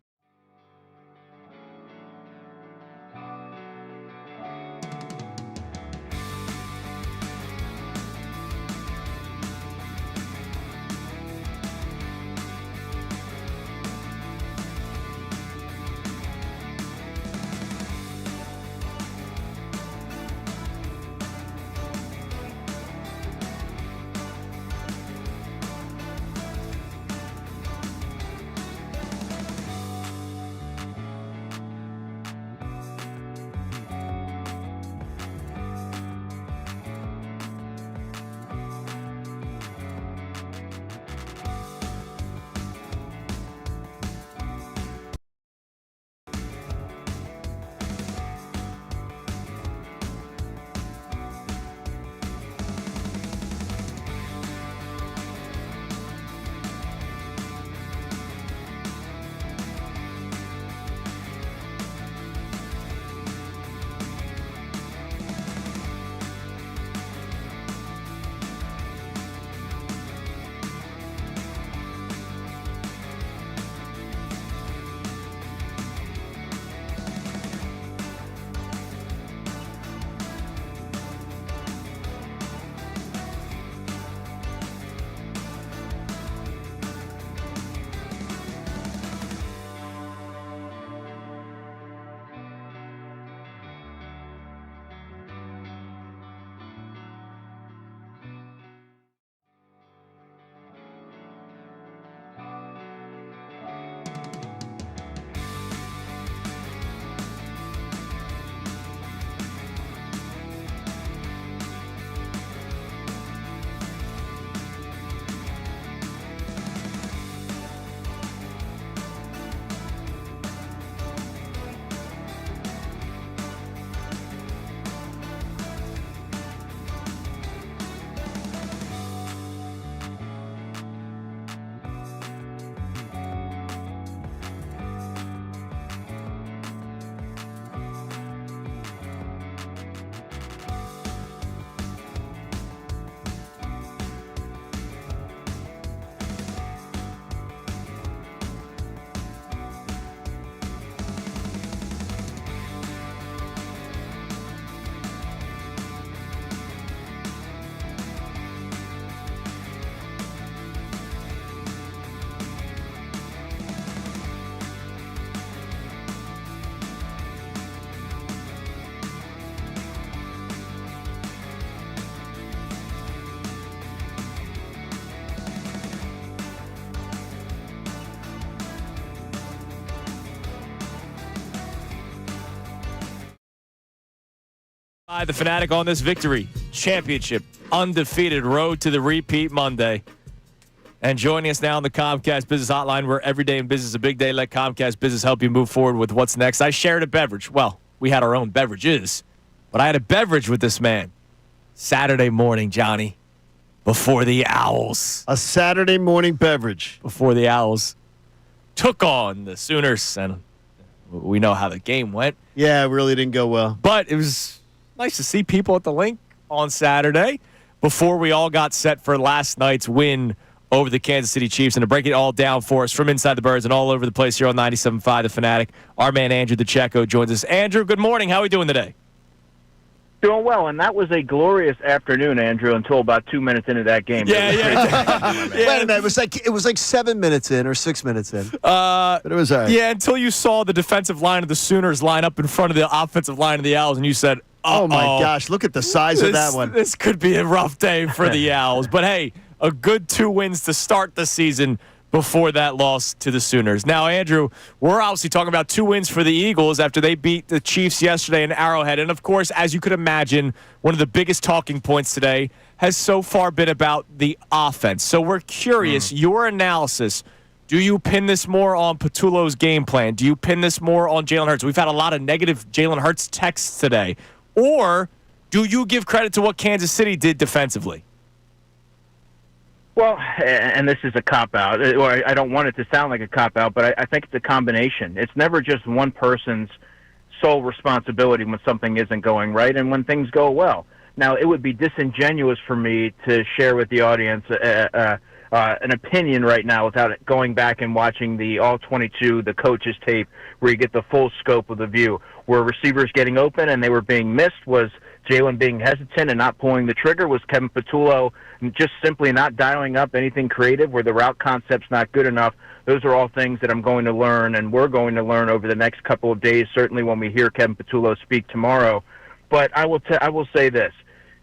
The Fanatic on this victory championship, undefeated road to the repeat Monday. And joining us now on the Comcast Business Hotline, where every day in business is a big day. Let Comcast Business help you move forward with what's next. I shared a beverage. Well, we had our own beverages, but I had a beverage with this man Saturday morning, Johnny, before the Owls. A Saturday morning beverage. Before the Owls took on the Sooners, and we know how the game went. Yeah, it really didn't go well. But it was nice to see people at the link on Saturday before we all got set for last night's win over the Kansas City Chiefs. And to break it all down for us from inside the Birds and all over the place here on 97.5 The Fanatic, our man Andrew DeCecco joins us. Andrew, good morning. How are we doing today? Doing well, and that was a glorious afternoon, Andrew, until about 2 minutes into that game. Yeah. Wait a minute. It was like 7 minutes in or 6 minutes in. But it was all right. Yeah, until you saw the defensive line of the Sooners line up in front of the offensive line of the Owls, and you said, oh my gosh, look at the size of that one. This could be a rough day for the Owls. But, hey, a good 2 wins to start the season before that loss to the Sooners. Now, Andrew, we're obviously talking about 2 wins for the Eagles after they beat the Chiefs yesterday in Arrowhead. And, of course, as you could imagine, one of the biggest talking points today has so far been about the offense. So we're curious, your analysis, do you pin this more on Patullo's game plan? Do you pin this more on Jalen Hurts? We've had a lot of negative Jalen Hurts texts today. Or do you give credit to what Kansas City did defensively? Well, and this is a cop-out, or I don't want it to sound like a cop-out, but I think it's a combination. It's never just one person's sole responsibility when something isn't going right and when things go well. Now, it would be disingenuous for me to share with the audience an opinion right now without going back and watching the All-22, the coaches' tape, where you get the full scope of the view. Were receivers getting open and they were being missed? Was Jalen being hesitant and not pulling the trigger? Was Kevin Patullo just simply not dialing up anything creative? Were the route concepts not good enough? Those are all things that I'm going to learn, and we're going to learn over the next couple of days, certainly when we hear Kevin Patullo speak tomorrow. But I will say this.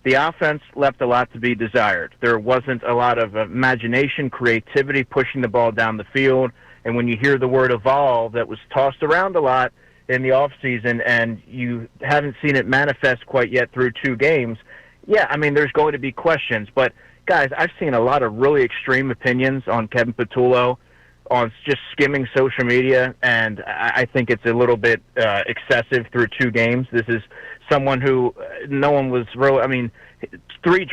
The offense left a lot to be desired. There wasn't a lot of imagination, creativity, pushing the ball down the field. And when you hear the word evolve that was tossed around a lot in the offseason and you haven't seen it manifest quite yet through 2 games, yeah, I mean, there's going to be questions. But, guys, I've seen a lot of really extreme opinions on Kevin Patullo on just skimming social media, and I think it's a little bit excessive through 2 games. This is someone who no one was really, I mean, 3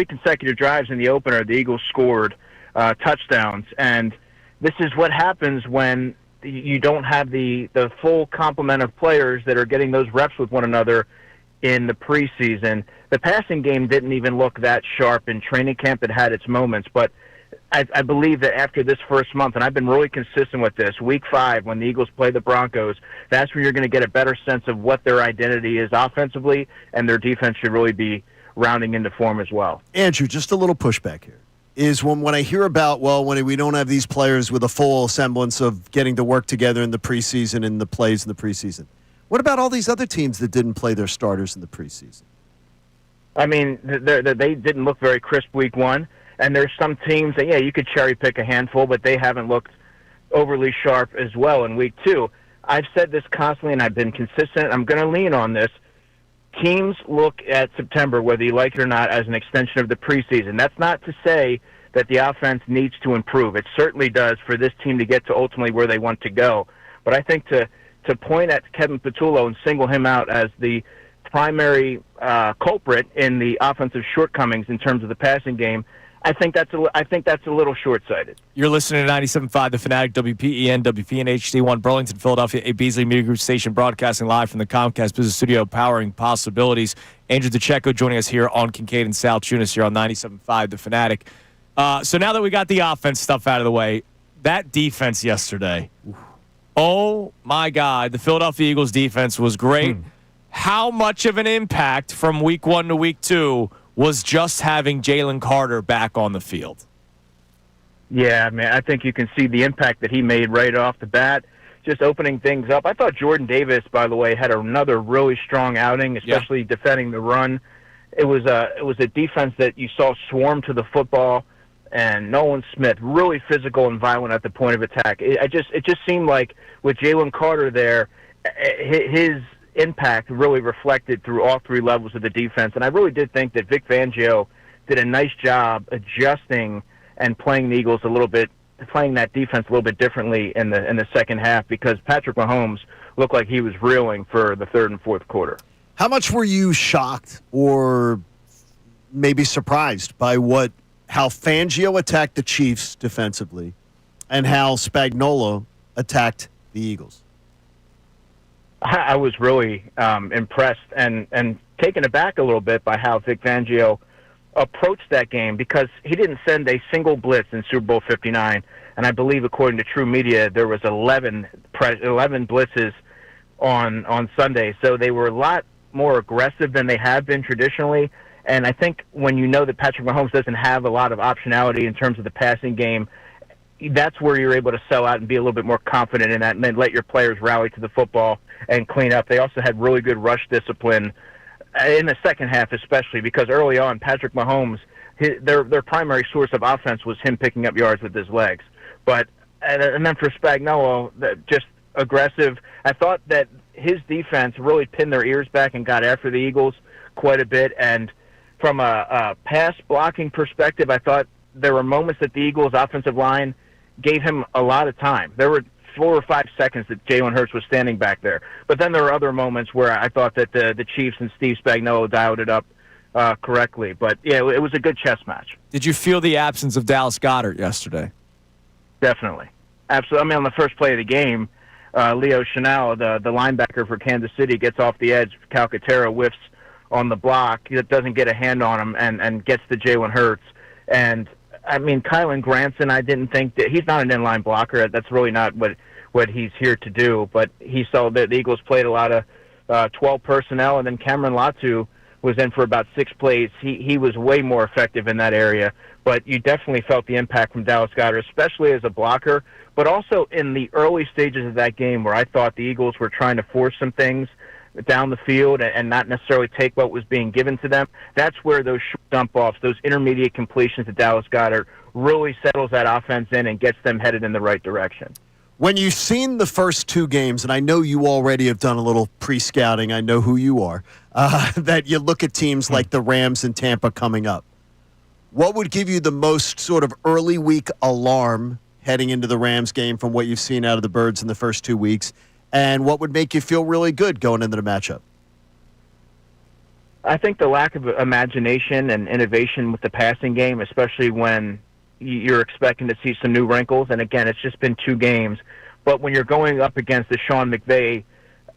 consecutive drives in the opener, the Eagles scored touchdowns, and this is what happens when you don't have the full complement of players that are getting those reps with one another in the preseason. The passing game didn't even look that sharp in training camp. It had its moments, but I believe that after this first month, and I've been really consistent with this, week 5, when the Eagles play the Broncos, that's where you're going to get a better sense of what their identity is offensively, and their defense should really be rounding into form as well. Andrew, just a little pushback here. Is when I hear about, when we don't have these players with a full semblance of getting to work together in the preseason and the plays in the preseason, what about all these other teams that didn't play their starters in the preseason? I mean, they didn't look very crisp week 1. And there's some teams that, you could cherry pick a handful, but they haven't looked overly sharp as well in week 2. I've said this constantly, and I've been consistent. I'm going to lean on this. Teams look at September, whether you like it or not, as an extension of the preseason. That's not to say that the offense needs to improve. It certainly does for this team to get to ultimately where they want to go. But I think to point at Kevin Patullo and single him out as the primary culprit in the offensive shortcomings in terms of the passing game, I think that's a little short-sighted. You're listening to 97.5 The Fanatic, WPEN, WPN HD1, Burlington, Philadelphia, a Beasley Media Group station broadcasting live from the Comcast Business Studio, powering possibilities. Andrew DeCecco joining us here on Kincade and Salciunas here on 97.5 The Fanatic. So now that we got the offense stuff out of the way, that defense yesterday, oh my God, the Philadelphia Eagles defense was great. How much of an impact from week 1 to week 2 was just having Jalen Carter back on the field? Yeah, man, I think you can see the impact that he made right off the bat, just opening things up. I thought Jordan Davis, by the way, had another really strong outing, especially defending the run. It was a defense that you saw swarm to the football, and Nolan Smith, really physical and violent at the point of attack. It just seemed like with Jalen Carter there, his impact really reflected through all 3 levels of the defense. And I really did think that Vic Fangio did a nice job adjusting and playing the Eagles playing that defense a little bit differently in the second half, because Patrick Mahomes looked like he was reeling for the third and fourth quarter. How much were you shocked or maybe surprised by how Fangio attacked the Chiefs defensively and how Spagnuolo attacked the Eagles? I was really impressed and taken aback a little bit by how Vic Fangio approached that game, because he didn't send a single blitz in Super Bowl 59, and I believe according to True Media there was 11 blitzes on Sunday, so they were a lot more aggressive than they have been traditionally. And I think when you know that Patrick Mahomes doesn't have a lot of optionality in terms of the passing game, that's where you're able to sell out and be a little bit more confident in that, and then let your players rally to the football and clean up. They also had really good rush discipline in the second half, especially because early on, Patrick Mahomes, their primary source of offense was him picking up yards with his legs. And then for Spagnuolo, just aggressive. I thought that his defense really pinned their ears back and got after the Eagles quite a bit. And from a pass blocking perspective, I thought there were moments that the Eagles' offensive line gave him a lot of time. There were 4 or 5 seconds that Jalen Hurts was standing back there. But then there were other moments where I thought that the Chiefs and Steve Spagnuolo dialed it up correctly. But, yeah, it was a good chess match. Did you feel the absence of Dallas Goedert yesterday? Definitely. Absolutely. I mean, on the first play of the game, Leo Chenal, the linebacker for Kansas City, gets off the edge. Calcaterra whiffs on the block. He doesn't get a hand on him and gets to Jalen Hurts. And, I mean, Kylan Granson, I didn't think that he's not an inline blocker. That's really not what he's here to do. But he saw that the Eagles played a lot of 12 personnel, and then Cameron Latu was in for about 6 plays. He was way more effective in that area. But you definitely felt the impact from Dallas Goedert, especially as a blocker, but also in the early stages of that game where I thought the Eagles were trying to force some things down the field and not necessarily take what was being given to them. That's where those short dump-offs, those intermediate completions to Dallas Goedert really settles that offense in and gets them headed in the right direction. When you've seen the first 2 games, and I know you already have done a little pre-scouting, I know who you are, that you look at teams like the Rams and Tampa coming up. What would give you the most sort of early week alarm heading into the Rams game from what you've seen out of the Birds in the first 2 weeks? And what would make you feel really good going into the matchup? I think the lack of imagination and innovation with the passing game, especially when you're expecting to see some new wrinkles. And again, it's just been 2 games. But when you're going up against the Sean McVay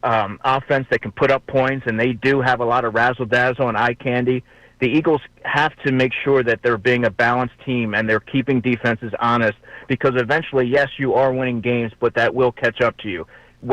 offense that can put up points, and they do have a lot of razzle-dazzle and eye candy, the Eagles have to make sure that they're being a balanced team and they're keeping defenses honest, because eventually, yes, you are winning games, but that will catch up to you.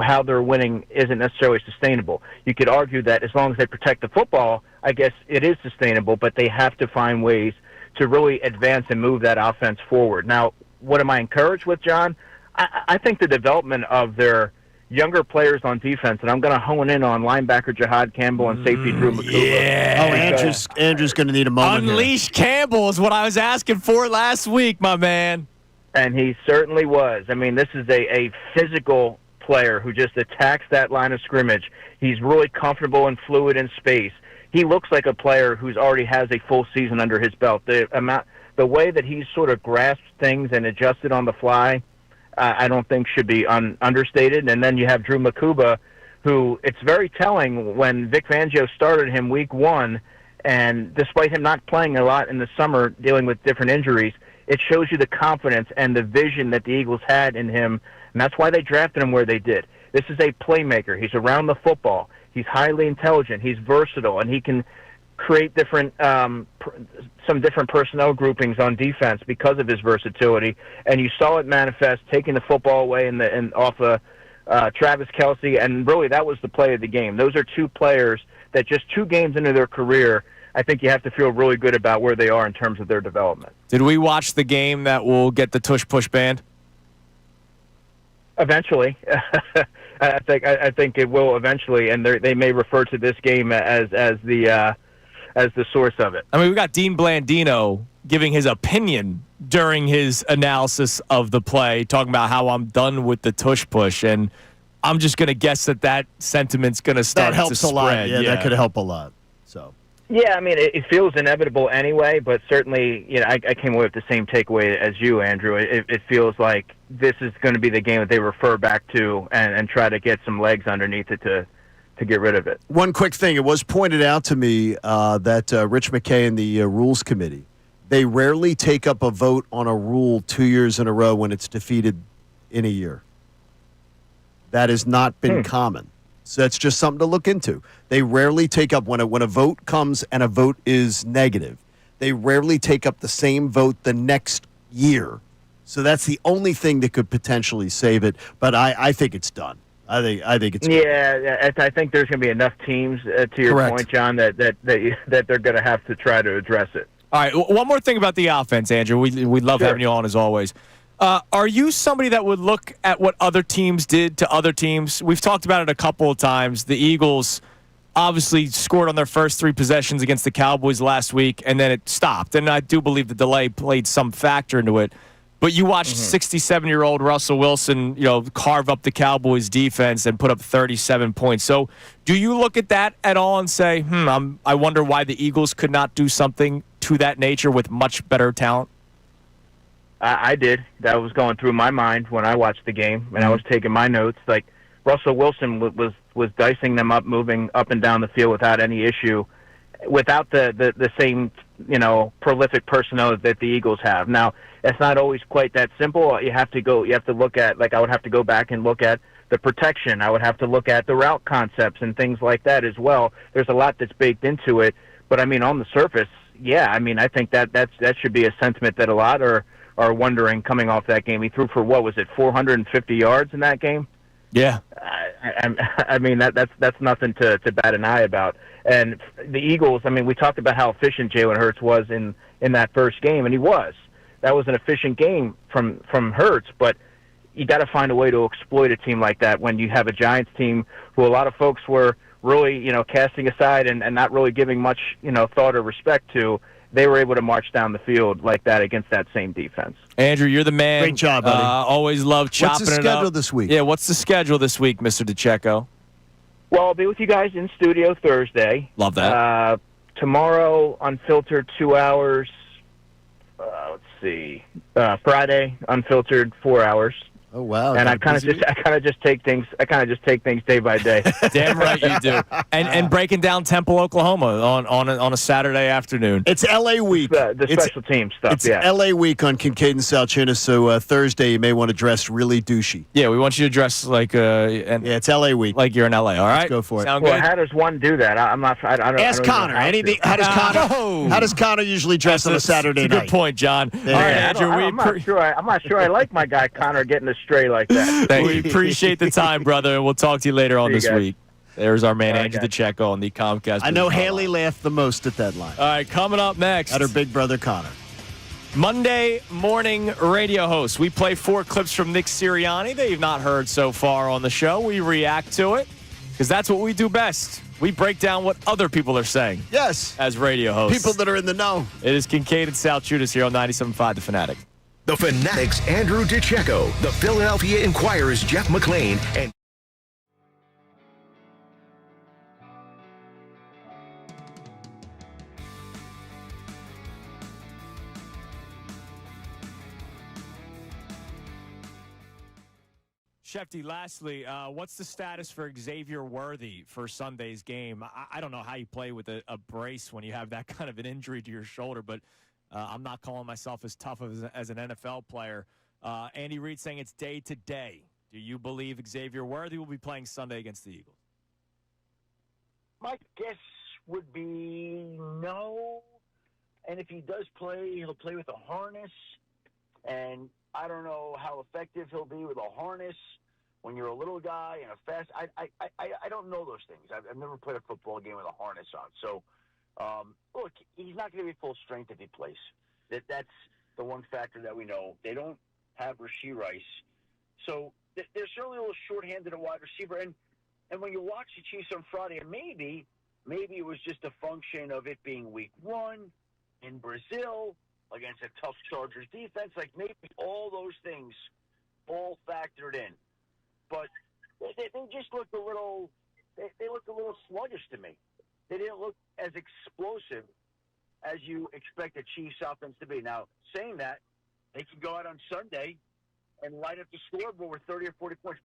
How they're winning isn't necessarily sustainable. You could argue that as long as they protect the football, I guess it is sustainable, but they have to find ways to really advance and move that offense forward. Now, what am I encouraged with, John? I think the development of their younger players on defense, and I'm going to hone in on linebacker Jahad Campbell and safety Drew McCouba. Yeah. Andrew's going to need a moment. Unleash Campbell is what I was asking for last week, my man. And he certainly was. I mean, this is a physical player who just attacks that line of scrimmage. He's really comfortable and fluid in space. He looks like a player who's already has a full season under his belt. The way that he sort of grasps things and adjusted on the fly, I don't think should be understated. And then you have Drew McCouba, who it's very telling when Vic Fangio started him week 1, and despite him not playing a lot in the summer, dealing with different injuries, it shows you the confidence and the vision that the Eagles had in him, and that's why they drafted him where they did. This is a playmaker. He's around the football. He's highly intelligent. He's versatile, and he can create different some different personnel groupings on defense because of his versatility. And you saw it manifest, taking the football away off of Travis Kelce, and really that was the play of the game. Those are 2 players that just 2 games into their career, I think you have to feel really good about where they are in terms of their development. Did we watch the game that will get the tush push banned? Eventually. I think it will eventually, and they may refer to this game as the source of it. I mean, we got Dean Blandino giving his opinion during his analysis of the play, talking about how I'm done with the tush push, and I'm just going to guess that sentiment's going to start to spread. That helps a lot. Yeah, that could help a lot. So Yeah, I mean, it feels inevitable anyway, but certainly, I came away with the same takeaway as you, Andrew. It feels like this is going to be the game that they refer back to and try to get some legs underneath it to get rid of it. One quick thing. It was pointed out to me that Rich McKay and the Rules Committee, they rarely take up a vote on a rule 2 years in a row when it's defeated in a year. That has not been common. So that's just something to look into. They rarely take up, when a vote comes and a vote is negative, they rarely take up the same vote the next year. So that's the only thing that could potentially save it. But I think it's done. I think it's Yeah, I think there's going to be enough teams, to your point, John, that they're going to have to try to address it. All right, one more thing about the offense, Andrew. We love having you on as always. Are you somebody that would look at what other teams did to other teams? We've talked about it a couple of times. The Eagles obviously scored on their first 3 possessions against the Cowboys last week, and then it stopped. And I do believe the delay played some factor into it. But you watched 67-year-old Russell Wilson, carve up the Cowboys defense and put up 37 points. So do you look at that at all and say, I wonder why the Eagles could not do something to that nature with much better talent? I did. That was going through my mind when I watched the game, and I was taking my notes. Like, Russell Wilson was dicing them up, moving up and down the field without any issue, without the same, prolific personnel that the Eagles have. Now, it's not always quite that simple. You have to look at, I would have to go back and look at the protection. I would have to look at the route concepts and things like that as well. There's a lot that's baked into it. But, I mean, on the surface, I think that should be a sentiment that a lot are wondering coming off that game. He threw for, 450 yards in that game? Yeah. I mean, that's nothing to bat an eye about. And the Eagles, we talked about how efficient Jalen Hurts was in that first game, and he was. That was an efficient game from Hurts, but you got to find a way to exploit a team like that when you have a Giants team who a lot of folks were really, casting aside and not really giving much, thought or respect to. They were able to march down the field like that against that same defense. Andrew, you're the man. Great job, buddy. Always love chopping it up. What's the schedule this week? Yeah, what's the schedule this week, Mr. DeCecco? Well, I'll be with you guys in studio Thursday. Love that. Tomorrow, Unfiltered, 2 hours. Let's see. Friday, Unfiltered, 4 hours. Oh wow! And I kind of just take things day by day. Damn right you do. And breaking down Temple, Oklahoma on a Saturday afternoon. It's LA week. The special team stuff. It's LA week on Kincade Salciunas. So Thursday you may want to dress really douchey. Yeah, we want you to dress like it's LA week. Like you're in LA. All right, let's go for it. Sound well, good? how does one do that? I'm not. I don't. Ask Connor. Anything? How does Connor usually dress on a Saturday night? Good point, John. All right, Andrew. I'm not sure. I like my guy Connor getting a stray like that. We appreciate the time, brother, and we'll talk to you later on this week. There's our man, Andrew DeCecco, on the Comcast. I know Haley laughed the most at that line. All right, coming up next. At her big brother, Connor. Monday morning radio host. We play 4 clips from Nick Sirianni that you've not heard so far on the show. We react to it because that's what we do best. We break down what other people are saying. Yes. As radio hosts. People that are in the know. It is Kincade Salciunas here on 97.5 The Fanatic. The Fanatic's Andrew DeCecco, the Philadelphia Inquirer's Jeff McClain, and Shefty, lastly, what's the status for Xavier Worthy for Sunday's game? I don't know how you play with a brace when you have that kind of an injury to your shoulder, but I'm not calling myself as tough as an NFL player. Andy Reid saying it's day to day. Do you believe Xavier Worthy will be playing Sunday against the Eagles? My guess would be no. And if he does play, he'll play with a harness. And I don't know how effective he'll be with a harness when you're a little guy and a fast. I don't know those things. I've never played a football game with a harness on. So, look, he's not going to be full strength if he plays. That's the one factor that we know. They don't have Rashee Rice. So they're certainly a little shorthanded at wide receiver. And when you watch the Chiefs on Friday, and maybe it was just a function of it being week 1 in Brazil against a tough Chargers defense. Like maybe all those things all factored in. But they just looked a little – they looked a little sluggish to me. They didn't look as explosive as you expect a Chiefs offense to be. Now, saying that, they can go out on Sunday and light up the scoreboard with 30 or 40 points.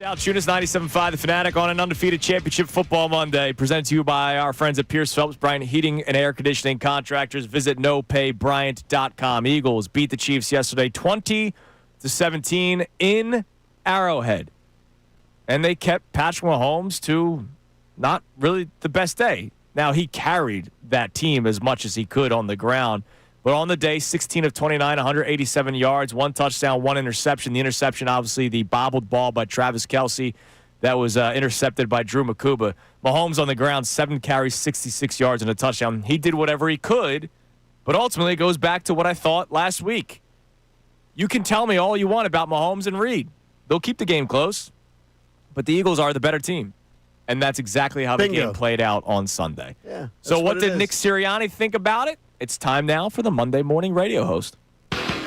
Salciunas 97.5, the Fanatic on an undefeated championship football Monday. Presented to you by our friends at Pierce Phelps Bryant Heating and Air Conditioning Contractors. Visit nopaybryant.com. Eagles beat the Chiefs yesterday 20-17 in Arrowhead. And they kept Patrick Mahomes to not really the best day. Now, he carried that team as much as he could on the ground. But on the day, 16 of 29, 187 yards, 1 touchdown, 1 interception. The interception, obviously, the bobbled ball by Travis Kelce that was intercepted by Drew Makuba. Mahomes on the ground, 7 carries, 66 yards, and a touchdown. He did whatever he could, but ultimately it goes back to what I thought last week. You can tell me all you want about Mahomes and Reed. They'll keep the game close, but the Eagles are the better team. And that's exactly how the game played out on Sunday. Yeah. So what did Nick Sirianni think about it? It's time now for the Monday morning radio host.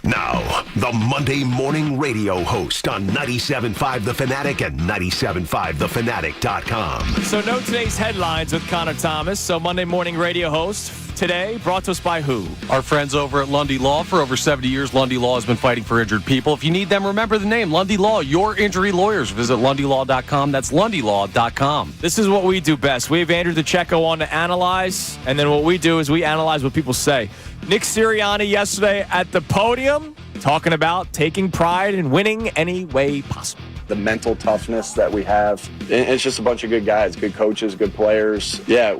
Now, the Monday morning radio host on 97.5 The Fanatic and 97.5thefanatic.com. So know today's headlines with Connor Thomas. So Monday morning radio host today brought to us by who? Our friends over at Lundy Law. For over 70 years, Lundy Law has been fighting for injured people. If you need them, remember the name, Lundy Law, your injury lawyers. Visit lundylaw.com. That's lundylaw.com. This is what we do best. We have Andrew DeCecco on to analyze, and then what we do is we analyze what people say. Nick Sirianni yesterday at the podium talking about taking pride in winning any way possible. The mental toughness that we have. It's just a bunch of good guys, good coaches, good players. Yeah,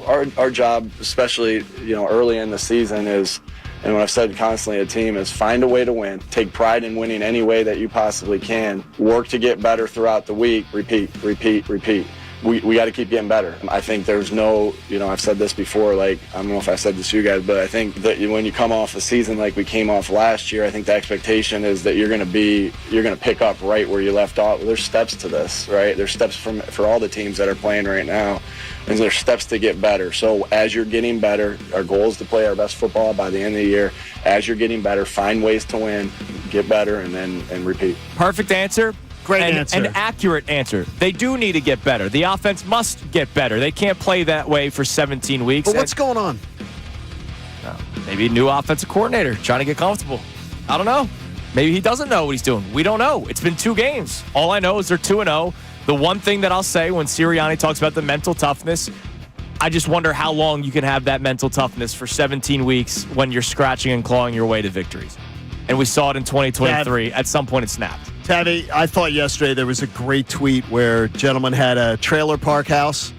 our job, especially early in the season, is, and what I've said constantly to the team, is find a way to win. Take pride in winning any way that you possibly can. Work to get better throughout the week. Repeat, repeat, repeat. We got to keep getting better. I think there's no, I've said this before, I don't know if I said this to you guys, but I think that when you come off a season like we came off last year, I think the expectation is that you're going to pick up right where you left off. There's steps to this, right? There's steps for all the teams that are playing right now, and there's steps to get better. So as you're getting better, our goal is to play our best football by the end of the year. As you're getting better, find ways to win, get better, and repeat. Perfect answer. Great answer. An accurate answer. They do need to get better. The offense must get better. They can't play that way for 17 weeks. But what's going on? Maybe a new offensive coordinator trying to get comfortable. I don't know. Maybe he doesn't know what he's doing. We don't know. It's been 2 games. All I know is they're 2-0. The one thing that I'll say when Sirianni talks about the mental toughness, I just wonder how long you can have that mental toughness for 17 weeks when you're scratching and clawing your way to victories. And we saw it in 2023. At some point, it snapped. Tabby, I thought yesterday there was a great tweet where a gentleman had a trailer park house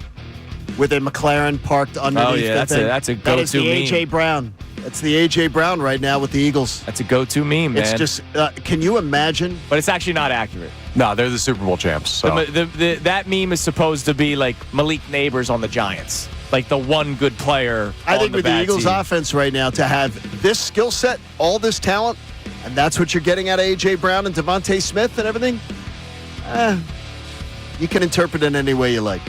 with a McLaren parked underneath. Oh, yeah, that's a go-to That is the meme. A.J. Brown. That's the A.J. Brown right now with the Eagles. That's a go-to meme, man. It's just, can you imagine? But it's actually not accurate. No, they're the Super Bowl champs. So. That meme is supposed to be like Malik Neighbors on the Giants. Like the one good player I think with the Eagles team. offense right now, to have this skill set, all this talent, and that's what you're getting out of A.J. Brown and Devontae Smith and everything, you can interpret it any way you like.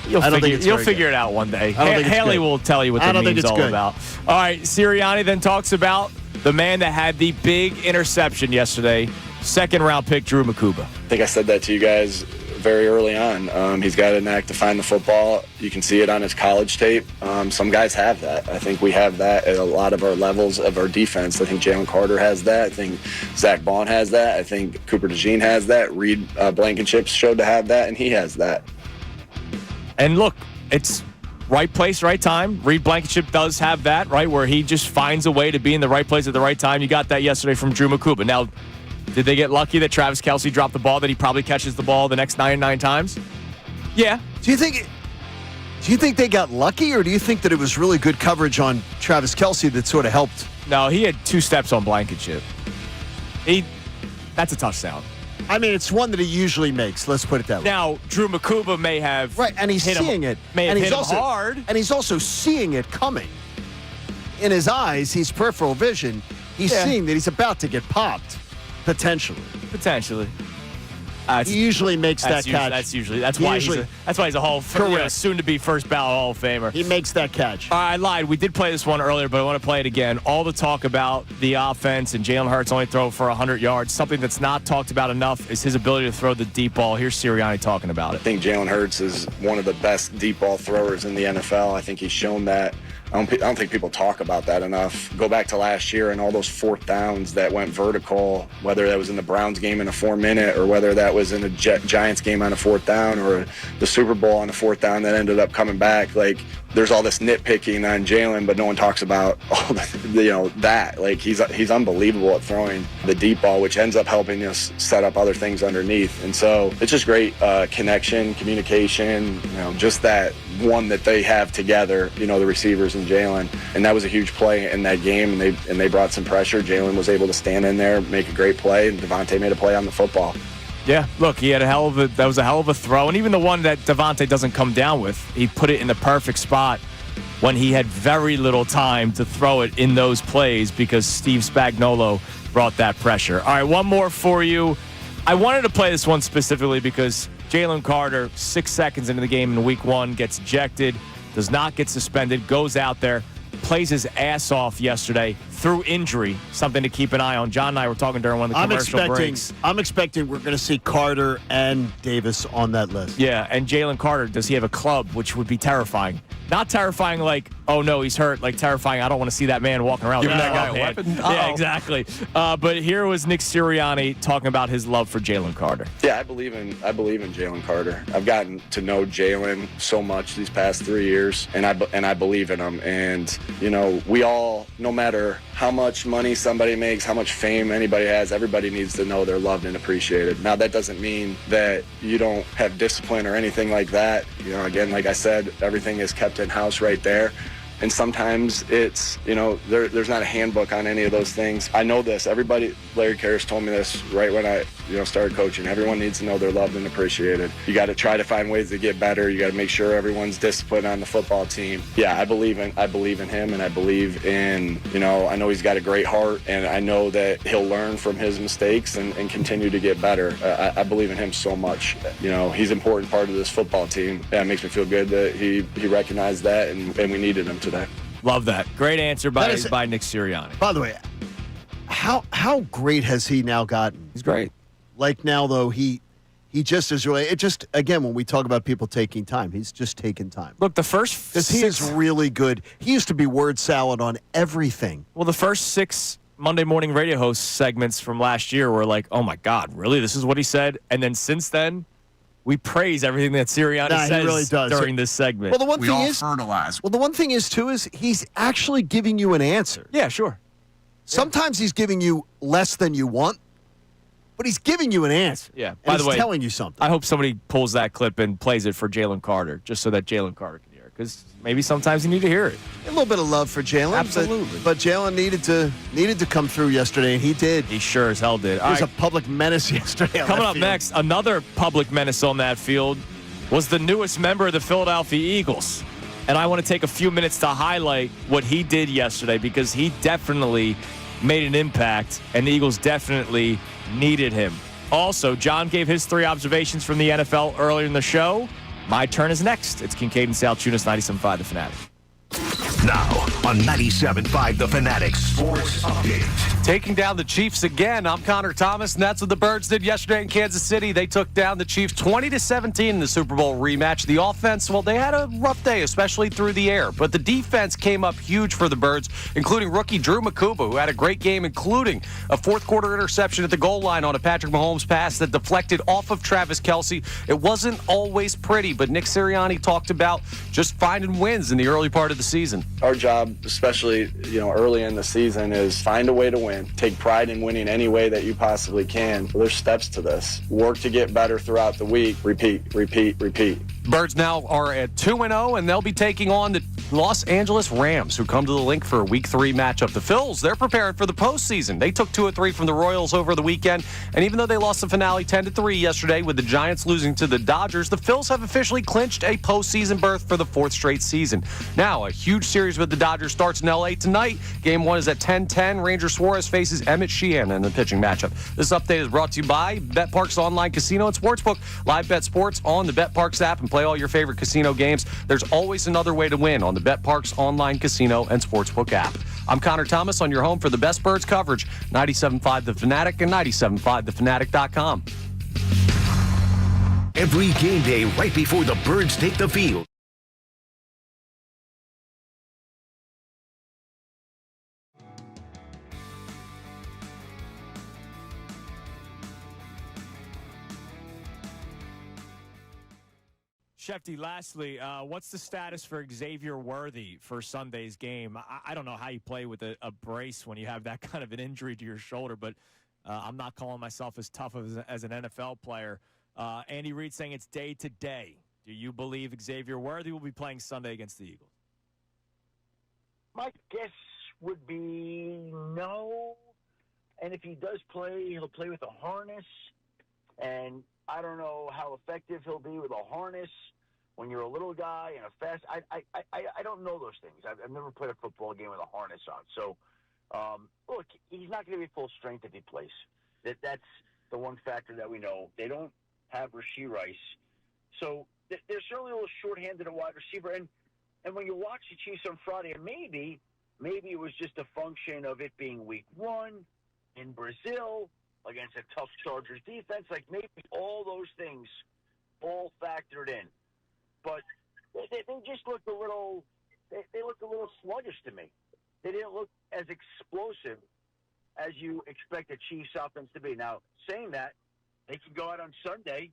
You'll figure it out one day. Haley will tell you what the meme's all about. All right, Sirianni then talks about the man that had the big interception yesterday, second-round pick Drew Makuba. I think I said that to you guys very early on. He's got a knack to find the football. You can see it on his college tape. Some guys have that. I think we have that at a lot of our levels of our defense. I think Jalen Carter has that. I think Zach Bond has that. I think Cooper DeJean has that. Reed Blankenship showed to have that, and he has that. And look, it's right place, right time. Reed Blankenship does have that, right, where he just finds a way to be in the right place at the right time. You got that yesterday from Drew Makuba. Now, did they get lucky that Travis Kelce dropped the ball, that he probably catches the ball the next 99 times? Yeah. Do you think they got lucky, or do you think that it was really good coverage on Travis Kelce that sort of helped? No, he had 2 steps on Blankenship. That's a touchdown. I mean, it's one that he usually makes. Let's put it that way. Now, Drew Makuba may have and he's seeing it. May have and hit he's him hard. And he's also seeing it coming. In his eyes, he's peripheral vision. He's seeing that he's about to get popped, potentially. He usually makes that catch. That's why he's a soon-to-be first ballot Hall of Famer. He makes that catch. I lied. We did play this one earlier, but I want to play it again. All the talk about the offense and Jalen Hurts only throw for 100 yards. Something that's not talked about enough is his ability to throw the deep ball. Here's Sirianni talking about it. I think Jalen Hurts is one of the best deep ball throwers in the NFL. I think he's shown that. I don't think people talk about that enough. Go back to last year and all those fourth downs that went vertical, whether that was in the Browns game in a 4-minute or whether that was in a Giants game on a 4th down or the Super Bowl on a 4th down that ended up coming back. Like, there's all this nitpicking on Jalen, but no one talks about all that. Like, he's unbelievable at throwing the deep ball, which ends up helping us set up other things underneath. And so it's just great connection, communication, just that one that they have together, the receivers and Jalen. And that was a huge play in that game, and they brought some pressure. Jalen was able to stand in there, make a great play, and Devontae made a play on the football. Yeah, look, that was a hell of a throw. And even the one that Devontae doesn't come down with, he put it in the perfect spot when he had very little time to throw it in those plays because Steve Spagnuolo brought that pressure. All right, one more for you. I wanted to play this one specifically because Jalen Carter, 6 seconds into the game in week 1, gets ejected, does not get suspended, goes out there, plays his ass off yesterday through injury, something to keep an eye on. John and I were talking during one of the commercial breaks. I'm expecting we're going to see Carter and Davis on that list. Yeah, and Jalen Carter, does he have a club, which would be terrifying? Not terrifying like, oh, no, he's hurt. Like, terrifying, I don't want to see that man walking around. Giving that guy a weapon? Yeah, exactly. But here was Nick Sirianni talking about his love for Jalen Carter. Yeah, I believe in Jalen Carter. I've gotten to know Jalen so much these past 3 years, and I believe in him. And, we all, no matter how much money somebody makes, how much fame anybody has, everybody needs to know they're loved and appreciated. Now, that doesn't mean that you don't have discipline or anything like that. Again, like I said, everything is kept in-house right there. And sometimes it's, there's not a handbook on any of those things. I know this. Everybody, Larry Karras told me this right when I, started coaching. Everyone needs to know they're loved and appreciated. You got to try to find ways to get better. You got to make sure everyone's disciplined on the football team. Yeah, I believe in him, and I believe in, I know he's got a great heart, and I know that he'll learn from his mistakes and continue to get better. I believe in him so much. He's an important part of this football team. Yeah, it makes me feel good that he recognized that, and we needed him today. Love that. Great answer by Nick Sirianni. By the way, how great has he now gotten? He's great. Like now, though, he just is really. It just, again, when we talk about people taking time, he's just taking time. Look, the first because he is really good. He used to be word salad on everything. Well, the first 6 Monday morning radio host segments from last year were like, oh my God, really? This is what he said? And then since then, we praise everything that Sirianni Nah, he says really does. during this segment. Well, the one We thing all is, fertilize. well, the one thing is too is he's actually giving you an answer. Yeah, sure. Sometimes he's giving you less than you want, but he's giving you an answer. Yeah. And By the he's way, telling you something. I hope somebody pulls that clip and plays it for Jalen Carter, just so that Jalen Carter can hear it, because maybe sometimes you need to hear it. A little bit of love for Jalen. Absolutely. But Jalen needed to come through yesterday, and he did. He sure as hell did. He was a public menace yesterday. on Coming that up field. next, another public menace on that field was the newest member of the Philadelphia Eagles. And I want to take a few minutes to highlight what he did yesterday, because he definitely made an impact, and the Eagles definitely needed him. Also, John gave his 3 observations from the NFL earlier in the show. My turn is next. It's Kincade and Salciunas, 97.5 The Fanatic. Now on 97.5 The Fanatic Sports Update. Taking down the Chiefs again. I'm Connor Thomas, and that's what the Birds did yesterday in Kansas City. They took down the Chiefs 20-17 in the Super Bowl rematch. The offense, well, they had a rough day, especially through the air. But the defense came up huge for the Birds, including rookie Drew Makuba, who had a great game, including a fourth-quarter interception at the goal line on a Patrick Mahomes pass that deflected off of Travis Kelce. It wasn't always pretty, but Nick Sirianni talked about just finding wins in the early part of the season. Our job, especially early in the season, is find a way to win. Take pride in winning any way that you possibly can. There's steps to this. Work to get better throughout the week. Repeat, repeat, repeat. Birds now are at 2-0, and they'll be taking on the Los Angeles Rams, who come to the link for a Week 3 matchup. The Phillies, they're preparing for the postseason. They took 2 of 3 from the Royals over the weekend, and even though they lost the finale 10-3 yesterday with the Giants losing to the Dodgers, the Phillies have officially clinched a postseason berth for the 4th straight season. Now, a huge series with the Dodgers starts in L.A. tonight. Game 1 is at 10:10. Ranger Suarez faces Emmett Sheehan in the pitching matchup. This update is brought to you by BetParks Online Casino and Sportsbook. Live Bet Sports on the BetParks app and play all your favorite casino games. There's always another way to win on the BetParks Online Casino and Sportsbook app. I'm Connor Thomas on your home for the best Birds coverage, 97.5 The Fanatic and 97.5thefanatic.com. Every game day right before the Birds take the field. Shefty, lastly, what's the status for Xavier Worthy for Sunday's game? I don't know how you play with a brace when you have that kind of an injury to your shoulder, but I'm not calling myself as tough as an NFL player. Andy Reid saying it's day to day. Do you believe Xavier Worthy will be playing Sunday against the Eagles? My guess would be no. And if he does play, he'll play with a harness. And I don't know how effective he'll be with a harness when you're a little guy and a fast. I don't know those things. I've never played a football game with a harness on. So, look, he's not going to be full strength if he plays. That's the one factor that we know. They don't have Rashee Rice. So they're certainly a little short-handed at wide receiver. And when you watch the Chiefs on Friday, and maybe it was just a function of it being week 1 in Brazil against a tough Chargers defense. Like, maybe all those things all factored in. But they just looked a little sluggish to me. They didn't look as explosive as you expect a Chiefs offense to be. Now, saying that, they can go out on Sunday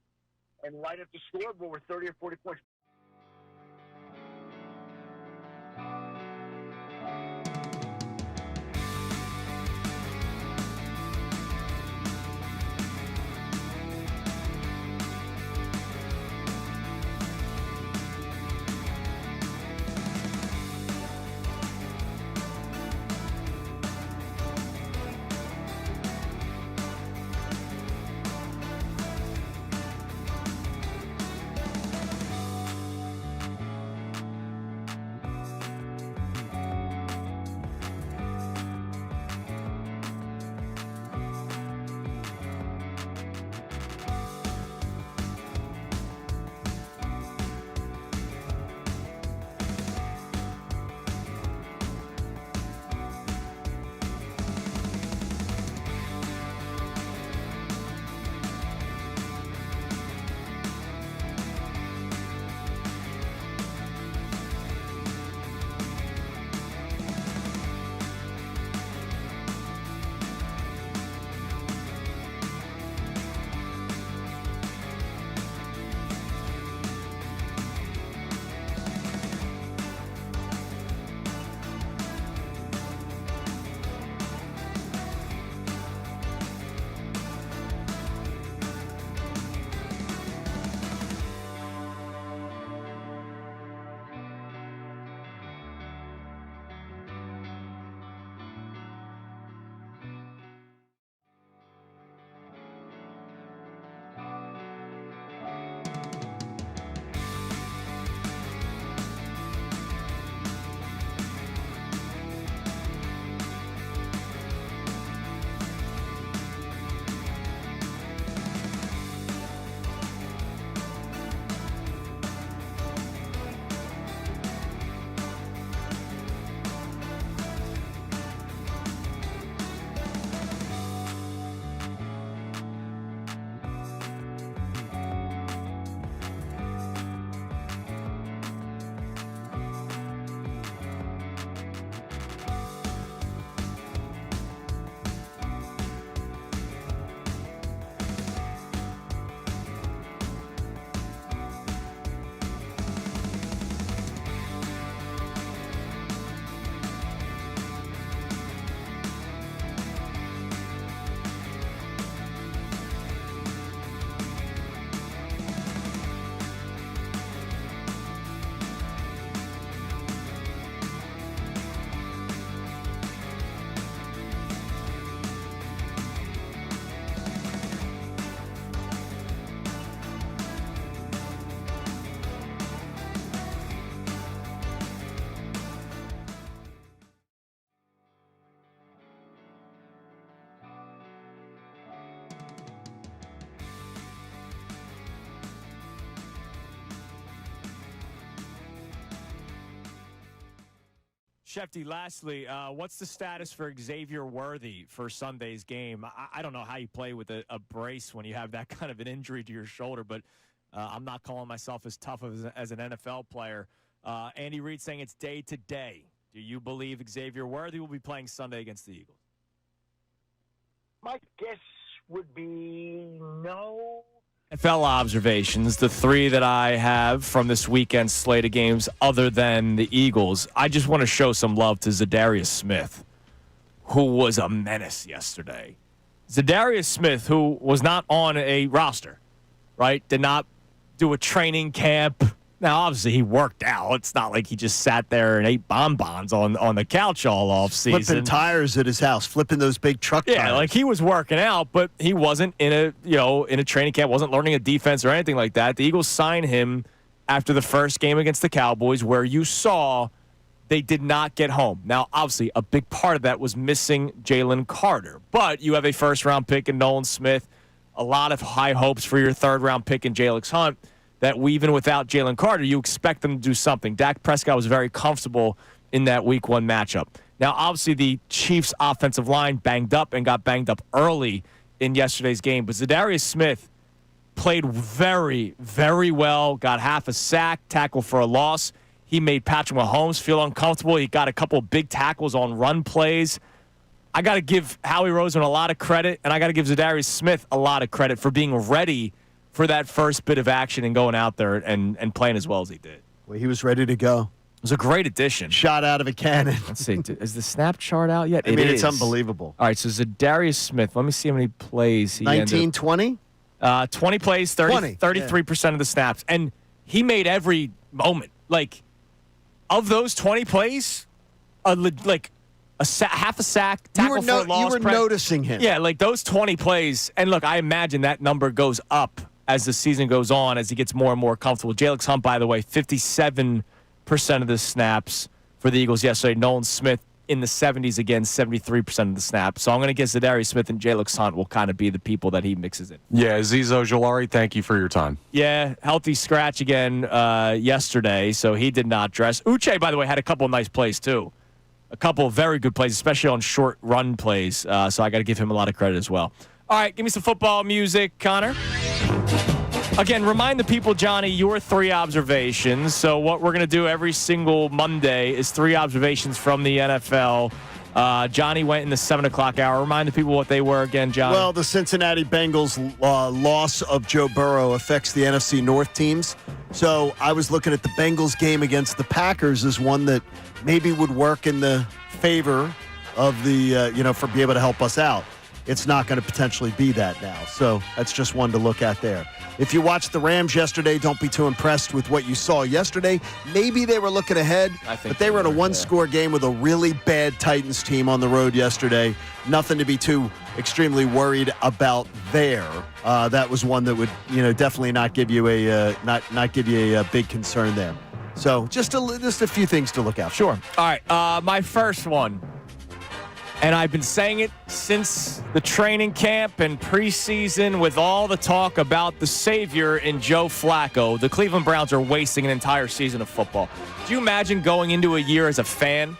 and light up the scoreboard with 30 or 40 points. Shefty, lastly, what's the status for Xavier Worthy for Sunday's game? I don't know how you play with a brace when you have that kind of an injury to your shoulder, but I'm not calling myself as tough as an NFL player. Andy Reid saying it's day to day. Do you believe Xavier Worthy will be playing Sunday against the Eagles? My guess would be no. NFL observations, the three that I have from this weekend slate of games other than the Eagles. I just want to show some love to Zadarius Smith, who was a menace yesterday. Zadarius Smith, who was not on a roster, right? Did not do a training camp. Now, obviously, he worked out. It's not like he just sat there and ate bonbons on the couch all offseason. Flipping tires at his house, flipping those big truck tires. Yeah, like he was working out, but he wasn't in a training camp, wasn't learning a defense or anything like that. The Eagles signed him after the first game against the Cowboys, where you saw they did not get home. Now, obviously, a big part of that was missing Jalen Carter, but you have a first-round pick in Nolan Smith, a lot of high hopes for your third-round pick in Jalix Hunt. That even without Jalen Carter, you expect them to do something. Dak Prescott was very comfortable in that Week 1 matchup. Now, obviously, the Chiefs' offensive line banged up and got banged up early in yesterday's game. But Zadarius Smith played very, very well, got half a sack, tackle for a loss. He made Patrick Mahomes feel uncomfortable. He got a couple of big tackles on run plays. I got to give Howie Roseman a lot of credit, and I got to give Zadarius Smith a lot of credit for being ready for that first bit of action and going out there and playing as well as he did. Well, he was ready to go. It was a great addition. Shot out of a cannon. Let's see. Is the snap chart out yet? I mean, it's unbelievable. All right, so Zadarius Smith. Let me see how many plays he 19, 20? 20 plays, 33% of the snaps. And he made every moment. Like, of those 20 plays, half a sack, tackle for a loss. You were noticing him. Yeah, like those 20 plays. And look, I imagine that number goes up as the season goes on, as he gets more and more comfortable. Jalix Hunt, by the way, 57% of the snaps for the Eagles yesterday. Nolan Smith in the 70s again, 73% of the snaps. So I'm going to guess Zadarius Smith and Jalix Hunt will kind of be the people that he mixes in. Yeah, Azeez Ojulari, thank you for your time. Yeah, healthy scratch again yesterday, so he did not dress. Uche, by the way, had a couple of nice plays too. A couple of very good plays, especially on short run plays. So I got to give him a lot of credit as well. All right, give me some football music, Connor. Again, remind the people, Johnny, your 3 observations. So what we're going to do every single Monday is 3 observations from the NFL. Johnny went in the 7 o'clock hour. Remind the people what they were again, Johnny. Well, the Cincinnati Bengals loss of Joe Burrow affects the NFC North teams. So I was looking at the Bengals game against the Packers as one that maybe would work in the favor of the, for being able to help us out. It's not going to potentially be that now. So that's just one to look at there. If you watched the Rams yesterday, don't be too impressed with what you saw yesterday. Maybe they were looking ahead, but they were in a one-score game with a really bad Titans team on the road yesterday. Nothing to be too extremely worried about there. That was one that would, definitely not give you a not give you a big concern there. So just a few things to look out for. Sure. All right. My first one. And I've been saying it since the training camp and preseason with all the talk about the savior in Joe Flacco. The Cleveland Browns are wasting an entire season of football. Do you imagine going into a year as a fan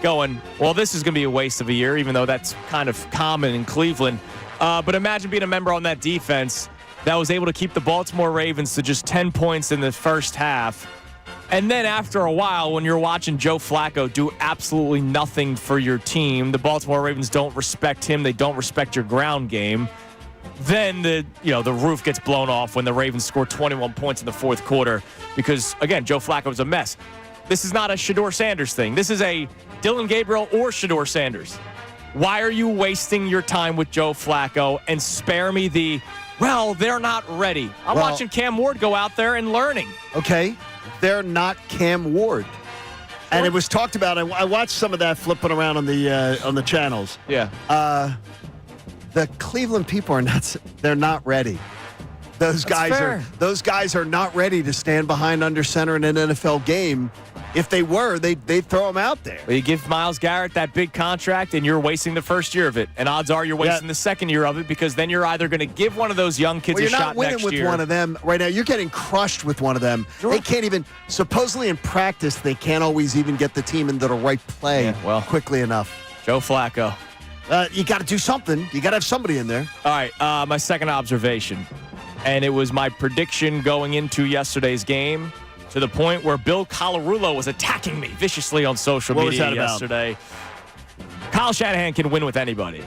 going, well, this is going to be a waste of a year, even though that's kind of common in Cleveland. But imagine being a member on that defense that was able to keep the Baltimore Ravens to just 10 points in the first half. And then after a while, when you're watching Joe Flacco do absolutely nothing for your team, the Baltimore Ravens don't respect him. They don't respect your ground game. Then the roof gets blown off when the Ravens score 21 points in the fourth quarter because, again, Joe Flacco was a mess. This is not a Shedeur Sanders thing. This is a Dylan Gabriel or Shedeur Sanders. Why are you wasting your time with Joe Flacco and spare me they're not ready. I'm watching Cam Ward go out there and learning. Okay. They're not Cam Ward. And it was talked about. I watched some of that flipping around on the channels. Yeah. The Cleveland people they're not ready. Those guys are not ready to stand behind under center in an NFL game If they were, they'd throw him out there. Well, you give Myles Garrett that big contract, and you're wasting the first year of it. And odds are you're wasting the second year of it, because then you're either going to give one of those young kids a shot next year. You're not winning with one of them right now. You're getting crushed with one of them. Sure. They can't even, supposedly in practice, they can't always even get the team into the right play quickly enough. Joe Flacco. You got to do something. You got to have somebody in there. All right, my second observation, and it was my prediction going into yesterday's game, to the point where Bill Colarulo was attacking me viciously on social media yesterday. Kyle Shanahan can win with anybody.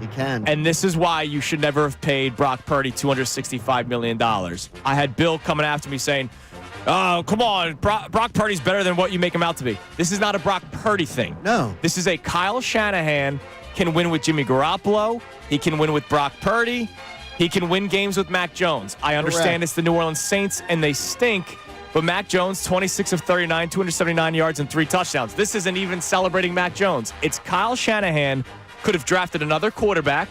He can. And this is why you should never have paid Brock Purdy $265 million. I had Bill coming after me saying, oh, come on, Brock Purdy's better than what you make him out to be. This is not a Brock Purdy thing. No. This is a Kyle Shanahan can win with Jimmy Garoppolo. He can win with Brock Purdy. He can win games with Mac Jones. I understand It's the New Orleans Saints, and they stink. But Mac Jones, 26 of 39, 279 yards and 3 touchdowns. This isn't even celebrating Mac Jones. It's Kyle Shanahan could have drafted another quarterback.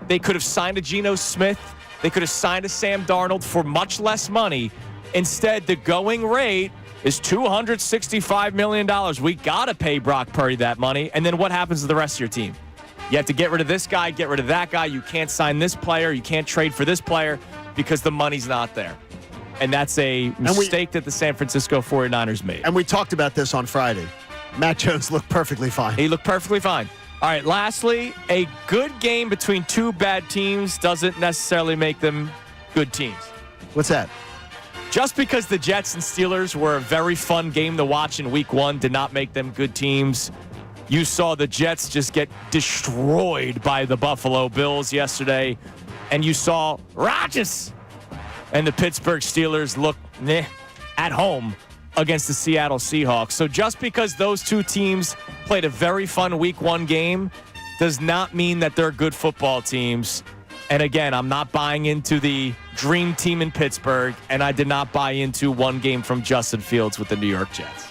They could have signed a Geno Smith. They could have signed a Sam Darnold for much less money. Instead, the going rate is $265 million. We got to pay Brock Purdy that money. And then what happens to the rest of your team? You have to get rid of this guy, get rid of that guy. You can't sign this player. You can't trade for this player because the money's not there. And that's a mistake that the San Francisco 49ers made. And we talked about this on Friday. Matt Jones looked perfectly fine. He looked perfectly fine. All right, lastly, a good game between two bad teams doesn't necessarily make them good teams. What's that? Just because the Jets and Steelers were a very fun game to watch in Week 1 did not make them good teams. You saw the Jets just get destroyed by the Buffalo Bills yesterday, and you saw Rodgers and the Pittsburgh Steelers look at home against the Seattle Seahawks. So just because those two teams played a very fun Week 1 game does not mean that they're good football teams. And again, I'm not buying into the dream team in Pittsburgh, and I did not buy into one game from Justin Fields with the New York Jets.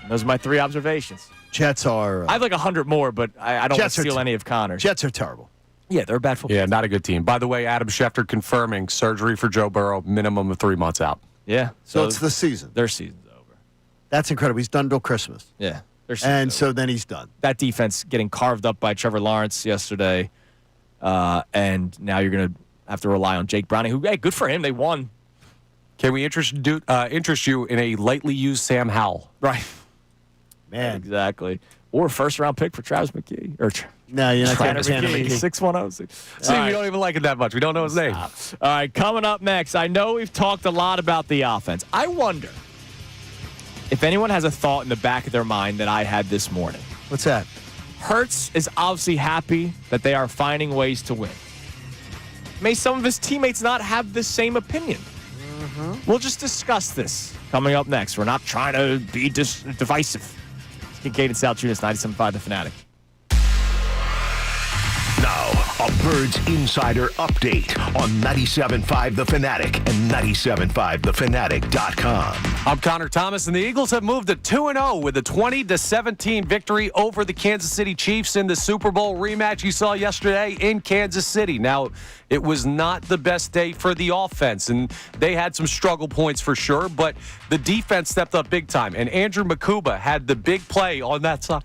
And those are my 3 observations. Jets are... I have like 100 more, but I don't want to steal any of Connor's. Jets are terrible. Yeah, they're a bad football team. Not a good team. By the way, Adam Schefter confirming surgery for Joe Burrow, minimum of 3 months out. Yeah. So it's the season. Their season's over. That's incredible. He's done till Christmas. Yeah. And so then he's done. That defense getting carved up by Trevor Lawrence yesterday. And now you're going to have to rely on Jake Browning, who, hey, good for him. They won. Can we interest you in a lightly used Sam Howell? Right. Man. Exactly. Or a first-round pick for Travis McKee. No, you're not Travis getting McKee. 610. See, we don't even like it that much. We don't know his name. All right, coming up next, I know we've talked a lot about the offense. I wonder if anyone has a thought in the back of their mind that I had this morning. What's that? Hurts is obviously happy that they are finding ways to win. May some of his teammates not have the same opinion. We'll just discuss this coming up next. We're not trying to be divisive. It's Kincade Salciunas, 97.5 The Fanatic. Now, a Birds Insider update on 97.5 The Fanatic and 97.5thefanatic.com. I'm Connor Thomas, and the Eagles have moved to 2-0 with a 20-17 victory over the Kansas City Chiefs in the Super Bowl rematch you saw yesterday in Kansas City. Now, it was not the best day for the offense, and they had some struggle points for sure, but the defense stepped up big time, and Andrew Makuba had the big play on that side.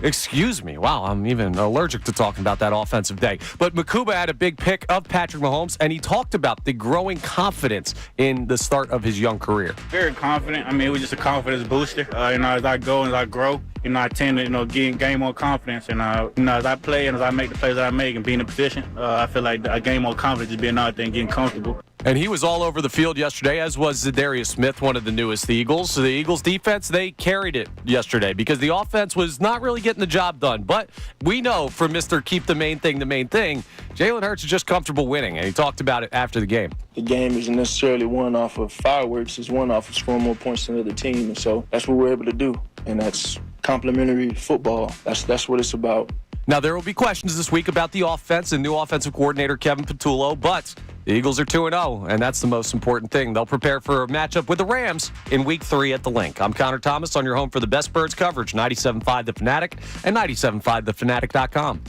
Excuse me. Wow, I'm even allergic to talking about that offensive day. But Makuba had a big pick of Patrick Mahomes, and he talked about the growing confidence in the start of his young career. Very confident. I mean, it was just a confidence booster. As I go and as I grow, I tend to, gain more confidence. And, as I play and as I make the plays that I make and be in a position, I feel like I gain more confidence just being out there and getting comfortable. And he was all over the field yesterday, as was Zadarius Smith, one of the newest Eagles. So the Eagles defense, they carried it yesterday because the offense was not really getting the job done. But we know from Mr. Keep the main thing, Jalen Hurts is just comfortable winning, and he talked about it after the game. The game isn't necessarily won off of fireworks. It's won off of scoring more points than the other team. And so that's what we're able to do. And that's complementary football. That's what it's about. Now, there will be questions this week about the offense and new offensive coordinator Kevin Patullo, but the Eagles are 2-0, and that's the most important thing. They'll prepare for a matchup with the Rams in Week 3 at the Link. I'm Connor Thomas on your home for the best Birds coverage, 97.5 The Fanatic and 97.5thefanatic.com.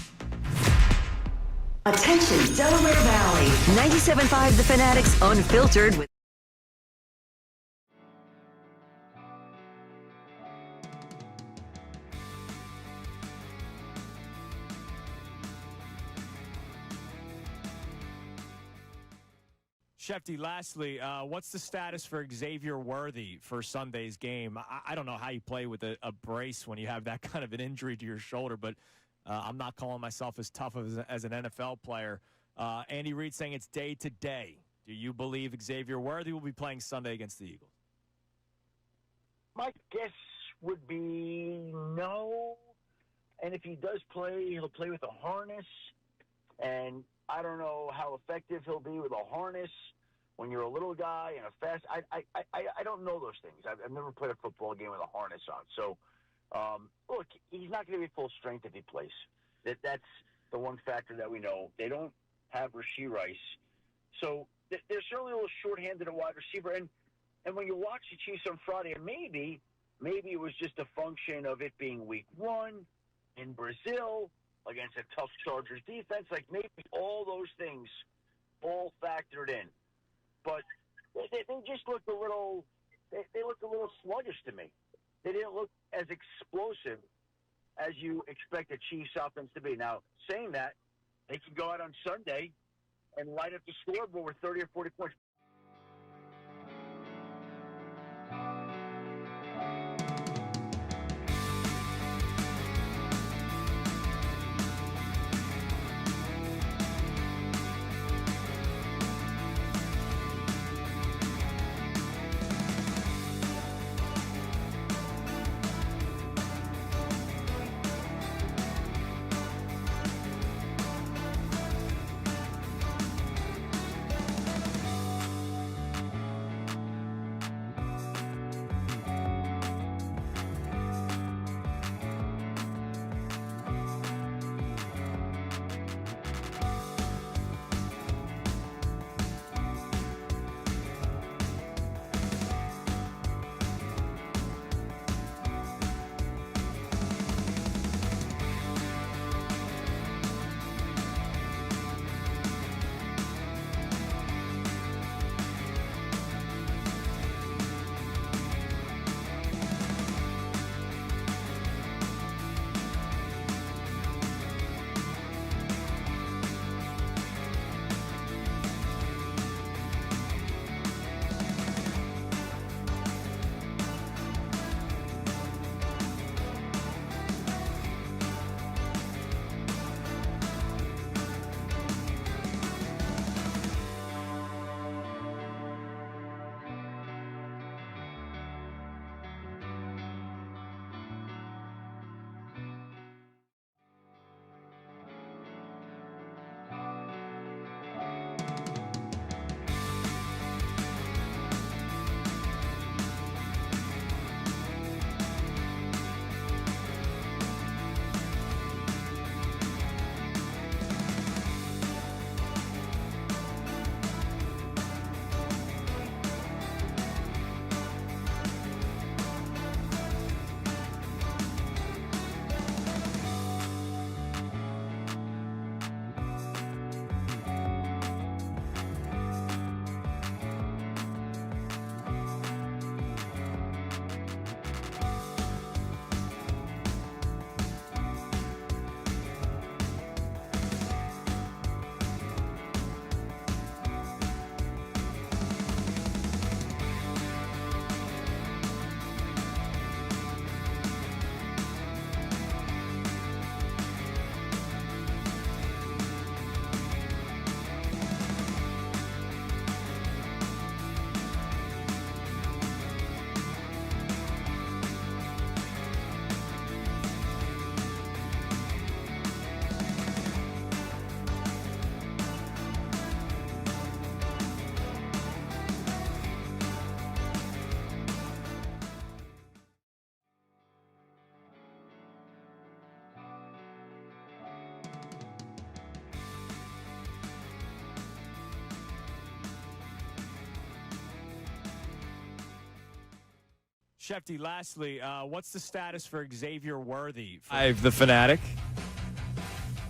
Attention, Delaware Valley. 97.5 The Fanatic's Unfiltered with Shefty, lastly, what's the status for Xavier Worthy for Sunday's game? I don't know how you play with a brace when you have that kind of an injury to your shoulder, but I'm not calling myself as tough as an NFL player. Andy Reid saying it's day to day. Do you believe Xavier Worthy will be playing Sunday against the Eagles? My guess would be no. And if he does play, he'll play with a harness. And I don't know how effective he'll be with a harness when you're a little guy and a fast. I don't know those things. I've never played a football game with a harness on. So, look, he's not going to be full strength if he plays. That's the one factor that we know. They don't have Rashee Rice. So they're certainly a little shorthanded at wide receiver. And when you watch the Chiefs on Friday, and maybe it was just a function of it being week 1 in Brazil against a tough Chargers defense. Like, maybe all those things all factored in. But they just looked a little they looked a little sluggish to me. They didn't look as explosive as you expect a Chiefs offense to be. Now, saying that, they can go out on Sunday and light up the scoreboard with 30 or 40 points. Shefty, lastly, what's the status for Xavier Worthy? The Fanatic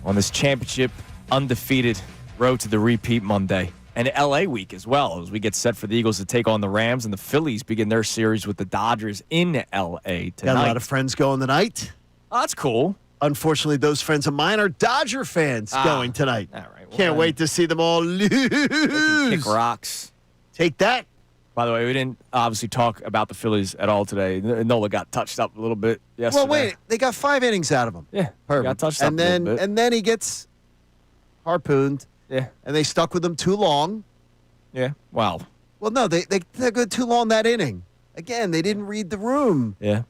on this championship undefeated road to the repeat Monday. And LA week as well, as we get set for the Eagles to take on the Rams, and the Phillies begin their series with the Dodgers in LA tonight. Got a lot of friends going tonight. Oh, that's cool. unfortunately, those friends of mine are Dodger fans going tonight. All right. Can't wait to see them all lose. Kick rocks. Take that. By the way, we didn't obviously talk about the Phillies at all today. Nola got touched up a little bit yesterday. Well, wait. They got 5 innings out of him. Yeah. Got touched up and a then, little bit. And then he gets harpooned. Yeah. And they stuck with him too long. Yeah. Wow. Well, no, they go too long that inning. Again, they didn't read the room. Yeah.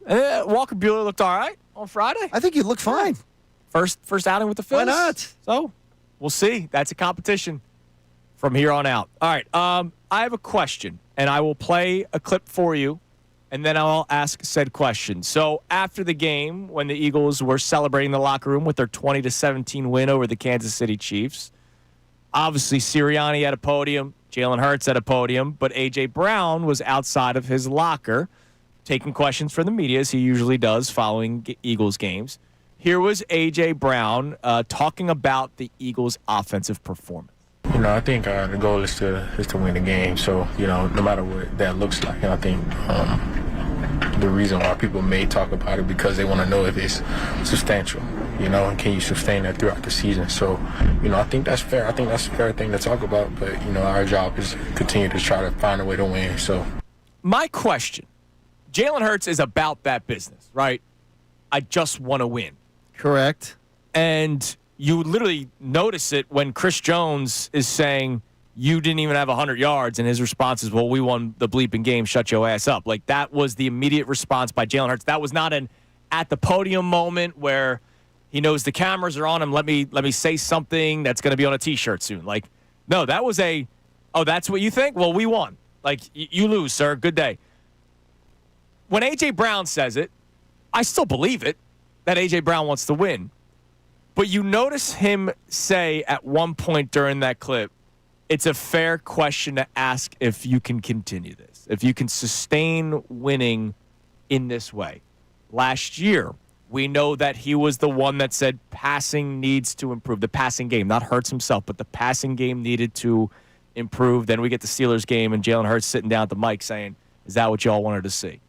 Walker Buehler looked all right on Friday. I think he looked fine. First outing with the Phillies. Why not? So, we'll see. That's a competition from here on out. All right. I have a question, and I will play a clip for you, and then I'll ask said question. So, after the game, when the Eagles were celebrating the locker room with their 20-17 win over the Kansas City Chiefs, obviously Sirianni at a podium, Jalen Hurts at a podium, but A.J. Brown was outside of his locker taking questions from the media, as he usually does following Eagles games. Here was A.J. Brown talking about the Eagles' offensive performance. I think the goal is to win the game. So, no matter what that looks like, I think the reason why people may talk about it because they want to know if it's substantial, and can you sustain that throughout the season. So, I think that's fair. I think that's a fair thing to talk about. But, our job is to continue to try to find a way to win. So, my question, Jalen Hurts is about that business, right? I just want to win. Correct. And you literally notice it when Chris Jones is saying, you didn't even have 100 yards, and his response is, well, we won the bleeping game, shut your ass up. Like, that was the immediate response by Jalen Hurts. That was not an at-the-podium moment where he knows the cameras are on him, let me say something that's going to be on a T-shirt soon. Like, no, that was oh, that's what you think? Well, we won. Like, you lose, sir. Good day. When A.J. Brown says it, I still believe it, that A.J. Brown wants to win. But you notice him say at one point during that clip, it's a fair question to ask if you can continue this, if you can sustain winning in this way. Last year, we know that he was the one that said passing needs to improve. The passing game, not Hurts himself, but the passing game needed to improve. Then we get the Steelers game and Jalen Hurts sitting down at the mic saying, is that what y'all wanted to see?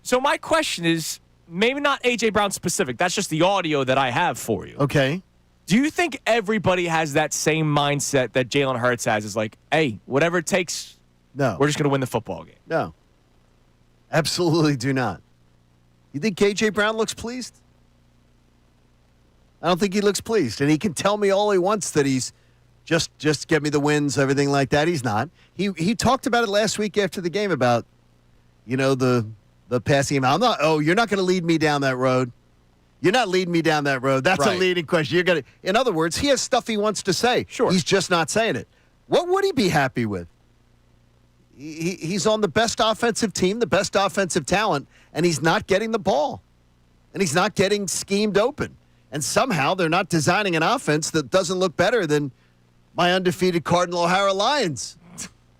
So my question is, maybe not A.J. Brown specific. That's just the audio that I have for you. Okay. Do you think everybody has that same mindset that Jalen Hurts has? Is like, hey, whatever it takes, no, we're just going to win the football game. No. Absolutely do not. You think A.J. Brown looks pleased? I don't think he looks pleased. And he can tell me all he wants that he's just get me the wins, everything like that. He's not. He talked about it last week after the game about, the passing game. You're not going to lead me down that road. You're not leading me down that road. That's right. A leading question. You're going to, in other words, he has stuff he wants to say. Sure. He's just not saying it. What would he be happy with? He's on the best offensive team, the best offensive talent, and he's not getting the ball. And he's not getting schemed open. And somehow they're not designing an offense that doesn't look better than my undefeated Cardinal O'Hara Lions,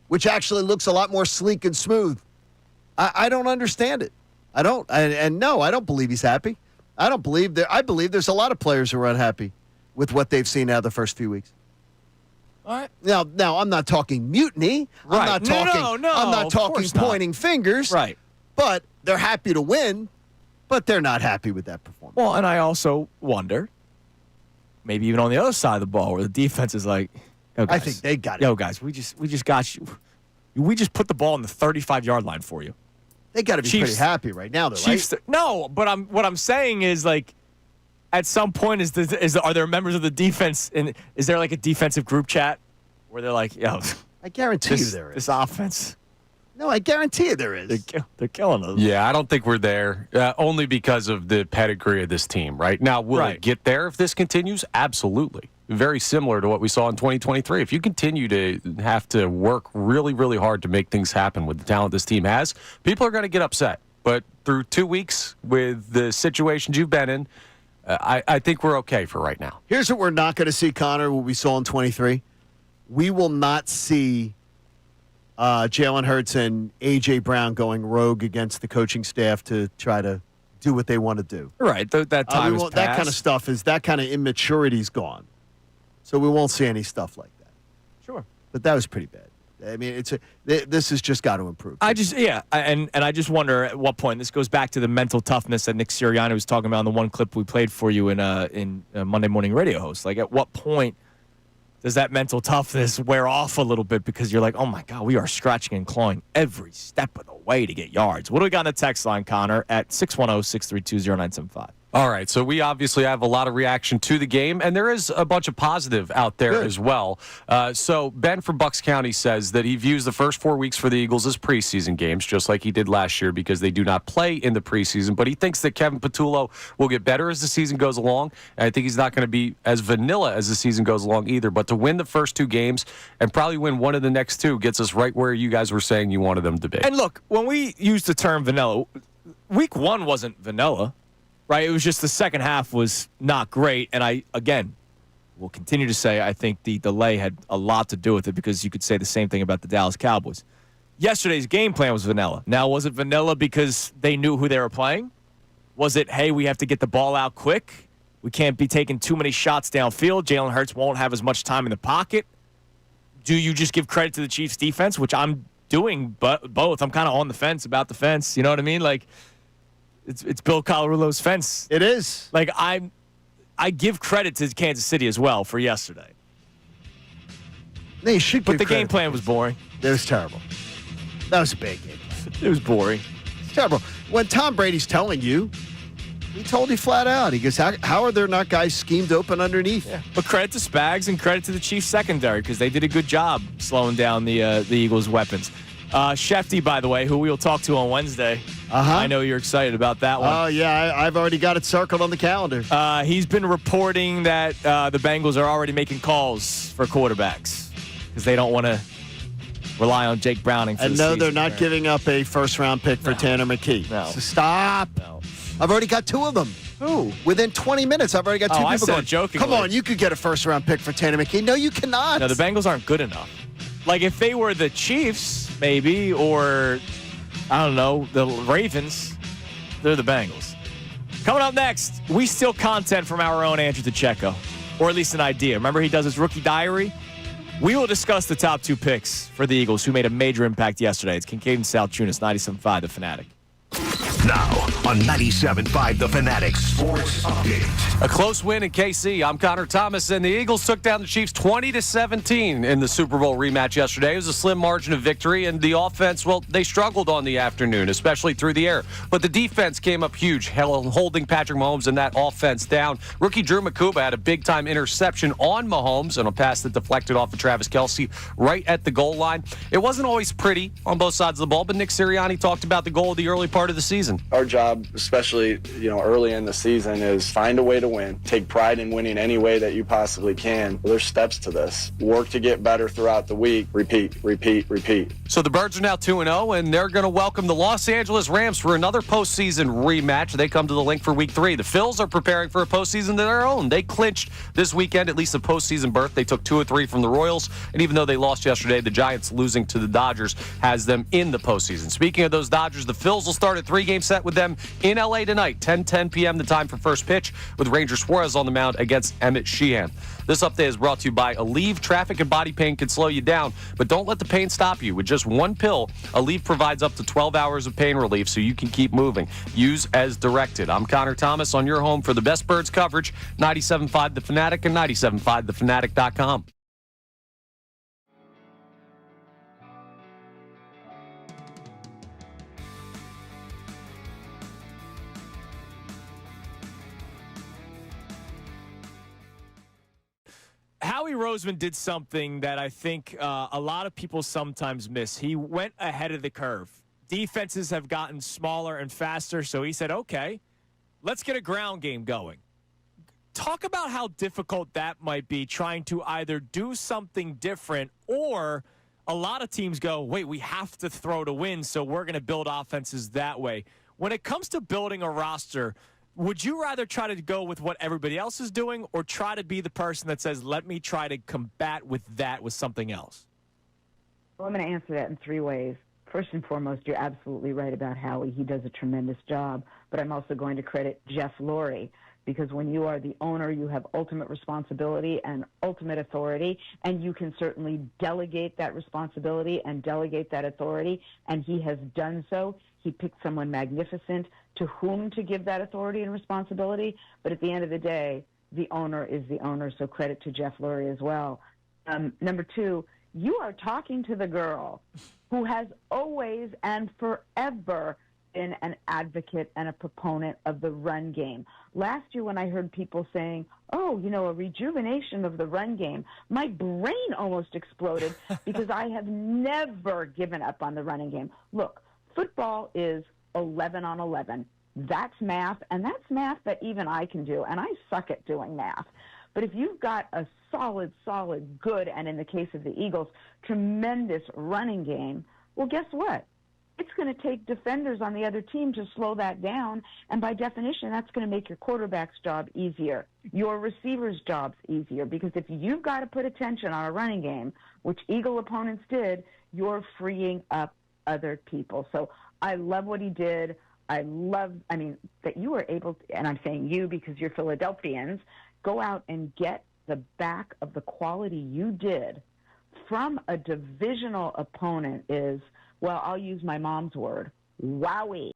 which actually looks a lot more sleek and smooth. I don't understand it. I don't. And no, I don't believe he's happy. I believe there's a lot of players who are unhappy with what they've seen out of the first few weeks. All right. Now I'm not talking mutiny. Right. I'm not talking. No, I'm not talking pointing fingers. Right. But they're happy to win, but they're not happy with that performance. Well, and I also wonder, maybe even on the other side of the ball, where the defense is like, yo, guys, I think they got it. Yo, guys, we just got you. We just put the ball on the 35-yard line for you. They got to be pretty happy right now, though, Chiefs, right? No, but what I'm saying is, like, at some point, are there members of the defense, and is there like a defensive group chat where they're like, yo, I guarantee you there is. This offense. No, I guarantee you there is. They're killing us. Yeah, I don't think we're there, only because of the pedigree of this team, right? Now, will it get there if this continues? Absolutely. Very similar to what we saw in 2023. If you continue to have to work really, really hard to make things happen with the talent this team has, people are going to get upset. But through 2 weeks with the situations you've been in, I think we're okay for right now. Here's what we're not going to see, Connor, what we saw in 23. We will not see Jalen Hurts and A.J. Brown going rogue against the coaching staff to try to do what they want to do. Right. That time is past. That kind of stuff that kind of immaturity's gone. So we won't see any stuff like that. Sure. But that was pretty bad. I mean, this has just got to improve. I just wonder at what point, this goes back to the mental toughness that Nick Sirianni was talking about in the one clip we played for you in Monday Morning Radio Host. Like, at what point does that mental toughness wear off a little bit because you're like, oh, my God, we are scratching and clawing every step of the way to get yards. What do we got on the text line, Connor, at 610-632-0975? All right, so we obviously have a lot of reaction to the game, and there is a bunch of positive out there as well. So Ben from Bucks County says that he views the first 4 weeks for the Eagles as preseason games, just like he did last year because they do not play in the preseason. But he thinks that Kevin Patullo will get better as the season goes along, and I think he's not going to be as vanilla as the season goes along either. But to win the first 2 games and probably win one of the next 2 gets us right where you guys were saying you wanted them to be. And look, when we use the term vanilla, week 1 wasn't vanilla. Right, it was just the second half was not great, and I, again, will continue to say I think the delay had a lot to do with it because you could say the same thing about the Dallas Cowboys. Yesterday's game plan was vanilla. Now, was it vanilla because they knew who they were playing? Was it, hey, we have to get the ball out quick? We can't be taking too many shots downfield. Jalen Hurts won't have as much time in the pocket. Do you just give credit to the Chiefs' defense, which I'm doing both? I'm kind of on the fence about the fence. You know what I mean? Like, It's Bill Colarulo's fence. It is. Like, I give credit to Kansas City as well for yesterday. They should But the game plan was boring. It was terrible. That was a bad game. It was boring. It's terrible. When Tom Brady's telling you, he told you flat out. He goes, how are there not guys schemed open underneath? Yeah. But credit to Spags and credit to the Chiefs secondary because they did a good job slowing down the Eagles' weapons. Shefty, by the way, who we will talk to on Wednesday. I know you're excited about that one. Oh, yeah. I've already got it circled on the calendar. He's been reporting that the Bengals are already making calls for quarterbacks because they don't want to rely on Jake Browning for and the no, season. They're not giving up a first-round pick for Tanner McKee. No. So stop. No. I've already got 2 of them. Who? Within 20 minutes, I've already got 2 people I said going, jokingly. come on, you could get a first-round pick for Tanner McKee. No, you cannot. No, the Bengals aren't good enough. Like, if they were the Chiefs, maybe, or, I don't know, the Ravens, they're the Bengals. Coming up next, we steal content from our own Andrew Pacheco, or at least an idea. Remember, he does his rookie diary? We will discuss the top 2 picks for the Eagles who made a major impact yesterday. It's Kincade Salciunas, 97.5, The Fanatic. Now on 97.5 The Fanatic Sports Update. A close win in KC. I'm Connor Thomas, and the Eagles took down the Chiefs 20-17 in the Super Bowl rematch yesterday. It was a slim margin of victory, and the offense, well, they struggled on the afternoon, especially through the air. But the defense came up huge, holding Patrick Mahomes and that offense down. Rookie Drew Makuba had a big-time interception on Mahomes and a pass that deflected off of Travis Kelce right at the goal line. It wasn't always pretty on both sides of the ball, but Nick Sirianni talked about the goal of the early part of the season. Our job, especially early in the season, is find a way to win. Take pride in winning any way that you possibly can. There's steps to this. Work to get better throughout the week. Repeat, repeat, repeat. So the Birds are now 2-0, and they're going to welcome the Los Angeles Rams for another postseason rematch. They come to the link for Week 3. The Phillies are preparing for a postseason of their own. They clinched this weekend at least a postseason berth. They took 2 of 3 from the Royals, and even though they lost yesterday, the Giants losing to the Dodgers has them in the postseason. Speaking of those Dodgers, the Phils will start a 3-game set with them in L.A. tonight, 10:10 p.m. the time for first pitch, with Ranger Suarez on the mound against Emmett Sheehan. This update is brought to you by Aleve. Traffic and body pain can slow you down, but don't let the pain stop you. With just one pill, Aleve provides up to 12 hours of pain relief so you can keep moving. Use as directed. I'm Connor Thomas on your home for the best Birds coverage, 97.5 The Fanatic and 97.5thefanatic.com. Howie Roseman did something that I think a lot of people sometimes miss. He went ahead of the curve. Defenses have gotten smaller and faster, so he said, okay, let's get a ground game going. Talk about how difficult that might be, trying to either do something different, or a lot of teams go, wait, we have to throw to win, so we're going to build offenses that way. When it comes to building a roster, would you rather try to go with what everybody else is doing, or try to be the person that says, let me try to combat with that with something else? Well, I'm going to answer that in 3 ways. First and foremost, you're absolutely right about Howie. He does a tremendous job. But I'm also going to credit Jeff Lurie, because when you are the owner, you have ultimate responsibility and ultimate authority, and you can certainly delegate that responsibility and delegate that authority, and he has done so. He picked someone magnificent to whom to give that authority and responsibility, but at the end of the day, the owner is the owner, so credit to Jeff Lurie as well. Number two, you are talking to the girl who has always and forever been an advocate and a proponent of the run game. Last year when I heard people saying, a rejuvenation of the run game, my brain almost exploded because I have never given up on the running game. Look, football is 11 on 11. That's math, and that's math that even I can do, and I suck at doing math. But if you've got a solid, good, and in the case of the Eagles, tremendous running game, well, guess what? It's going to take defenders on the other team to slow that down, and by definition, that's going to make your quarterback's job easier, your receiver's jobs easier, because if you've got to put attention on a running game, which Eagle opponents did, you're freeing up other people. So I love what he did. That you were able to, and I'm saying you because you're Philadelphians, go out and get the back of the quality you did from a divisional opponent is, well, I'll use my mom's word, wowie.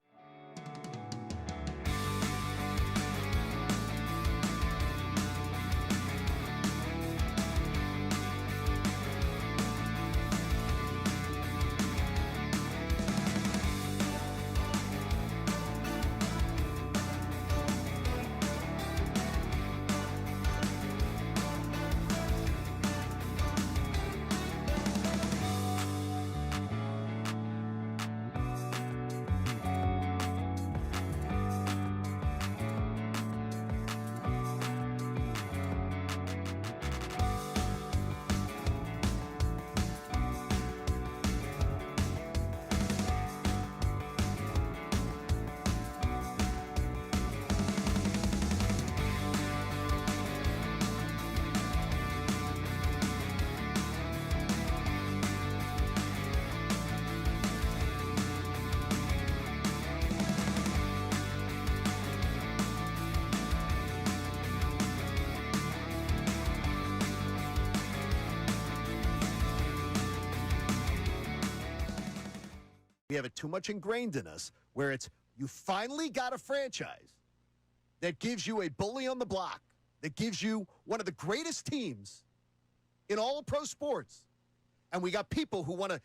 We have it too much ingrained in us where it's you finally got a franchise that gives you a bully on the block, that gives you one of the greatest teams in all of pro sports. And we got people who want to,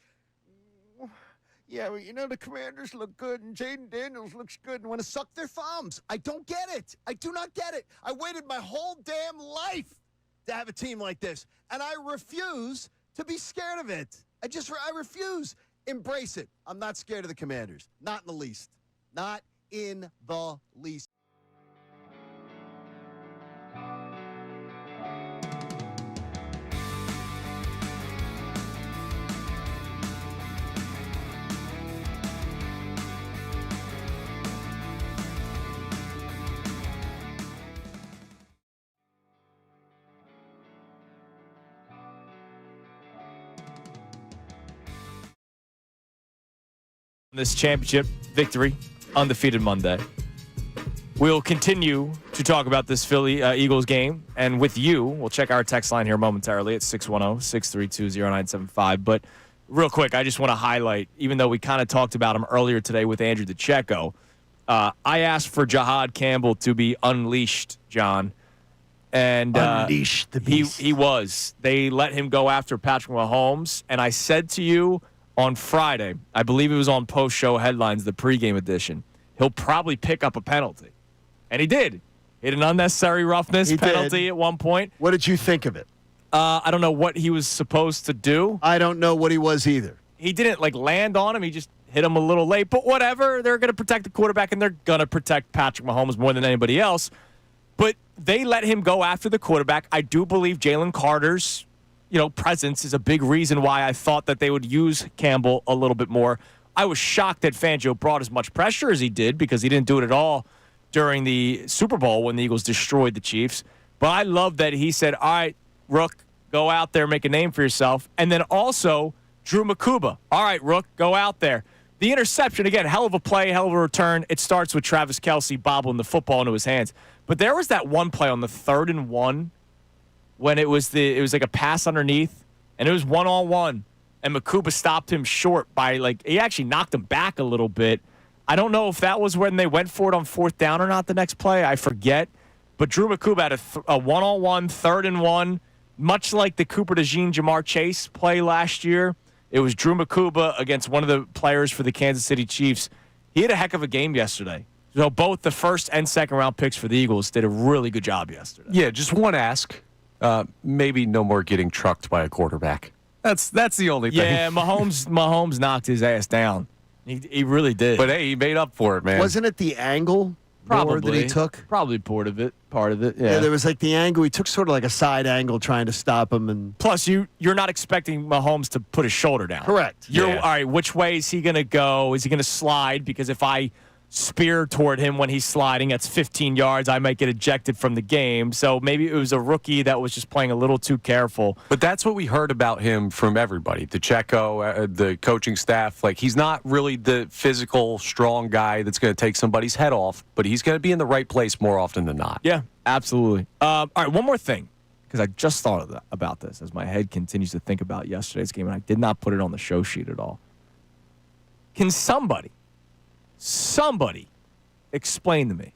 the Commanders look good and Jaden Daniels looks good and want to suck their thumbs. I don't get it. I do not get it. I waited my whole damn life to have a team like this, and I refuse to be scared of it. I refuse. Embrace it. I'm not scared of the Commanders. Not in the least. Not in the least. This championship victory, undefeated Monday. We'll continue to talk about this Philly Eagles game, and with you, we'll check our text line here momentarily at 610-632-0975. But real quick, I just want to highlight, even though we kind of talked about him earlier today with Andrew DeCecco, I asked for Jahad Campbell to be unleashed, John. And unleash the beast. He was. They let him go after Patrick Mahomes, and I said to you on Friday, I believe it was on post-show headlines, the pregame edition, he'll probably pick up a penalty. And he did. Hit an unnecessary roughness penalty at one point. What did you think of it? I don't know what he was supposed to do. I don't know what he was either. He didn't, land on him. He just hit him a little late. But whatever. They're going to protect the quarterback, and they're going to protect Patrick Mahomes more than anybody else. But they let him go after the quarterback. I do believe Jalen Carter's presence is a big reason why I thought that they would use Campbell a little bit more. I was shocked that Fangio brought as much pressure as he did because he didn't do it at all during the Super Bowl when the Eagles destroyed the Chiefs. But I love that he said, all right, Rook, go out there, make a name for yourself. And then also Drew Makuba. All right, Rook, go out there. The interception, again, hell of a play, hell of a return. It starts with Travis Kelce bobbling the football into his hands. But there was that one play on the 3rd and 1 when it was like a pass underneath, and it was 1-on-1, and Makuba stopped him short by he actually knocked him back a little bit. I don't know if that was when they went for it on 4th down or not the next play. I forget. But Drew Makuba had a 1-on-1, 3rd and 1, much like the Cooper DeJean Jamar Chase play last year. It was Drew Makuba against one of the players for the Kansas City Chiefs. He had a heck of a game yesterday. So both the first and second round picks for the Eagles did a really good job yesterday. Yeah, just one ask. Maybe no more getting trucked by a quarterback. That's the only thing. Yeah, Mahomes knocked his ass down. He really did. But hey, he made up for it, man. Wasn't it the angle more that he took? Probably part of it. Yeah, there was the angle. He took sort of like a side angle trying to stop him. And plus, you're not expecting Mahomes to put his shoulder down. Correct. All right, which way is he going to go? Is he going to slide? Because if I spear toward him when he's sliding, that's 15 yards. I might get ejected from the game. So maybe it was a rookie that was just playing a little too careful. But that's what we heard about him from everybody. DeCecco, the coaching staff. He's not really the physical, strong guy that's going to take somebody's head off, but he's going to be in the right place more often than not. Yeah, absolutely. All right, one more thing, because I just thought about this as my head continues to think about yesterday's game, and I did not put it on the show sheet at all. Can somebody explain to me,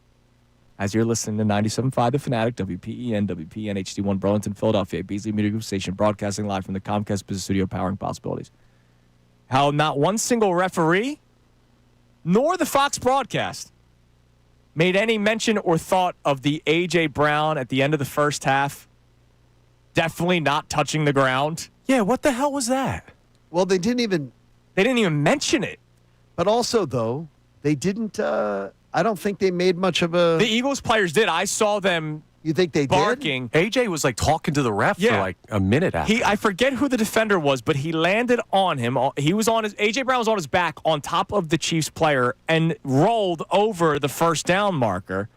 as you're listening to 97.5 The Fanatic, WPEN, WPN, HD1, Burlington, Philadelphia, Beasley Media Group Station, broadcasting live from the Comcast Business Studio, powering possibilities, how not one single referee, nor the Fox broadcast, made any mention or thought of the A.J. Brown at the end of the first half definitely not touching the ground? Yeah, what the hell was that? Well, they didn't even mention it. But also, though, they didn't. I don't think they made much of a. The Eagles players did. I saw them. You think they barking? AJ was talking to the ref for a minute after. I forget who the defender was, but he landed on him. He was on his. AJ Brown was on his back on top of the Chiefs player and rolled over the first down marker.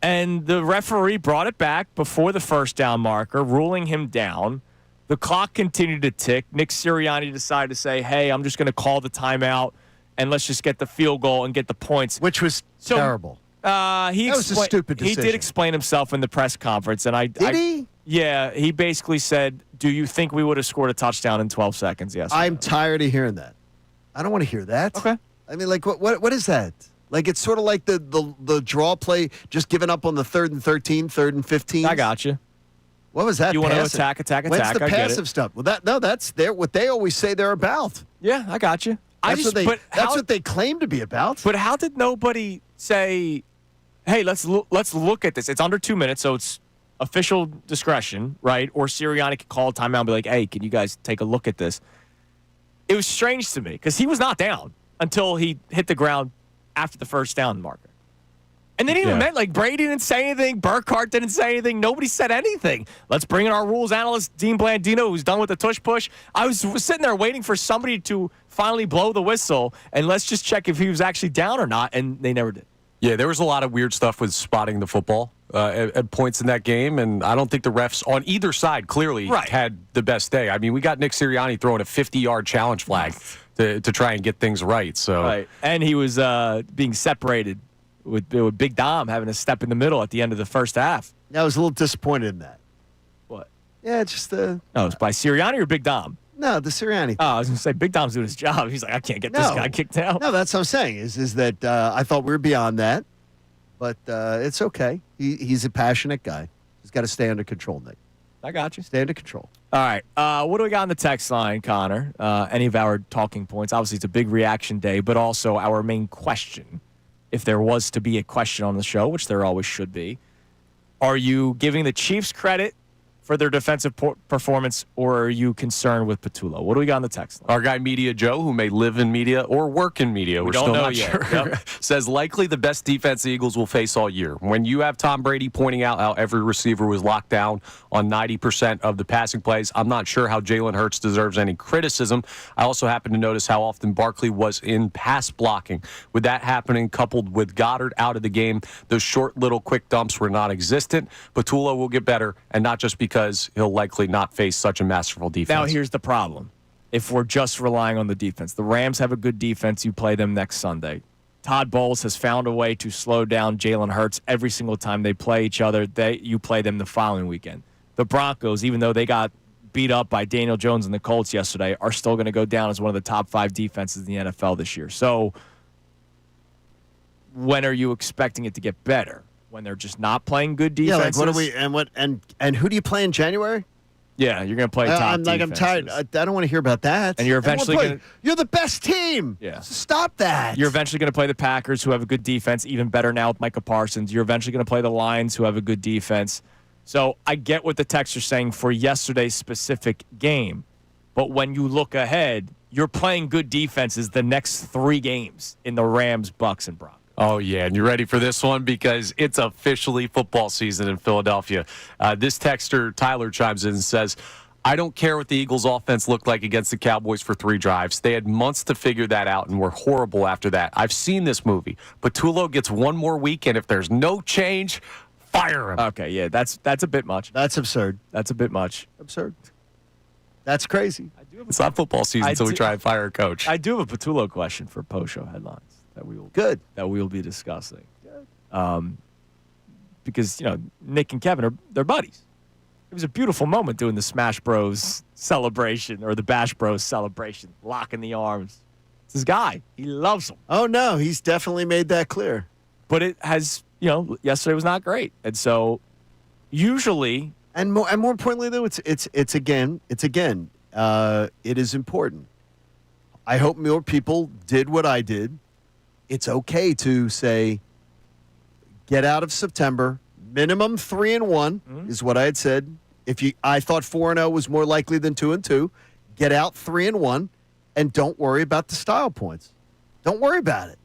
And the referee brought it back before the first down marker, ruling him down. The clock continued to tick. Nick Sirianni decided to say, "Hey, I'm just going to call the timeout." And let's just get the field goal and get the points. Which was terrible. That was a stupid decision. He did explain himself in the press conference. And Did he? Yeah, he basically said, do you think we would have scored a touchdown in 12 seconds? Yes. I'm tired of hearing that. I don't want to hear that. Okay. I mean, what is that? It's sort of like the draw play, just giving up on the 3rd and 13, 3rd and 15. I got you. What was that? You want to attack. What's the passive stuff? Well, that's what they always say they're about. Yeah, I got you. That's what they claim to be about. But how did nobody say, hey, let's look at this? It's under 2 minutes, so it's official discretion, right? Or Sirianni could call a timeout and be like, hey, can you guys take a look at this? It was strange to me because he was not down until he hit the ground after the first down marker. And they didn't even meant Brady didn't say anything. Burkhardt didn't say anything. Nobody said anything. Let's bring in our rules analyst, Dean Blandino, who's done with the tush push. I was sitting there waiting for somebody to finally blow the whistle, and let's just check if he was actually down or not, and they never did. Yeah, there was a lot of weird stuff with spotting the football at points in that game, and I don't think the refs on either side clearly had the best day. I mean, we got Nick Sirianni throwing a 50-yard challenge flag to try and get things right. So, right. And he was being separated with Big Dom having to step in the middle at the end of the first half. I was a little disappointed in that. What? Yeah, just No, it was by Sirianni or Big Dom? No, the Sirianni. Oh, I was going to say, Big Dom's doing his job. He's like, I can't get this guy kicked out. No, that's what I'm saying, is that I thought we were beyond that, but it's okay. He's a passionate guy. He's got to stay under control, Nick. I got you. Stay under control. All right. What do we got on the text line, Connor? Any of our talking points? Obviously, it's a big reaction day, but also our main question, if there was to be a question on the show, which there always should be, are you giving the Chiefs credit for their defensive performance, or are you concerned with Patullo? What do we got on the text line? Our guy Media Joe, who may live in media or work in media, we're still not sure, says likely the best defense the Eagles will face all year. When you have Tom Brady pointing out how every receiver was locked down on 90% of the passing plays, I'm not sure how Jalen Hurts deserves any criticism. I also happen to notice how often Barkley was in pass blocking. With that happening, coupled with Goddard out of the game, those short little quick dumps were non-existent. Patullo will get better, and not just because he'll likely not face such a masterful defense. Now, here's the problem. If we're just relying on the defense, the Rams have a good defense. You play them next Sunday. Todd Bowles has found a way to slow down Jalen Hurts every single time they play each other. You play them the following weekend. The Broncos, even though they got beat up by Daniel Jones and the Colts yesterday, are still going to go down as one of the top 5 defenses in the NFL this year. So when are you expecting it to get better? When they're just not playing good defenses? Yeah, like and who do you play in January? Yeah, you're going to play top defenses. I'm tired. I don't want to hear about that. And you're eventually going to... You're the best team. Yeah. Stop that. You're eventually going to play the Packers, who have a good defense, even better now with Micah Parsons. You're eventually going to play the Lions, who have a good defense. So I get what the texts are saying for yesterday's specific game. But when you look ahead, you're playing good defenses the next 3 games in the Rams, Bucks, and Broncos. Oh, yeah, and you ready for this one? Because it's officially football season in Philadelphia. This texter, Tyler, chimes in and says, I don't care what the Eagles' offense looked like against the Cowboys for 3 drives. They had months to figure that out and were horrible after that. I've seen this movie. Patullo gets 1 more week, and if there's no change, fire him. Okay, yeah, that's a bit much. That's absurd. That's a bit much. Absurd. That's crazy. It's not football season until we try and fire a coach. I do have a Patullo question for post-show headlines that we will be discussing. Because Nick and Kevin they're buddies. It was a beautiful moment doing the Smash Bros celebration or the Bash Bros celebration, locking the arms. It's his guy. He loves him. Oh no, he's definitely made that clear. But it has, yesterday was not great, and so usually, and more importantly though, it is important. I hope more people did what I did. It's okay to say, get out of September. Minimum 3-1 is what I had said. I thought 4-0 was more likely than 2-2. Get out 3-1, and don't worry about the style points. Don't worry about it.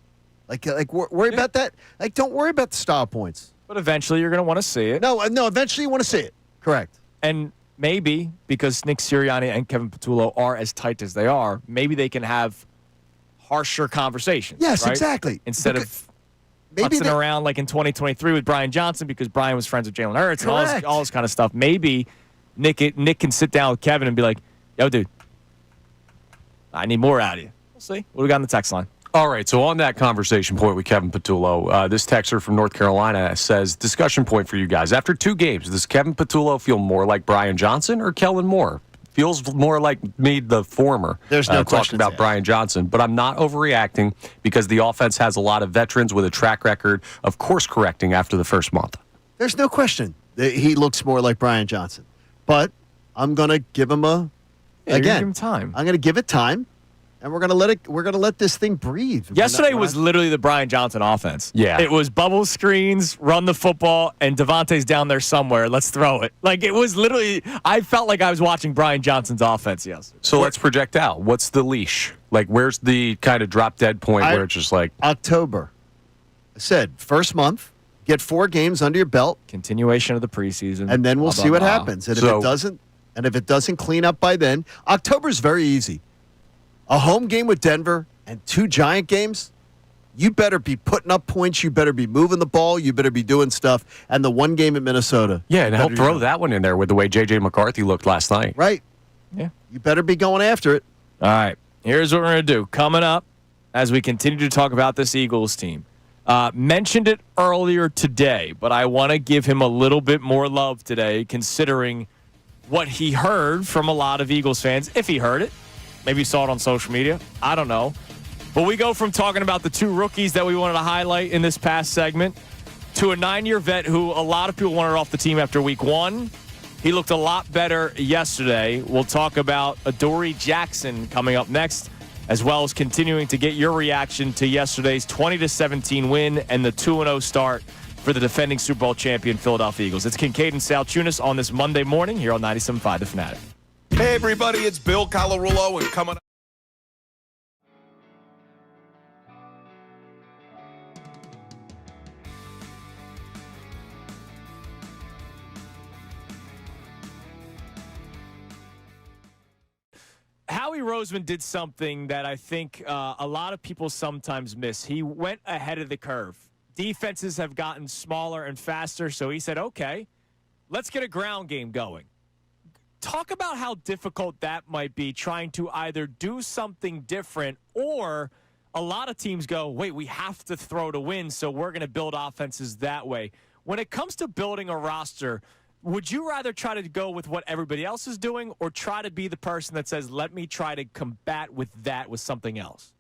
Worry about that. Don't worry about the style points. But eventually, you're going to want to see it. No. Eventually, you want to see it. Correct. And maybe because Nick Sirianni and Kevin Patullo are as tight as they are, maybe they can have harsher conversations. Yes, right? exactly. Instead of putzing around like in 2023 with Brian Johnson because Brian was friends with Jalen Hurts and all this kind of stuff. Maybe Nick can sit down with Kevin and be like, yo, dude, I need more out of you. We'll see. What do we got on the text line? All right, so on that conversation point with Kevin Patullo, this texter from North Carolina says, discussion point for you guys. After 2 games, does Kevin Patullo feel more like Brian Johnson or Kellen Moore? Feels more like me, the former. There's no question about Brian Johnson, but I'm not overreacting because the offense has a lot of veterans with a track record of course correcting after the first month. There's no question that he looks more like Brian Johnson, but I'm going to give him give him time. I'm going to give it time. And we're gonna let this thing breathe. Yesterday was literally the Brian Johnson offense. Yeah. It was bubble screens, run the football, and Devontae's down there somewhere. Let's throw it. It was literally, I felt like I was watching Brian Johnson's offense yesterday. So let's project out. What's the leash? Where's the kind of drop dead point where it's just like October? I said first month, get 4 games under your belt. Continuation of the preseason. And then we'll see what happens. And if it doesn't clean up by then, October's very easy. A home game with Denver and 2 Giant games, you better be putting up points. You better be moving the ball. You better be doing stuff. And the 1 game at Minnesota. Yeah, and help throw that one in there with the way J.J. McCarthy looked last night. Right. Yeah. You better be going after it. All right. Here's what we're going to do. Coming up, as we continue to talk about this Eagles team. Mentioned it earlier today, but I want to give him a little bit more love today, considering what he heard from a lot of Eagles fans, if he heard it. Maybe you saw it on social media. I don't know. But we go from talking about the 2 rookies that we wanted to highlight in this past segment to a 9-year vet who a lot of people wanted off the team after week 1. He looked a lot better yesterday. We'll talk about Adoree Jackson coming up next, as well as continuing to get your reaction to yesterday's 20-17 win and the 2-0 start for the defending Super Bowl champion Philadelphia Eagles. It's Kincade and Salciunas on this Monday morning here on 97.5 The Fanatic. Hey, everybody, it's Bill Colarulo, and coming up. Howie Roseman did something that I think a lot of people sometimes miss. He went ahead of the curve. Defenses have gotten smaller and faster, so he said, okay, let's get a ground game going. Talk about how difficult that might be, trying to either do something different or a lot of teams go, wait, we have to throw to win, so we're going to build offenses that way. When it comes to building a roster, would you rather try to go with what everybody else is doing or try to be the person that says, let me try to combat with that with something else?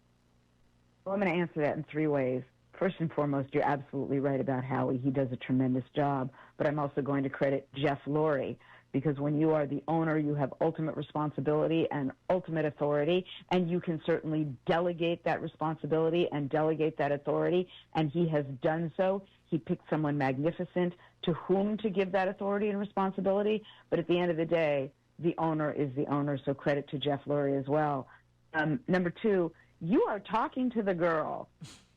Well, I'm going to answer that in three ways. First and foremost, you're absolutely right about Howie. He does a tremendous job. But I'm also going to credit Jeff Lurie, because when you are the owner, you have ultimate responsibility and ultimate authority, and you can certainly delegate that responsibility and delegate that authority, and he has done so. He picked someone magnificent to whom to give that authority and responsibility, but at the end of the day, the owner is the owner, so credit to Jeff Lurie as well. Number two, you are talking to the girl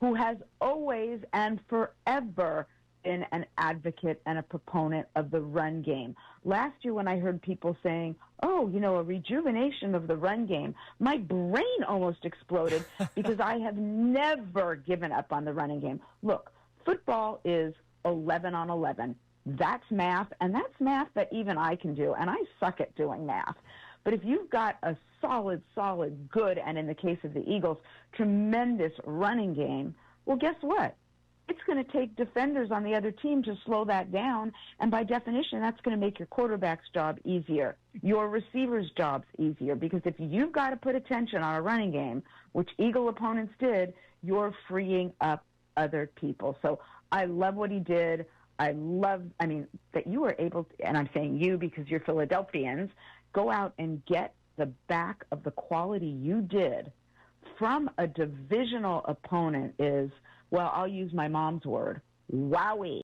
who has always and forever been an advocate and a proponent of the run game. Last year when I heard people saying, oh, a rejuvenation of the run game, my brain almost exploded because I have never given up on the running game. Look, football is 11 on 11. That's math, and that's math that even I can do, and I suck at doing math. But if you've got a solid, good, and in the case of the Eagles, tremendous running game, well, guess what? It's going to take defenders on the other team to slow that down, and by definition, that's going to make your quarterback's job easier, your receiver's job's easier, because if you've got to put attention on a running game, which Eagle opponents did, you're freeing up other people. So I love what he did. That you were able to, and I'm saying you because you're Philadelphians, go out and get the back of the quality you did from a divisional opponent is, well, I'll use my mom's word, wowie.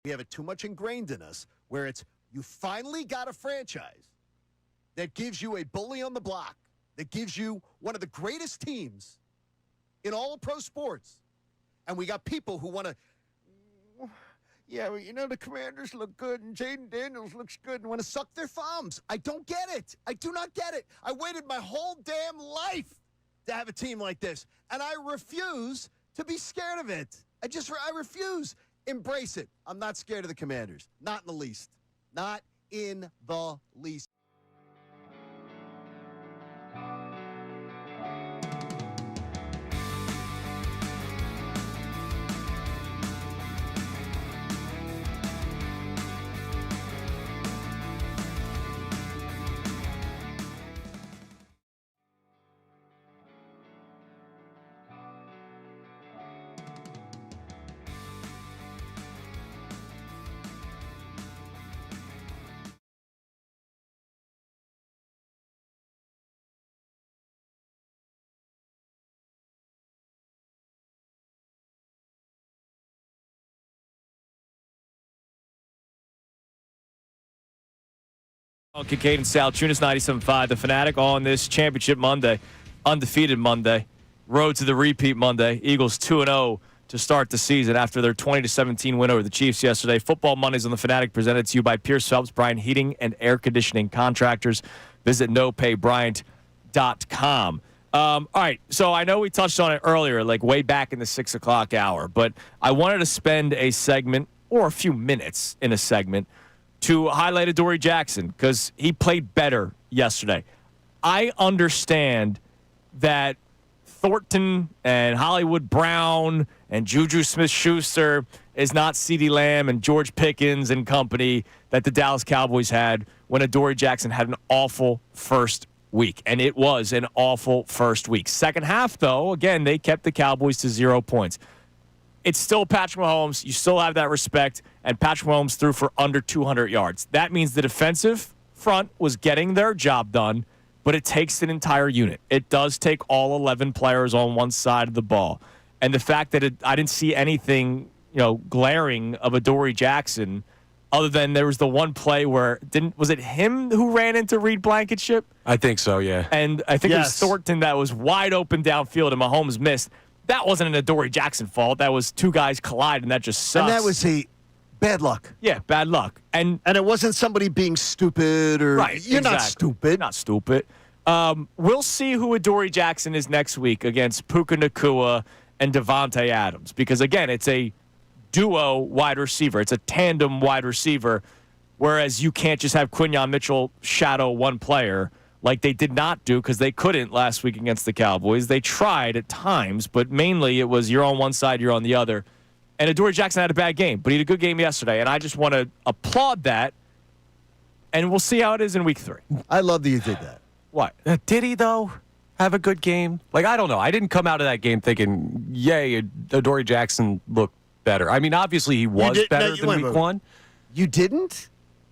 We have it too much ingrained in us where it's you finally got a franchise that gives you a bully on the block, that gives you one of the greatest teams in all of pro sports. And we got people who want to, the Commanders look good and Jaden Daniels looks good and want to suck their thumbs. I don't get it. I do not get it. I waited my whole damn life to have a team like this, and I refuse to be scared of it. I refuse. Embrace it. I'm not scared of the Commanders. Not in the least. Not in the least. On Kincade Salciunas, 97.5 The Fanatic on this championship Monday, undefeated Monday, road to the repeat Monday. Eagles 2-0 to start the season after their 20-17 win over the Chiefs yesterday. Football Mondays on The Fanatic presented to you by Pierce Phelps, Bryant Heating and Air Conditioning Contractors. Visit nopaybryant.com. All right, so I know we touched on it earlier, like way back in the 6 o'clock hour, but I wanted to spend a segment or a few minutes in a segment to highlight Adoree Jackson because he played better yesterday. I understand that Thornton and Hollywood Brown and Juju Smith-Schuster is not CeeDee Lamb and George Pickens and company that the Dallas Cowboys had when Adoree Jackson had an awful first week. And it was an awful first week. Second half, though, again, they kept the Cowboys to 0 points. It's still Patrick Mahomes. You still have that respect. And Patrick Mahomes threw for under 200 yards. That means the defensive front was getting their job done, but it takes an entire unit. It does take all 11 players on one side of the ball. And the fact that I didn't see anything, glaring of Adoree Jackson, other than there was the one play where was it him who ran into Reed Blankenship? I think so, yeah. And I think it was Thornton that was wide open downfield and Mahomes missed. That wasn't an Adoree Jackson fault. That was two guys collide, and that just sucks. And that was bad luck. Yeah, bad luck. And it wasn't somebody being stupid or you're not stupid. Not stupid. We'll see who Adoree Jackson is next week against Puka Nacua and Devontae Adams. Because, again, it's a duo wide receiver. It's a tandem wide receiver, whereas you can't just have Quinyon Mitchell shadow one player like they did not do because they couldn't last week against the Cowboys. They tried at times, but mainly it was you're on one side, you're on the other. And Adoree Jackson had a bad game, but he had a good game yesterday, and I just want to applaud that, and we'll see how it is in week 3. I love that you did that. What? Did he, though, have a good game? Like, I don't know. I didn't come out of that game thinking, yay, Adoree Jackson looked better. I mean, obviously he was better than week 1. You didn't?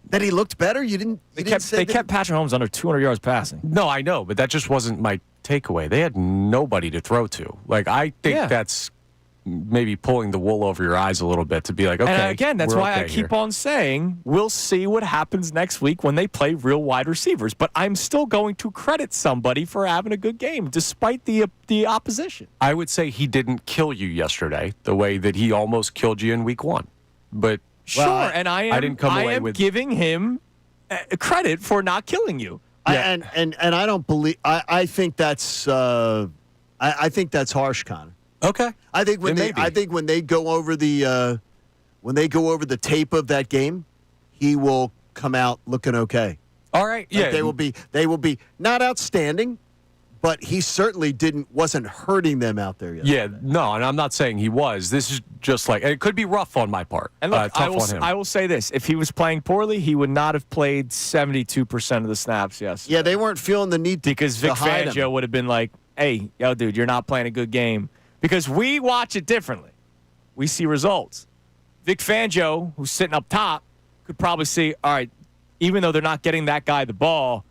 That he looked better? You didn't? They kept Patrick Mahomes under 200 yards passing. No, I know, but that just wasn't my takeaway. They had nobody to throw to. Like, I think that's maybe pulling the wool over your eyes a little bit to be like, okay. And again, that's why I keep on saying we'll see what happens next week when they play real wide receivers. But I'm still going to credit somebody for having a good game despite the opposition. I would say he didn't kill you yesterday the way that he almost killed you in week 1. But sure, and I didn't come away am with giving him credit for not killing you. And I don't believe. I think that's. I think that's harsh, Connor. Okay. I think when they go over the tape of that game, he will come out looking okay. All right. Like they will be not outstanding, but he certainly wasn't hurting them out there yet. Yeah, no, and I'm not saying he was. This is just like, it could be rough on my part. And look, tough on him. I will say this. If he was playing poorly, he would not have played 72% of the snaps, yes. Yeah, they weren't feeling the need to because Vic Fangio would have been like, hey, yo, dude, you're not playing a good game. Because we watch it differently. We see results. Vic Fangio, who's sitting up top, could probably see, all right, even though they're not getting that guy the ball,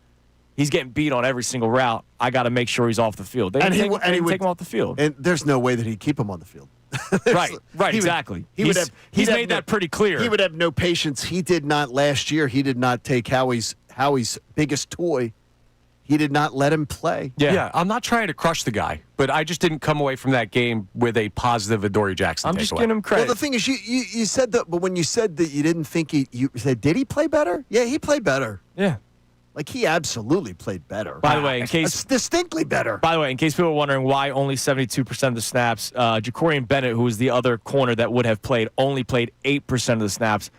he's getting beat on every single route. I got to make sure he's off the field. They didn't take him off the field. And there's no way that he'd keep him on the field. Right, exactly. He's made that pretty clear. He would have no patience. He did not last year. He did not take Howie's biggest toy. He did not let him play. Yeah, I'm not trying to crush the guy, but I just didn't come away from that game with a positive Adoree Jackson. I'm just giving him credit. Well, the thing is, you said that, but when you said that you didn't think you said, did he play better? Yeah, he played better. Yeah. Like, he absolutely played better. By the way, in case distinctly better. By the way, in case people are wondering why only 72% of the snaps, Jacorian Bennett, who was the other corner that would have played, only played 8% of the snaps.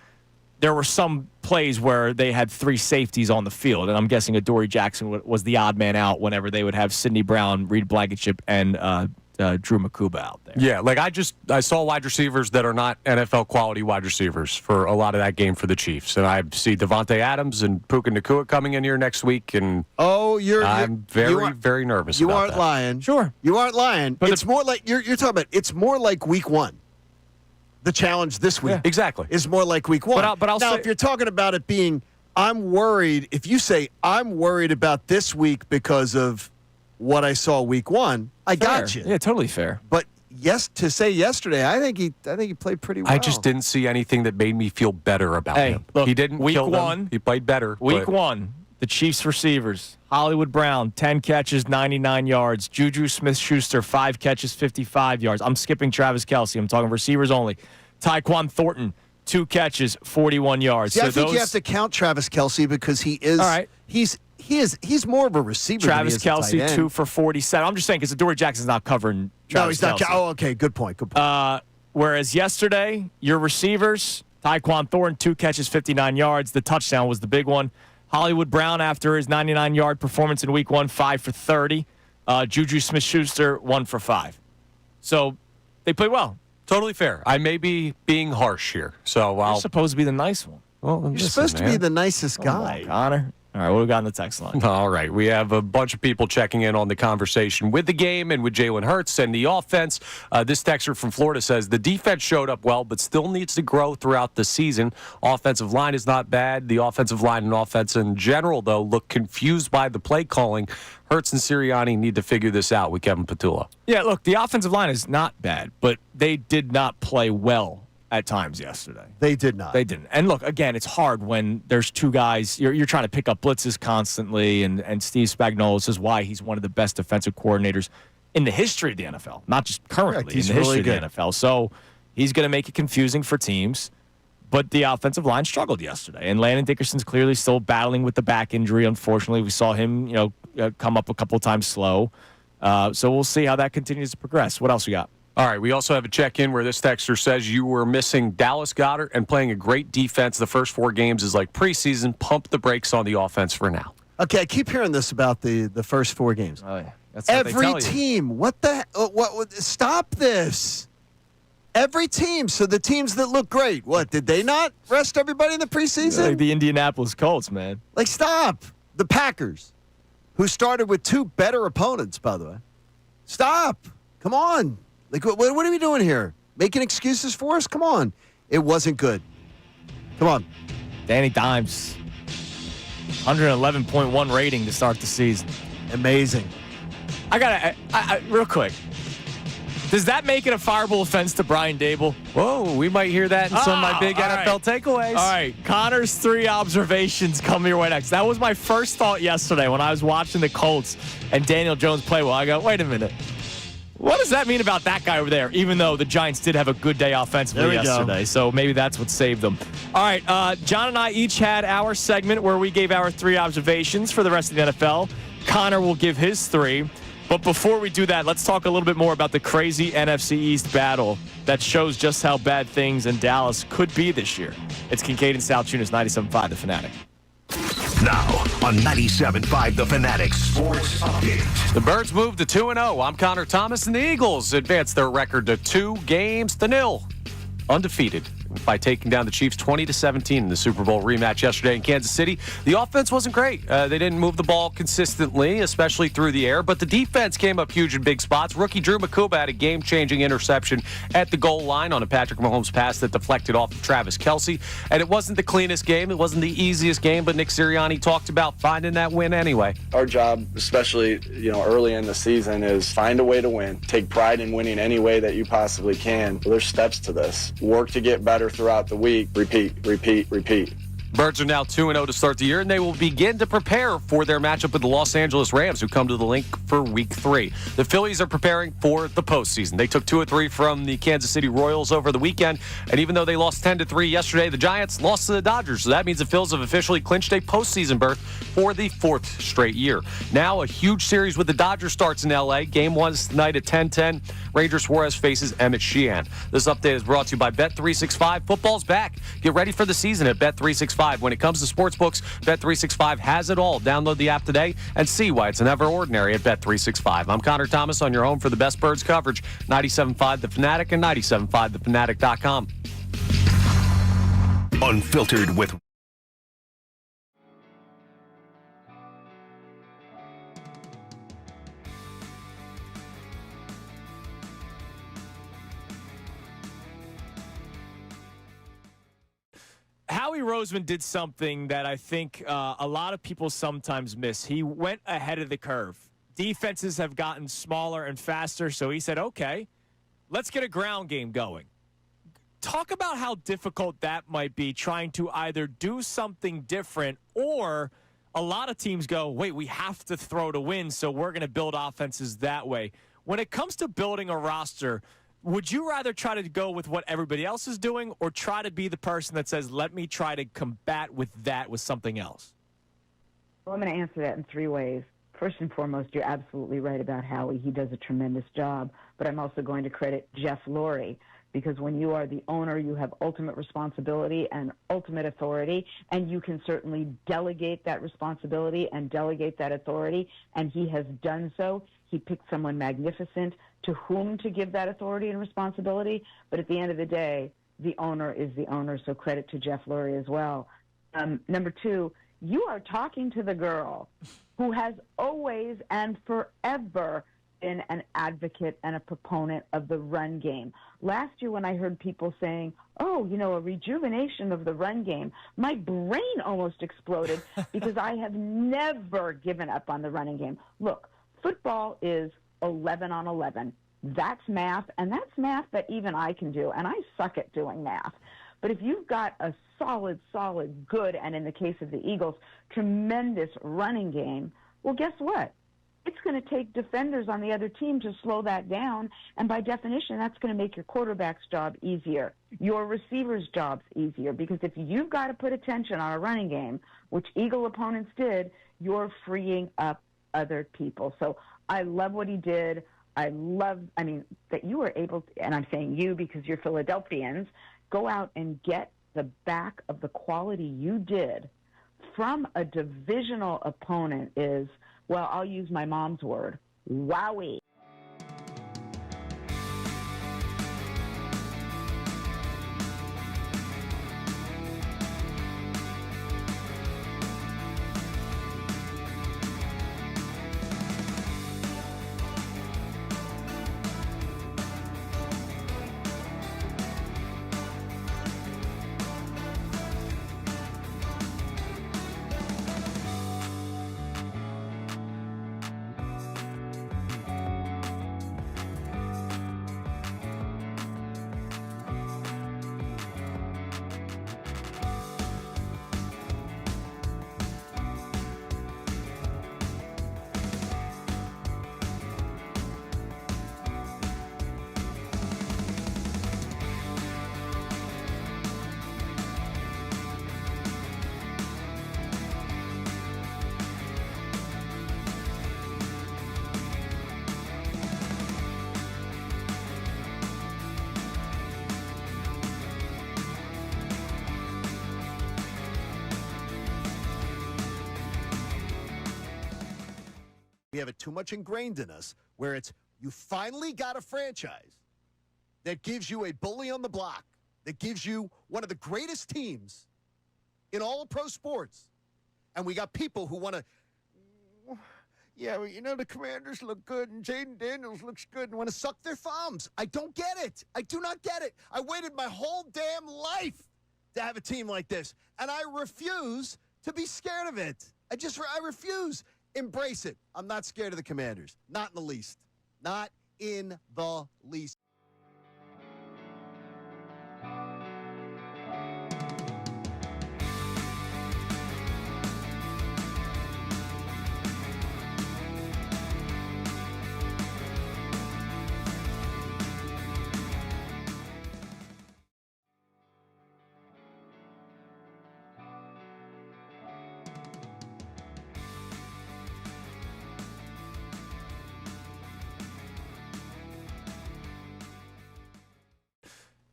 There were some plays where they had 3 safeties on the field, and I'm guessing Adoree Jackson was the odd man out whenever they would have Sidney Brown, Reed Blankenship, and Drew Makuba out there. Yeah, like I saw wide receivers that are not NFL quality wide receivers for a lot of that game for the Chiefs, and I see Devontae Adams and Puka Nacua coming in here next week, and I'm very nervous. You about aren't that. lying. Sure, you aren't lying. But it's more like you're talking about. It's more like week 1. The challenge this week, exactly, is more like week 1. But I'll now, say, if you're talking about it being, I'm worried. If you say I'm worried about this week because of what I saw week 1, I got you. Yeah, totally fair. But to say yesterday, I think he played pretty well. I just didn't see anything that made me feel better about him. Look, he didn't week kill them. 1. He played better. Week 1, the Chiefs receivers: Hollywood Brown, 10 catches, 99 yards. Juju Smith-Schuster, 5 catches, 55 yards. I'm skipping Travis Kelce. I'm talking receivers only. Tyquan Thornton, 2 catches, 41 yards. See, I think you have to count Travis Kelce because he is. All right. He's more of a receiver. Travis than he is a tight Kelce, end. 2 for 47. I'm just saying because Adoree Jackson's not covering Travis No, he's Kelce. not. Oh, okay. Good point. Whereas yesterday, your receivers, Tyquan Thornton, 2 catches, 59 yards. The touchdown was the big one. Hollywood Brown, after his 99-yard performance in week 1, 5 for 30. Juju Smith-Schuster, 1 for 5. So they played well. Totally fair. I may be being harsh here, so You're supposed to be the nice one. Well, You're supposed to be the nicest guy. Connor. All right, what do we got on the text line? All right, we have a bunch of people checking in on the conversation with the game and with Jalen Hurts and the offense. This texter from Florida says the defense showed up well, but still needs to grow throughout the season. Offensive line is not bad. The offensive line and offense in general, though, look confused by the play calling. Hurts and Sirianni need to figure this out with Kevin Petula. Yeah, look, the offensive line is not bad, but they did not play well at times yesterday. They did not. They didn't. And look, again, it's hard when there's two guys. You're trying to pick up blitzes constantly, and Steve Spagnuolo says why he's one of the best defensive coordinators in the history of the NFL, not just currently, He's in the history really of the NFL. So he's going to make it confusing for teams. But the offensive line struggled yesterday, and Landon Dickerson's clearly still battling with the back injury. Unfortunately, we saw him, come up a couple of times slow. So we'll see how that continues to progress. What else we got? All right, we also have a check-in where this texter says you were missing Dallas Goedert and playing a great defense. The first 4 games is like preseason. Pump the brakes on the offense for now. Okay, I keep hearing this about the first 4 games. Oh, yeah. That's what Every they tell team. You. What the? Stop this. Every team. So the teams that look great, what, did they not rest everybody in the preseason? Like the Indianapolis Colts, man. Like, stop. The Packers, who started with 2 better opponents, by the way. Stop. Come on. Like, what are we doing here? Making excuses for us? Come on. It wasn't good. Come on. Danny Dimes, 111.1 rating to start the season. Amazing. I got real quick. Does that make it a fireable offense to Brian Dable? Whoa, we might hear that in some of my big NFL takeaways. All right, Connor's 3 observations come your way next. That was my first thought yesterday when I was watching the Colts and Daniel Jones play well. I go, wait a minute. What does that mean about that guy over there, even though the Giants did have a good day offensively yesterday? So maybe that's what saved them. All right, John and I each had our segment where we gave our 3 observations for the rest of the NFL. Connor will give his 3. But before we do that, let's talk a little bit more about the crazy NFC East battle that shows just how bad things in Dallas could be this year. It's Kincade and Salciunas, 97.5 The Fanatic. Now on 97.5 The Fanatic Sports Update. The Birds moved to 2-0. I'm Connor Thomas, and the Eagles advanced their record to 2-0, undefeated, by taking down the Chiefs 20-17 in the Super Bowl rematch yesterday in Kansas City. The offense wasn't great. They didn't move the ball consistently, especially through the air, but the defense came up huge in big spots. Rookie Drew Makuba had a game-changing interception at the goal line on a Patrick Mahomes pass that deflected off of Travis Kelce, and it wasn't the cleanest game. It wasn't the easiest game, but Nick Sirianni talked about finding that win anyway. Our job, especially early in the season, is find a way to win. Take pride in winning any way that you possibly can. There's steps to this. Work to get better throughout the week. Repeat. Birds are now 2-0 to start the year, and they will begin to prepare for their matchup with the Los Angeles Rams, who come to the link for Week 3. The Phillies are preparing for the postseason. They took 2 of 3 from the Kansas City Royals over the weekend, and even though they lost 10-3 yesterday, the Giants lost to the Dodgers. So that means the Phils have officially clinched a postseason berth for the 4th straight year. Now a huge series with the Dodgers starts in L.A. Game 1 is tonight at 10:10. Ranger Suarez faces Emmett Sheehan. This update is brought to you by Bet365. Football's back. Get ready for the season at Bet365. When it comes to sportsbooks, Bet365 has it all. Download the app today and see why it's never ordinary at Bet365. I'm Connor Thomas on your home for the best Birds coverage, 97.5 The Fanatic and 97.5thefanatic.com. Unfiltered with Howie Roseman did something that I think a lot of people sometimes miss. He went ahead of the curve. Defenses have gotten smaller and faster, so he said, okay, let's get a ground game going. Talk about how difficult that might be, trying to either do something different, or a lot of teams go, wait, we have to throw to win, so we're going to build offenses that way. When it comes to building a roster, would you rather try to go with what everybody else is doing, or try to be the person that says, let me try to combat with that with something else? Well, I'm going to answer that in 3 ways. First and foremost, you're absolutely right about Howie. He does a tremendous job. But I'm also going to credit Jeff Lurie because when you are the owner, you have ultimate responsibility and ultimate authority, and you can certainly delegate that responsibility and delegate that authority, and he has done so. He picked someone magnificent to whom to give that authority and responsibility, but at the end of the day, the owner is the owner, so credit to Jeff Lurie as well. Number two, you are talking to the girl who has always and forever been an advocate and a proponent of the run game. Last year when I heard people saying, oh, a rejuvenation of the run game, my brain almost exploded because I have never given up on the running game. Look, football is 11 on 11. That's math, and that's math that even I can do, and I suck at doing math. But if you've got a solid, good, and in the case of the Eagles, tremendous running game, well, guess what? It's going to take defenders on the other team to slow that down, and by definition, that's going to make your quarterback's job easier, your receiver's jobs easier, because if you've got to put attention on a running game, which Eagle opponents did, you're freeing up other people. So I love what he did. That you were able to, and I'm saying you because you're Philadelphians, go out and get the back of the quality you did from a divisional opponent is, well, I'll use my mom's word, wowie. We have it too much ingrained in us where it's you finally got a franchise that gives you a bully on the block, that gives you one of the greatest teams in all of pro sports. And we got people who want to, the Commanders look good and Jaden Daniels looks good and want to suck their thumbs. I don't get it. I do not get it. I waited my whole damn life to have a team like this, and I refuse to be scared of it. I refuse. Embrace it. I'm not scared of the Commanders. Not in the least. Not in the least.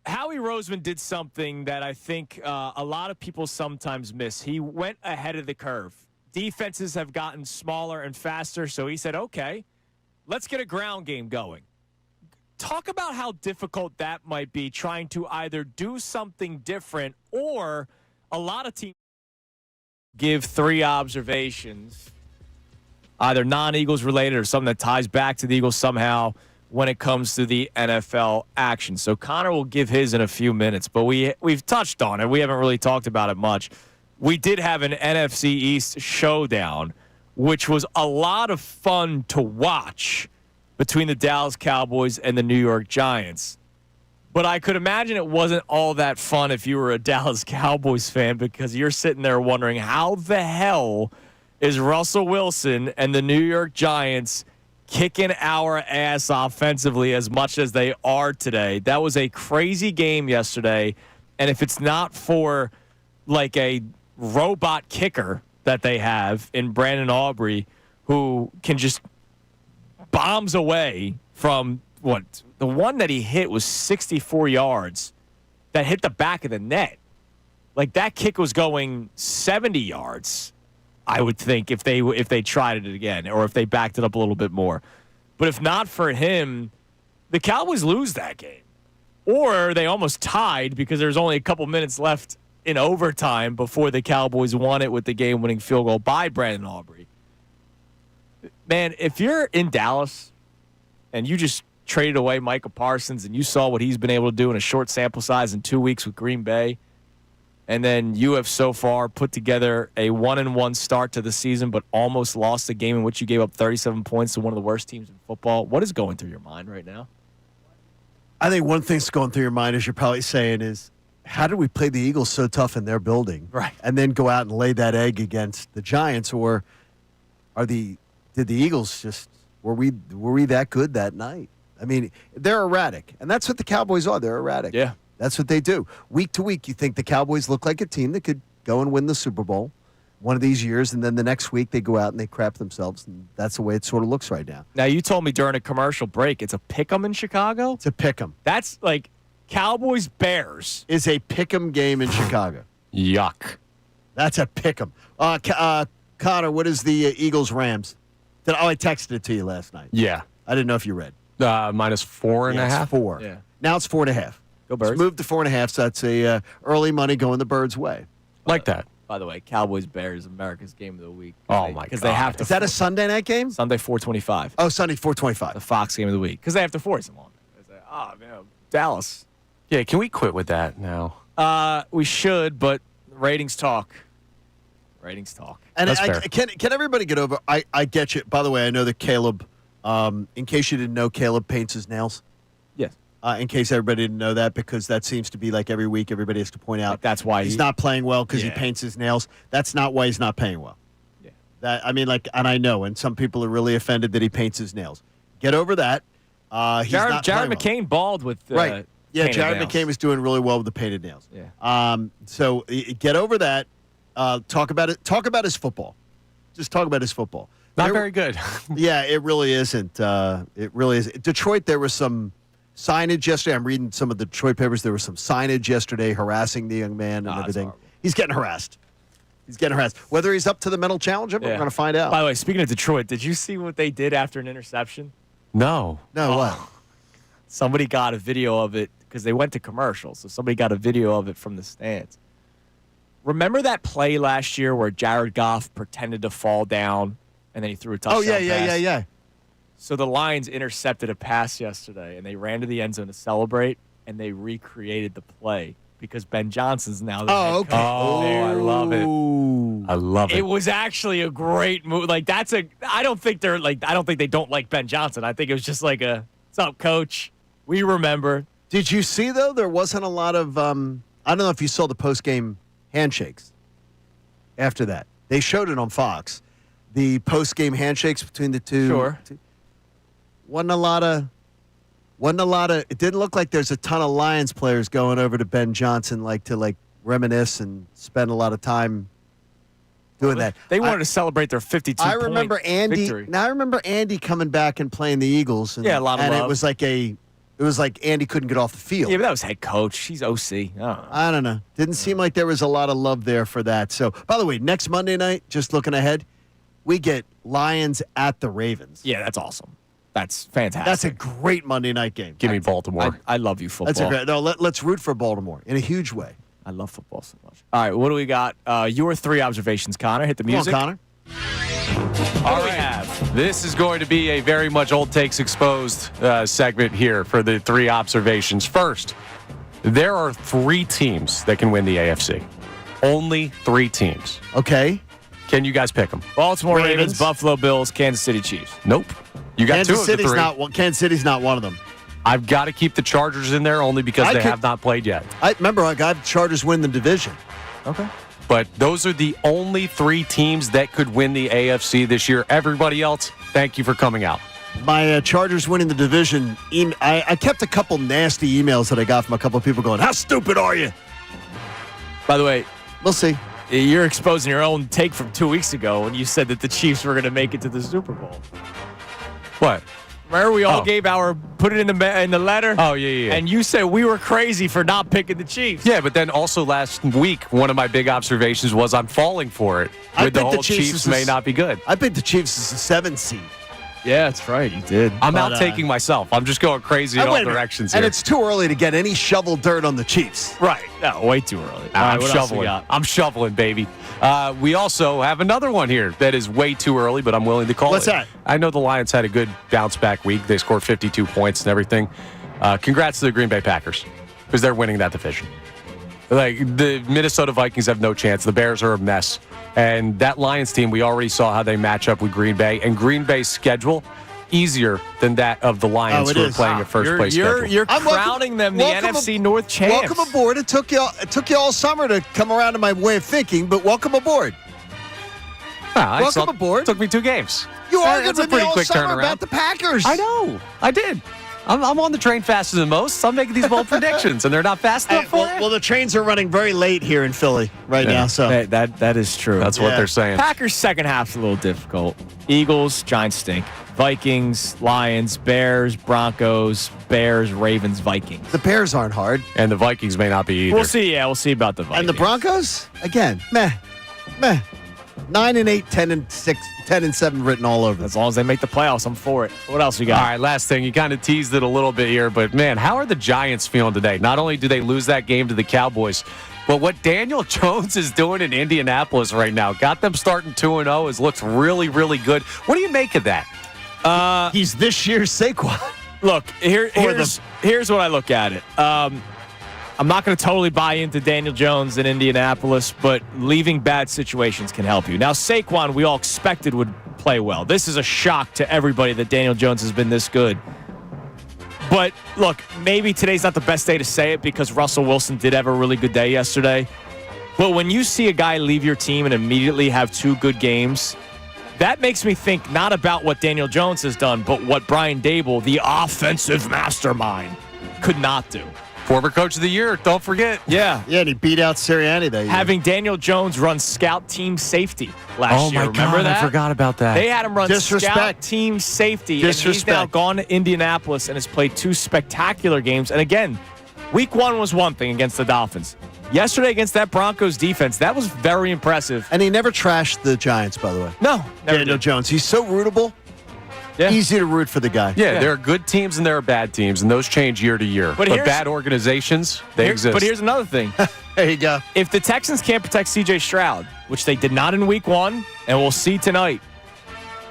Howie Roseman did something that I think a lot of people sometimes miss. He went ahead of the curve. Defenses have gotten smaller and faster, so he said, okay, let's get a ground game going. Talk about how difficult that might be, trying to either do something different or a lot of teams give 3 observations, either non-Eagles related or something that ties back to the Eagles somehow when it comes to the NFL action. So Connor will give his in a few minutes, but we've touched on it. We haven't really talked about it much. We did have an NFC East showdown, which was a lot of fun to watch between the Dallas Cowboys and the New York Giants. But I could imagine it wasn't all that fun if you were a Dallas Cowboys fan, because you're sitting there wondering how the hell is Russell Wilson and the New York Giants kicking our ass offensively as much as they are today. That was a crazy game yesterday, and if it's not for like a robot kicker that they have in Brandon Aubrey, who can just bombs away from the one that he hit was 64 yards that hit the back of the net. Like, that kick was going 70 yards, I would think, if they tried it again or if they backed it up a little bit more. But if not for him, the Cowboys lose that game. Or they almost tied because there's only a couple minutes left in overtime before the Cowboys won it with the game-winning field goal by Brandon Aubrey. Man, if you're in Dallas and you just traded away Micah Parsons and you saw what he's been able to do in a short sample size in 2 weeks with Green Bay, and then you have so far put together a 1-1 start to the season but almost lost a game in which you gave up 37 points to one of the worst teams in football, what is going through your mind right now? I think one thing that's going through your mind, as you're probably saying, is how did we play the Eagles so tough in their building, right? And then go out and lay that egg against the Giants, or did the Eagles just were we that good that night? I mean, they're erratic, and that's what the Cowboys are. They're erratic. Yeah, that's what they do. Week to week, you think the Cowboys look like a team that could go and win the Super Bowl one of these years, and then the next week they go out and they crap themselves, and that's the way it sort of looks right now. Now, you told me during a commercial break it's a pick'em in Chicago? It's a pick'em. That's like Cowboys-Bears. Is a pick'em game in Chicago. Yuck. That's a pick'em. Connor, what is the Eagles-Rams? I texted it to you last night. Yeah. I didn't know if you read. Minus 4.5? It's 4. Yeah. Now it's 4.5. Go Birds. It's moved to 4.5, so that's a early money going the Birds' way. Like that. By the way, Cowboys-Bears, America's game of the week. Oh, my God. Because they have to. Is that a Sunday night game? Sunday, 4:25. Oh, Sunday, 4:25. The Fox game of the week. Because they have to force them on. Oh, man, Dallas. Yeah, can we quit with that now? We should, but ratings talk. Ratings talk. And That's fair. Can everybody get over? I get you. By the way, I know that Caleb, in case you didn't know, Caleb paints his nails. Yes. In case everybody didn't know that, because that seems to be like every week everybody has to point out. Like that's why he's not playing well because he paints his nails. That's not why he's not playing well. Yeah. And I know, and some people are really offended that he paints his nails. Get over that. He's not Jared playing McCain balled with right. Yeah, painted Jared nails. McCain was doing really well with the painted nails. Yeah. So get over that. Talk about it. Talk about his football. Just talk about his football. Not very good. Yeah, it really isn't. It really is. Detroit, there was some signage yesterday. I'm reading some of the Detroit papers. There was some signage yesterday harassing the young man and everything. He's getting harassed. Whether he's up to the mental challenge, we're going to find out. By the way, speaking of Detroit, did you see what they did after an interception? No. What? Somebody got a video of it because they went to commercial. So somebody got a video of it from the stands. Remember that play last year where Jared Goff pretended to fall down and then he threw a touchdown pass? Yeah. So the Lions intercepted a pass yesterday, and they ran to the end zone to celebrate, and they recreated the play because Ben Johnson's now the head coach. Oh, I love it. I love it. It was actually a great move. Like I don't think they don't like Ben Johnson. I think it was just like what's up, coach? We remember. Did you see though? There wasn't a lot of. I don't know if you saw the post game handshakes. After that, they showed it on Fox. The post game handshakes between the two. Sure. Wasn't a lot of. It didn't look like there's a ton of Lions players going over to Ben Johnson to reminisce and spend a lot time doing that. They wanted to celebrate their 52. I remember Andy. Victory. Now I remember Andy coming back and playing the Eagles. And, Yeah, a lot of and love. it was like Andy couldn't get off the field. Yeah, but that was head coach. He's OC. I don't know. Didn't seem like there was a lot of love there for that. So, by the way, next Monday night, just looking ahead, we get Lions at the Ravens. Yeah, that's awesome. That's fantastic. That's a great Monday night game. Give me Baltimore. I love you, football. That's a great. No, let's root for Baltimore in a huge way. I love football so much. All right, what do we got? Your 3 observations, Connor. Hit the music. Come on, Connor. All right. This is going to be a very much Old Takes Exposed segment here for the 3 observations. First, there are 3 teams that can win the AFC. Only 3 teams. Okay. Can you guys pick them? Baltimore Ravens, Buffalo Bills, Kansas City Chiefs. Nope. You got Kansas 2 of the 3. Kansas City's not one of them. I've got to keep the Chargers in there only because they have not played yet. I got Chargers win the division. Okay. But those are the only 3 teams that could win the AFC this year. Everybody else, thank you for coming out. My Chargers winning the division, I kept a couple nasty emails that I got from a couple of people going, how stupid are you? By the way, we'll see. You're exposing your own take from 2 weeks ago when you said that the Chiefs were going to make it to the Super Bowl. What? Remember, we all put it in the letter. Oh, yeah. And you said we were crazy for not picking the Chiefs. Yeah, but then also last week, one of my big observations was I'm falling for it. With the whole Chiefs may not be good. I picked the Chiefs as a 7th seed. Yeah, that's right. You did. I'm out taking myself. I'm just going crazy in all directions here. And it's too early to get any shovel dirt on the Chiefs. Right. No, way too early. I'm shoveling. I'm shoveling, baby. We also have another one here that is way too early, but I'm willing to call What's it. that? I know the Lions had a good bounce-back week. They scored 52 points and everything. Congrats to the Green Bay Packers because they're winning that division. Like, the Minnesota Vikings have no chance. The Bears are a mess. And that Lions team, we already saw how they match up with Green Bay. And Green Bay's schedule, easier than that of the Lions who are playing a first-place schedule. You're crowning them the NFC North champs. Welcome aboard. It took you all summer to come around to my way of thinking, but welcome aboard. Welcome aboard. It took me 2 games. You argued That's a with me pretty all quick summer turnaround. about the Packers. I know. I did. I'm on the train faster than most. So I'm making these bold predictions, and they're not fast enough for it. Well, the trains are running very late here in Philly now. So that is true. That's what they're saying. Packers' second half's a little difficult. Eagles, Giants stink. Vikings, Lions, Bears, Broncos, Bears, Ravens, Vikings. The Bears aren't hard. And the Vikings may not be either. We'll see. Yeah, we'll see about the Vikings. And the Broncos, again, meh. 9-8, 10-6, 10-7 written all over. As long as they make the playoffs, I'm for it. What else you got? All right, last thing. You kind of teased it a little bit here, but, man, how are the Giants feeling today? Not only do they lose that game to the Cowboys, but what Daniel Jones is doing in Indianapolis right now, got them starting 2-0. It looks really, really good. What do you make of that? He's this year's Saquon. Look, here's what I look at it. I'm not going to totally buy into Daniel Jones in Indianapolis, but leaving bad situations can help you. Now, Saquon, we all expected would play well. This is a shock to everybody that Daniel Jones has been this good. But, look, maybe today's not the best day to say it because Russell Wilson did have a really good day yesterday. But when you see a guy leave your team and immediately have 2 good games, that makes me think not about what Daniel Jones has done, but what Brian Daboll, the offensive mastermind, could not do. Former Coach of the Year, don't forget. Yeah. Yeah, and he beat out Sirianni that year. Having Daniel Jones run scout team safety last year. Oh, my Remember God, that? I forgot about that. They had him run Disrespect. scout team safety. And he's now gone to Indianapolis and has played 2 spectacular games. And again, week 1 was one thing against the Dolphins. Yesterday against that Broncos defense, that was very impressive. And he never trashed the Giants, by the way. No, never Daniel did. Jones. He's so rootable. Yeah. Easy to root for the guy. Yeah, there are good teams and there are bad teams, and those change year to year. But bad organizations, they exist. But here's another thing. There you go. If the Texans can't protect C.J. Stroud, which they did not in week 1, and we'll see tonight,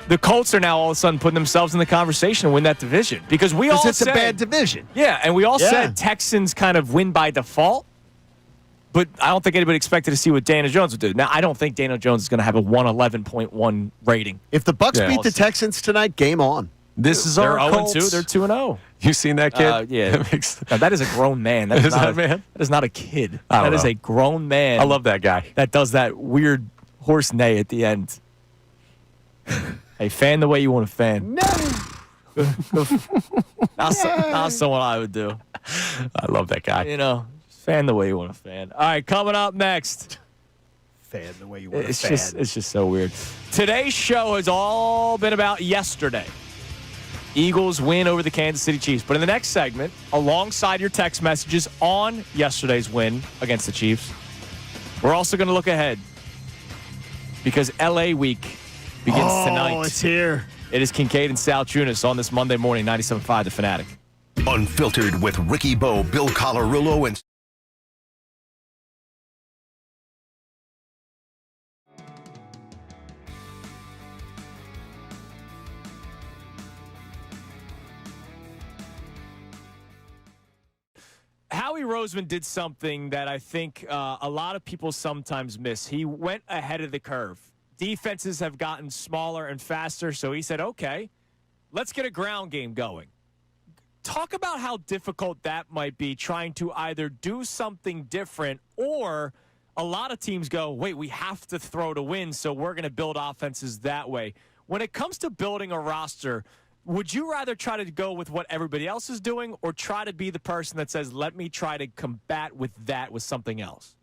the Colts are now all of a sudden putting themselves in the conversation to win that division. Because we all it's said, a bad division. Yeah, and we all said Texans kind of win by default. But I don't think anybody expected to see what Daniel Jones would do. Now, I don't think Daniel Jones is going to have a 111.1 rating. If the Bucs beat the Texans tonight, game on. This is They're our 0-2. Colts. They're 2-0. You seen that kid? Yeah. Now, that is a grown man. That is not a man. That is not a kid. That is a grown man. I love that guy. That does that weird horse neigh at the end. Hey, fan the way you want to fan. No. Not someone I would do. I love that guy. You know, fan the way you want to fan. All right, coming up next. Fan the way you want to fan. It's just so weird. Today's show has all been about yesterday. Eagles win over the Kansas City Chiefs. But in the next segment, alongside your text messages on yesterday's win against the Chiefs, we're also going to look ahead because LA week begins tonight. Oh, it's here. It is Kincade and Salciunas on this Monday morning, 97.5 The Fanatic. Unfiltered with Ricky Bo, Bill Colarulo, and Howie Roseman did something that I think a lot of people sometimes miss. He went ahead of the curve. Defenses have gotten smaller and faster, so he said, okay, let's get a ground game going. Talk about how difficult that might be, trying to either do something different or a lot of teams go, wait, we have to throw to win, so we're going to build offenses that way. When it comes to building a roster, would you rather try to go with what everybody else is doing or try to be the person that says, let me try to combat with that with something else?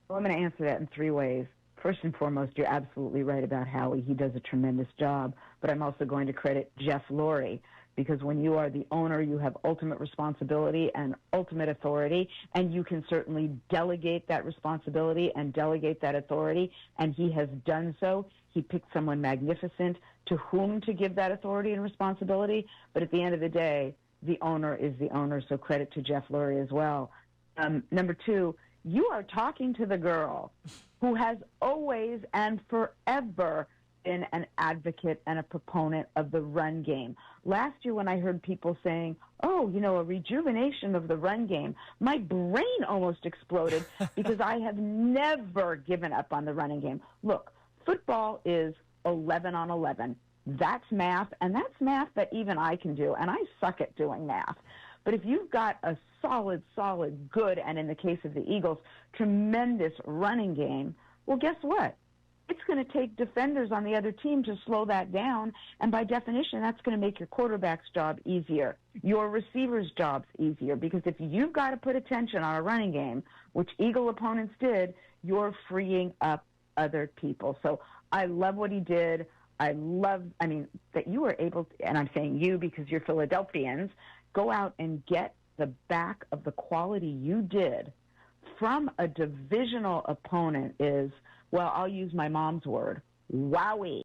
Well, I'm going to answer that in 3 ways. First and foremost, you're absolutely right about Howie. He does a tremendous job. But I'm also going to credit Jeff Lurie, because when you are the owner, you have ultimate responsibility and ultimate authority, and you can certainly delegate that responsibility and delegate that authority, and he has done so. He picked someone magnificent to whom to give that authority and responsibility, but at the end of the day, the owner is the owner, so credit to Jeff Lurie as well. Number two, you are talking to the girl who has always and forever been an advocate and a proponent of the run game. Last year when I heard people saying, a rejuvenation of the run game, my brain almost exploded because I have never given up on the running game. Look, football is 11 on 11. That's math, and that's math that even I can do, and I suck at doing math. But if you've got a solid, good, and in the case of the Eagles, tremendous running game, well, guess what? It's going to take defenders on the other team to slow that down, and by definition, that's going to make your quarterback's job easier, your receiver's jobs easier, because if you've got to put attention on a running game, which Eagle opponents did, you're freeing up other people. So I love what he did. That you were able to, and I'm saying you because you're Philadelphians, go out and get the back of the quality you did from a divisional opponent is, well, I'll use my mom's word, wowie.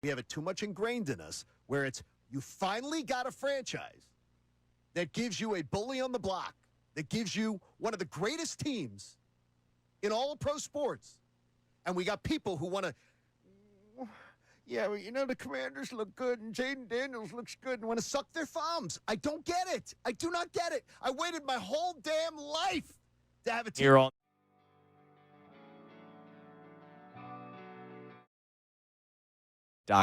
We have it too much ingrained in us where it's you finally got a franchise that gives you a bully on the block, that gives you one of the greatest teams in all of pro sports. And we got people who want to, the Commanders look good and Jaden Daniels looks good and want to suck their thumbs. I don't get it. I do not get it. I waited my whole damn life to have a team. Here on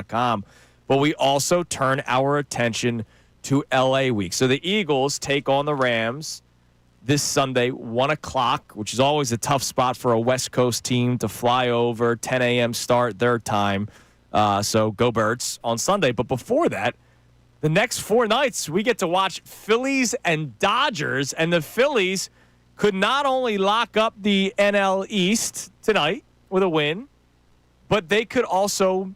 .com, but we also turn our attention to LA week. So the Eagles take on the Rams this Sunday, 1 o'clock, which is always a tough spot for a West Coast team to fly over, 10 a.m. start their time. So go Birds on Sunday. But before that, the next 4 nights, we get to watch Phillies and Dodgers, and the Phillies could not only lock up the NL East tonight with a win, but they could also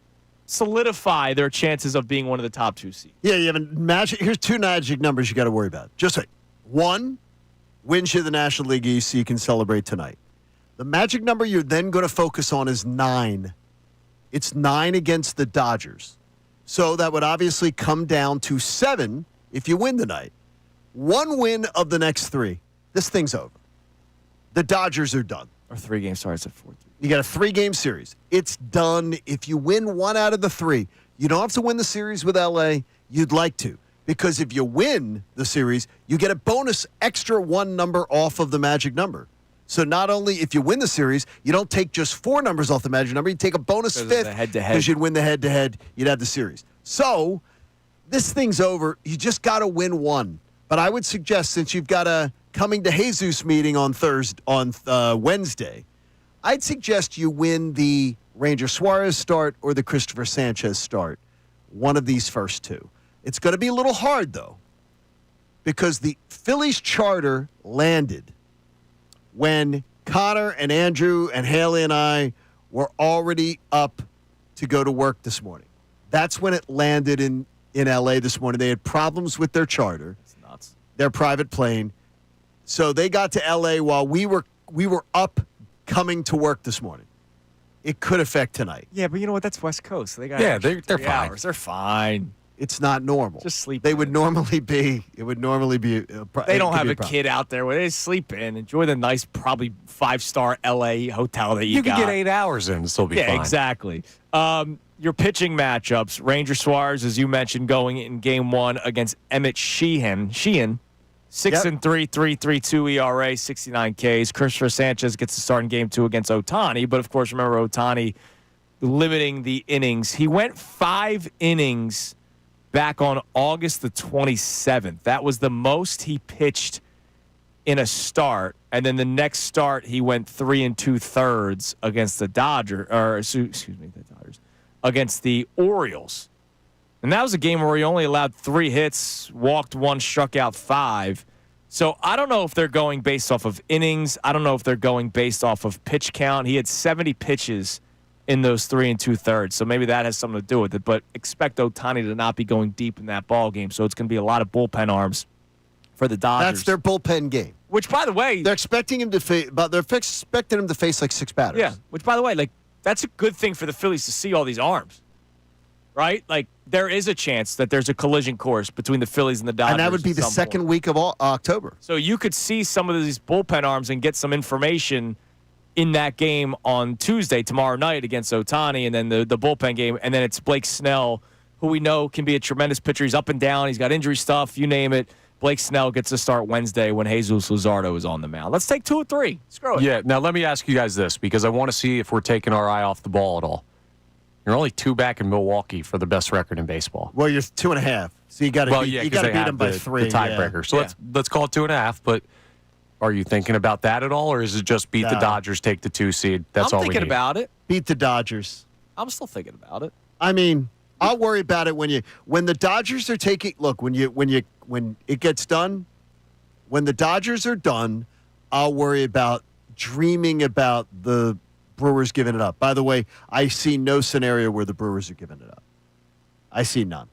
solidify their chances of being one of the top 2 seeds. Yeah, you have a magic. Here's 2 magic numbers you got to worry about. Just wait. 1 wins you the National League East, so you can celebrate tonight. The magic number you're then going to focus on is 9. It's 9 against the Dodgers. So that would obviously come down to 7 if you win tonight. 1 win of the next 3. This thing's over. The Dodgers are done. Or 3 games. Sorry, it's at 4. You got a 3-game series. It's done. If you win 1 out of the 3, you don't have to win the series with LA. You'd like to. Because if you win the series, you get a bonus extra 1 number off of the magic number. So not only if you win the series, you don't take just 4 numbers off the magic number, you take a bonus 5th because you'd win the head-to-head, you'd have the series. So this thing's over. You just got to win 1. But I would suggest, since you've got a coming to Jesus meeting on Wednesday, I'd suggest you win the Ranger Suarez start or the Christopher Sanchez start. One of these first 2. It's going to be a little hard, though, because the Phillies charter landed when Connor and Andrew and Haley and I were already up to go to work this morning. That's when it landed in L.A. this morning. They had problems with their charter, their private plane. So they got to L.A. while we were up coming to work this morning. It could affect tonight. Yeah, but you know what? That's West Coast. They got they're 3 fine. hours. They're fine. It's not normal. Just sleep. They would normally be. It would normally be. They don't have a kid out there where they sleep in. Enjoy the nice, probably 5-star L.A. hotel that you got. You can get 8 hours in and still be fine. Yeah, exactly. Your pitching matchups: Ranger Suarez, as you mentioned, going in Game 1 against Emmett Sheehan. 6-3, 3.32 ERA, 69 Ks. Christopher Sanchez gets to start in Game 2 against Ohtani, but of course, remember Ohtani limiting the innings. He went 5 innings back on August the 27th. That was the most he pitched in a start, and then the next start he went 3 2/3 against the Dodgers, against the Orioles. And that was a game where he only allowed 3 hits, walked 1, struck out 5. So I don't know if they're going based off of innings. I don't know if they're going based off of pitch count. He had 70 pitches in those 3 2/3, so maybe that has something to do with it. But expect Ohtani to not be going deep in that ball game, so it's going to be a lot of bullpen arms for the Dodgers. That's their bullpen game. Which, by the way, they're expecting him to face. But they're expecting him to face like 6 batters. Yeah. Which, by the way, like that's a good thing for the Phillies to see all these arms, right? Like there is a chance that there's a collision course between the Phillies and the Dodgers, and that would be the second week of October. So you could see some of these bullpen arms and get some information in that game on Tuesday, tomorrow night against Ohtani, and then the bullpen game, and then it's Blake Snell, who we know can be a tremendous pitcher. He's up and down. He's got injury stuff. You name it. Blake Snell gets to start Wednesday when Jesus Luzardo is on the mound. Let's take 2 or 3. Screw it. Yeah, now let me ask you guys this, because I want to see if we're taking our eye off the ball at all. You're only 2 back in Milwaukee for the best record in baseball. Well, you're 2.5. So you got to beat them by 3. The tiebreaker. So let's call it 2.5, but are you thinking about that at all, or is it just beat the Dodgers, take the 2 seed? That's all we need. I'm thinking about it. Beat the Dodgers. I'm still thinking about it. I mean, I'll worry about it when the Dodgers are taking. Look, when it gets done, when the Dodgers are done, I'll worry about dreaming about the Brewers giving it up. By the way, I see no scenario where the Brewers are giving it up. I see none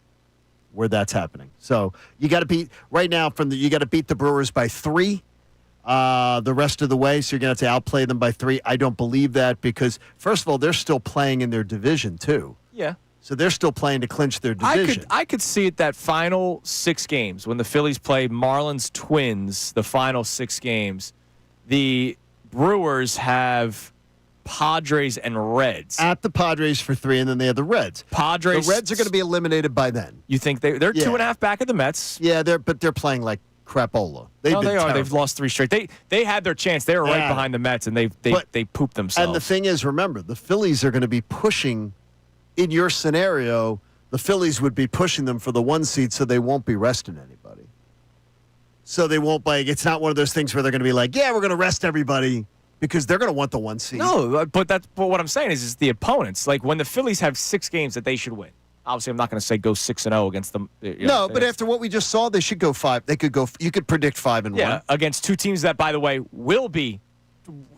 where that's happening. So you got to beat right now. You got to beat the Brewers by 3. The rest of the way, so you're going to have to outplay them by 3. I don't believe that because, first of all, they're still playing in their division, too. Yeah. So they're still playing to clinch their division. I could see it that final 6 games when the Phillies play Marlins Twins, the final 6 games. The Brewers have Padres and Reds. At the Padres for 3, and then they have the Reds. The Reds are going to be eliminated by then. You think they're 2.5 back at the Mets? Yeah, but they're playing like crapola. They are. They've lost 3 straight. They had their chance. They were right behind the Mets, and they pooped themselves. And the thing is, remember, the Phillies are going to be pushing. In your scenario, the Phillies would be pushing them for the 1 seed, so they won't be resting anybody. So they won't it's not one of those things where they're going to be like, yeah, we're going to rest everybody because they're going to want the 1 seed. No, but what I'm saying is the opponents. Like when the Phillies have 6 games that they should win. Obviously, I'm not going to say go 6-0 against them. But after what we just saw, they should go 5. They could go. You could predict 5-1. Yeah, against 2 teams that, by the way, will be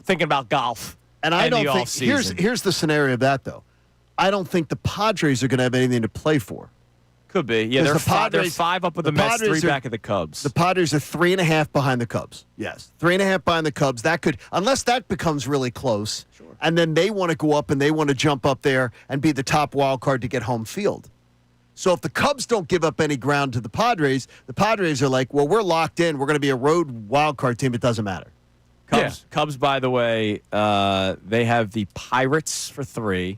thinking about golf. And I don't think here's the scenario of that though. I don't think the Padres are going to have anything to play for. Could be. Yeah, they're 5 up with the Mets, 3 back at the Cubs. The Padres are 3.5 behind the Cubs. Yes, 3.5 behind the Cubs. That could, unless that becomes really close, and then they want to go up and they want to jump up there and be the top wild card to get home field. So if the Cubs don't give up any ground to the Padres are like, well, we're locked in. We're going to be a road wild card team. It doesn't matter. Cubs, by the way, they have the Pirates for 3.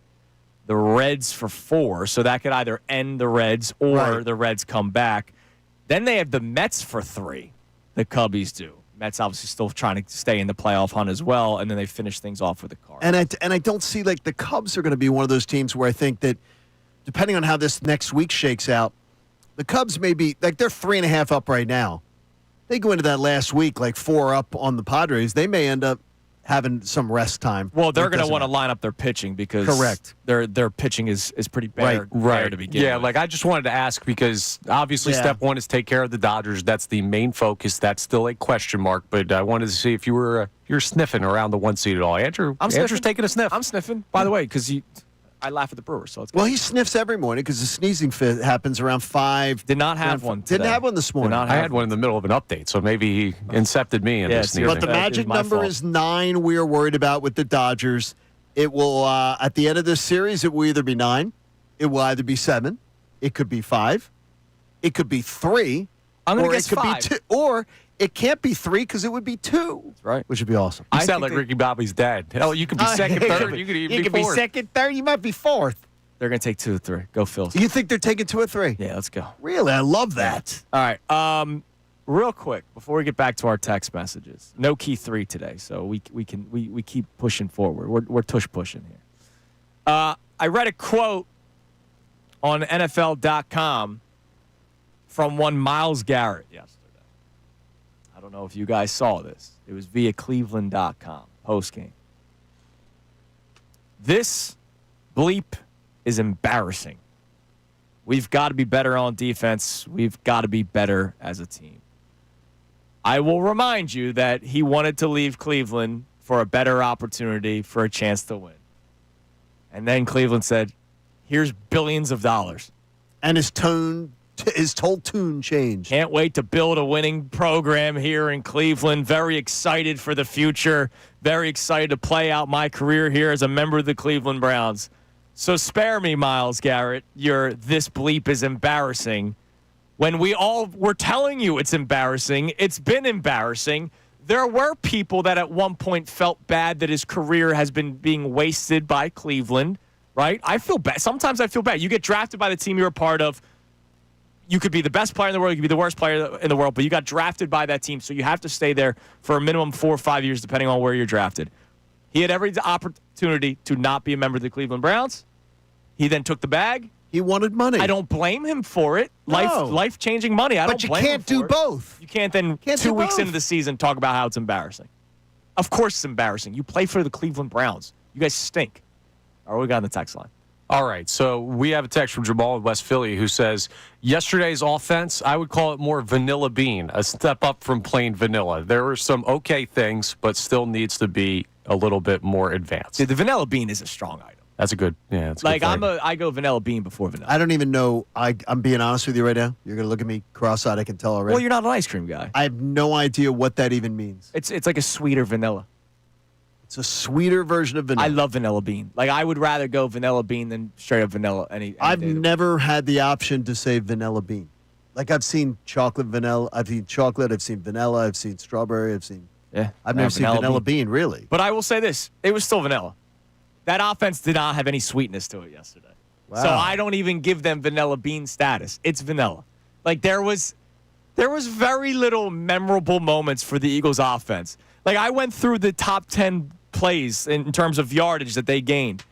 The Reds for 4, so that could either end the Reds or the Reds come back. Then they have the Mets for 3. The Cubbies do. Mets obviously still trying to stay in the playoff hunt as well, and then they finish things off with the Cardinals. And I don't see like the Cubs are going to be one of those teams where I think that depending on how this next week shakes out, the Cubs may be like they're 3.5 up right now. They go into that last week like 4 up on the Padres. They may end up having some rest time. Well, they're going to want to line up their pitching because their pitching is pretty bare to begin with. Like I just wanted to ask because obviously step 1 is take care of the Dodgers. That's the main focus. That's still a question mark, but I wanted to see if you're sniffing around the 1 seed at all. Andrew's taking a sniff. I'm sniffing, by the way, because I laugh at the Brewers. So it's Well, he sniffs every morning because the sneezing fit happens around 5. Did not have one today. Didn't have one this morning. I had one in the middle of an update, so maybe he incepted me in this. But the magic number is 9 we are worried about with the Dodgers. It will, at the end of this series, it will either be 9. It will either be 7. It could be 5. It could be 3. I'm going to or guess it could 5. Be 2. Or it can't be 3 because it would be 2. That's right. Which would be awesome. You sound like Ricky Bobby's dad. Hell, you could be second, third. You could even be fourth. second, third. You might be fourth. They're going to take 2 or 3. Go Phils. You think they're taking 2 or 3? Yeah, let's go. Really? I love that. All right. Real quick, before we get back to our text messages, no key 3 today, so we keep pushing forward. We're tush pushing here. I read a quote on NFL.com from one Myles Garrett yesterday. I don't know if you guys saw this. It was via Cleveland.com postgame. This bleep is embarrassing. We've got to be better on defense. We've got to be better as a team. I will remind you that he wanted to leave Cleveland for a better opportunity, for a chance to win. And then Cleveland said, here's billions of dollars. And his whole tune changed. Can't wait to build a winning program here in Cleveland. Very excited for the future. Very excited to play out my career here as a member of the Cleveland Browns. So spare me, Myles Garrett, your this bleep is embarrassing. When we all were telling you it's embarrassing, it's been embarrassing. There were people that at one point felt bad that his career has been being wasted by Cleveland, right? I feel bad. Sometimes I feel bad. You get drafted by the team you're a part of. You could be the best player in the world. You could be the worst player in the world, but you got drafted by that team, so you have to stay there for a minimum 4 or 5 years, depending on where you're drafted. He had every opportunity to not be a member of the Cleveland Browns. He then took the bag. He wanted money. I don't blame him for it. No. Life-changing money. I don't blame him for it. But you can't do both. You can't then 2 weeks into the season talk about how it's embarrassing. Of course it's embarrassing. You play for the Cleveland Browns. You guys stink. All right, we got on the text line. All right, so we have a text from Jamal in West Philly who says, yesterday's offense, I would call it more vanilla bean, a step up from plain vanilla. There were some okay things, but still needs to be a little bit more advanced. Dude, the vanilla bean is a strong item. That's a good, that's like, a good I go vanilla bean before vanilla. I don't even know. I'm being honest with you right now. You're going to look at me cross-eyed. I can tell already. Well, you're not an ice cream guy. I have no idea what that even means. It's like a sweeter vanilla. It's a sweeter version of vanilla. I love vanilla bean. Like, I would rather go vanilla bean than straight up vanilla any I've day. never had the option to say vanilla bean. Like, I've seen chocolate vanilla. I've seen chocolate. I've seen vanilla. I've seen strawberry. I've never seen vanilla bean, really. But I will say this. It was still vanilla. That offense did not have any sweetness to it yesterday. Wow. So I don't even give them vanilla bean status. It's vanilla. Like, there was very little memorable moments for the Eagles offense. Like, I went through the top 10 plays in terms of yardage that they gained.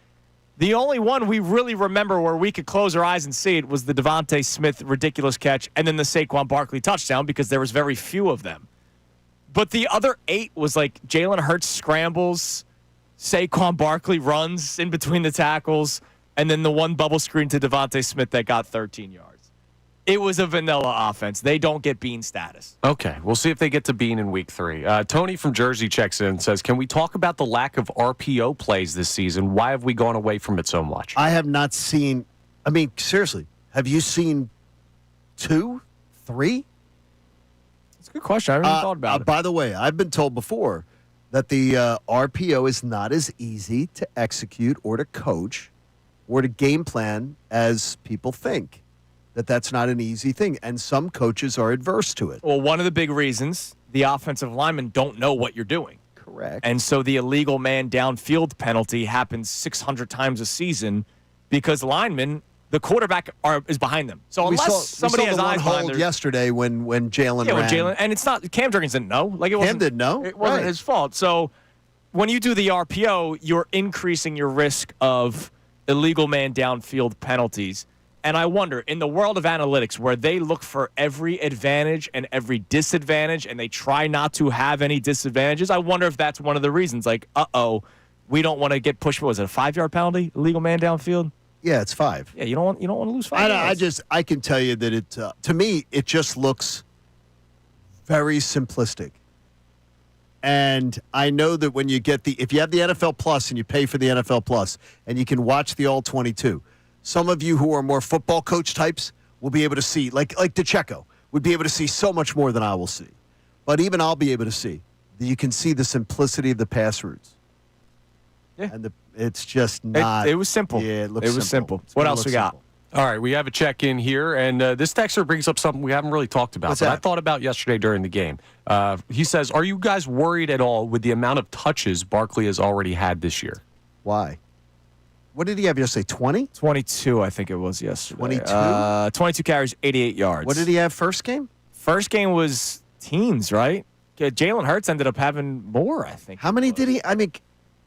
The only one we really remember where we could close our eyes and see it was the Devontae Smith ridiculous catch and then the Saquon Barkley touchdown because there was very few of them. But the other 8 was like Jalen Hurts scrambles, Saquon Barkley runs in between the tackles, and then the one bubble screen to Devontae Smith that got 13 yards. It was a vanilla offense. They don't get bean status. Okay, we'll see if they get to bean in week 3. Tony from Jersey checks in and says, can we talk about the lack of RPO plays this season? Why have we gone away from it so much? I have not seen, I mean, seriously, have you seen 2, 3? That's a good question. I haven't even thought about it. By the way, I've been told before that the RPO is not as easy to execute or to coach or to game plan as people think. That's not an easy thing, and some coaches are adverse to it. Well, one of the big reasons, the offensive linemen don't know what you're doing. Correct. And so the illegal man downfield penalty happens 600 times a season because linemen, the quarterback is behind them. So unless somebody has eyes behind them. Yesterday when Jalen ran. When Jalen, and it's not, Cam Jurgens didn't know. Like, it wasn't, Cam didn't know. It wasn't his fault. So when you do the RPO, you're increasing your risk of illegal man downfield penalties. And I wonder, in the world of analytics, where they look for every advantage and every disadvantage, and they try not to have any disadvantages, I wonder if that's one of the reasons. Like, we don't want to get pushed. What was it, a 5-yard penalty? Illegal man downfield? Yeah, it's 5. Yeah, you don't want to lose 5 yards. I can tell you that to me, it just looks very simplistic. And I know that when you get if you have the NFL Plus and you pay for the NFL Plus and you can watch the All 22, some of you who are more football coach types will be able to see, like DeCecco, would be able to see so much more than I will see. But even I'll be able to see that you can see the simplicity of the pass routes. Yeah. And it's just not. It was simple. Yeah, it looks It was simple. It's What gonna else look we got? simple. All right, we have a check-in here, and this texter brings up something we haven't really talked about. What's but that? I thought about yesterday during the game. He says, are you guys worried at all with the amount of touches Barkley has already had this year? Why? What did he have yesterday? 20? 22, I think it was yesterday. 22? 22 carries, 88 yards. What did he have first game? First game was teens, right? Yeah, Jalen Hurts ended up having more, I think. How many did he? I mean,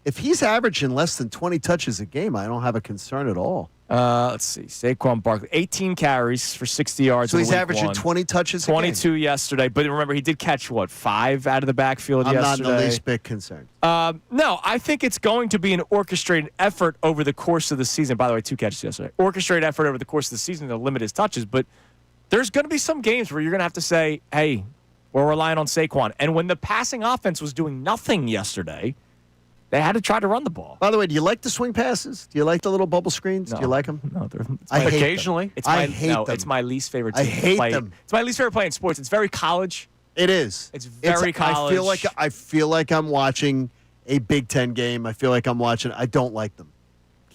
if he's averaging less than 20 touches a game, I don't have a concern at all. Let's see. Saquon Barkley, 18 carries for 60 yards. So in he's week averaging 1. 20 touches a game? 22 yesterday. But remember, he did catch, 5 out of the backfield I'm yesterday? not in the least bit concerned. No, I think it's going to be an orchestrated effort over the course of the season. By the way, 2 catches yesterday. Orchestrated effort over the course of the season to limit his touches. But there's going to be some games where you're going to have to say, hey, we're relying on Saquon. And when the passing offense was doing nothing yesterday, they had to try to run the ball. By the way, do you like the swing passes? Do you like the little bubble screens? No. Do you like them? No, I hate occasionally. them. I hate them. It's my least favorite. I Team to hate play. them. It's my least favorite play in sports. It's very college. It is. It's very college. I feel like I'm watching a Big Ten game. I feel like I'm watching. I don't like them.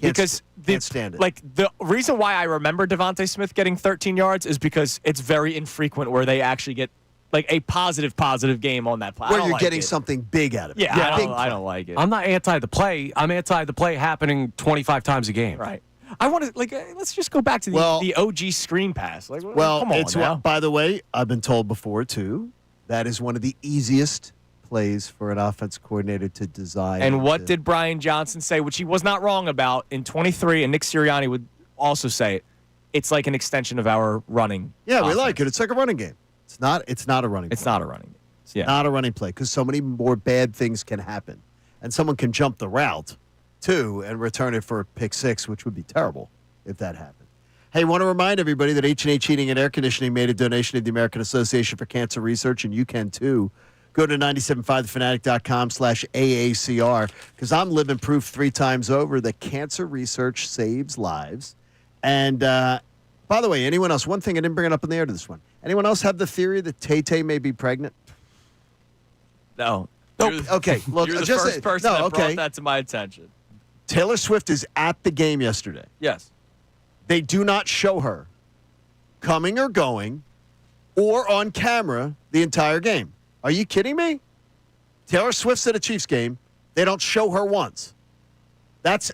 Can't stand it. Like the reason why I remember Devontae Smith getting 13 yards is because it's very infrequent where they actually get like a positive game on that play. Where you're getting something big out of it. Yeah, I don't like it. I'm not anti the play. I'm anti the play happening 25 times a game. Right. I want to let's just go back to the OG screen pass. Like, Well, come on it's now. by the way, I've been told before too. That is one of the easiest plays for an offense coordinator to design. And what did Brian Johnson say, which he was not wrong about in 23, and Nick Sirianni would also say it. It's like an extension of our running. Yeah, we offense. like it. It's like a running game. It's not a running. It's play. not a running game. It's not a running play because so many more bad things can happen, and someone can jump the route too and return it for a pick 6, which would be terrible if that happened. Hey, want to remind everybody that H&H Heating and Air Conditioning made a donation to the American Association for Cancer Research, and you can too. Go to 975thefanatic.com/AACR because I'm living proof 3 times over that cancer research saves lives. And by the way, anyone else? One thing I didn't bring it up in the air to this one. Anyone else have the theory that Tay-Tay may be pregnant? No. Nope. Okay. Look, You're the just first person that okay. brought that to my attention. Taylor Swift is at the game yesterday. Yes. They do not show her coming or going or on camera the entire game. Are you kidding me? Taylor Swift's at a Chiefs game. They don't show her once. That's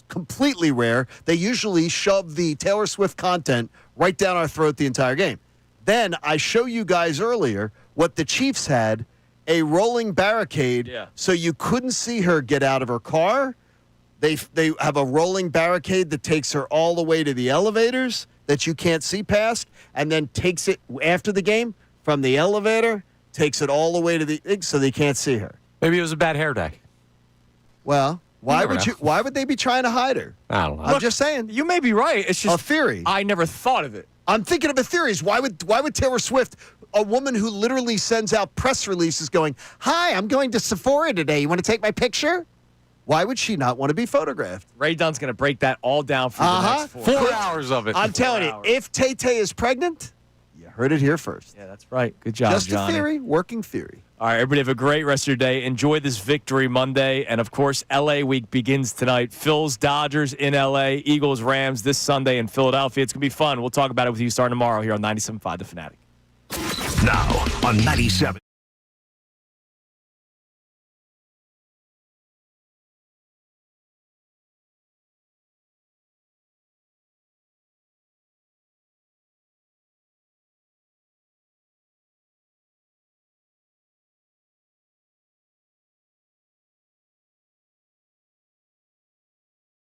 completely rare. They usually shove the Taylor Swift content right down our throat the entire game. Then I show you guys earlier what the Chiefs had, a rolling barricade, so you couldn't see her get out of her car. They have a rolling barricade that takes her all the way to the elevators that you can't see past, and then takes it after the game from the elevator, takes it all the way to the so they can't see her. Maybe it was a bad hair day. Well, why would they be trying to hide her? I don't know. I'm just saying. You may be right. It's just a theory. I never thought of it. I'm thinking of a theory. Why would Taylor Swift, a woman who literally sends out press releases going, "Hi, I'm going to Sephora today. You want to take my picture?" Why would she not want to be photographed? Ray Dunn's going to break that all down for the next 4 hours of it. I'm telling you, if Tay-Tay is pregnant, you heard it here first. Yeah, that's right. Good job, Just Johnny. a theory, working theory. All right, everybody have a great rest of your day. Enjoy this Victory Monday. And, of course, L.A. week begins tonight. Phils, Dodgers in L.A., Eagles, Rams this Sunday in Philadelphia. It's going to be fun. We'll talk about it with you starting tomorrow here on 97.5 The Fanatic. Now on 97.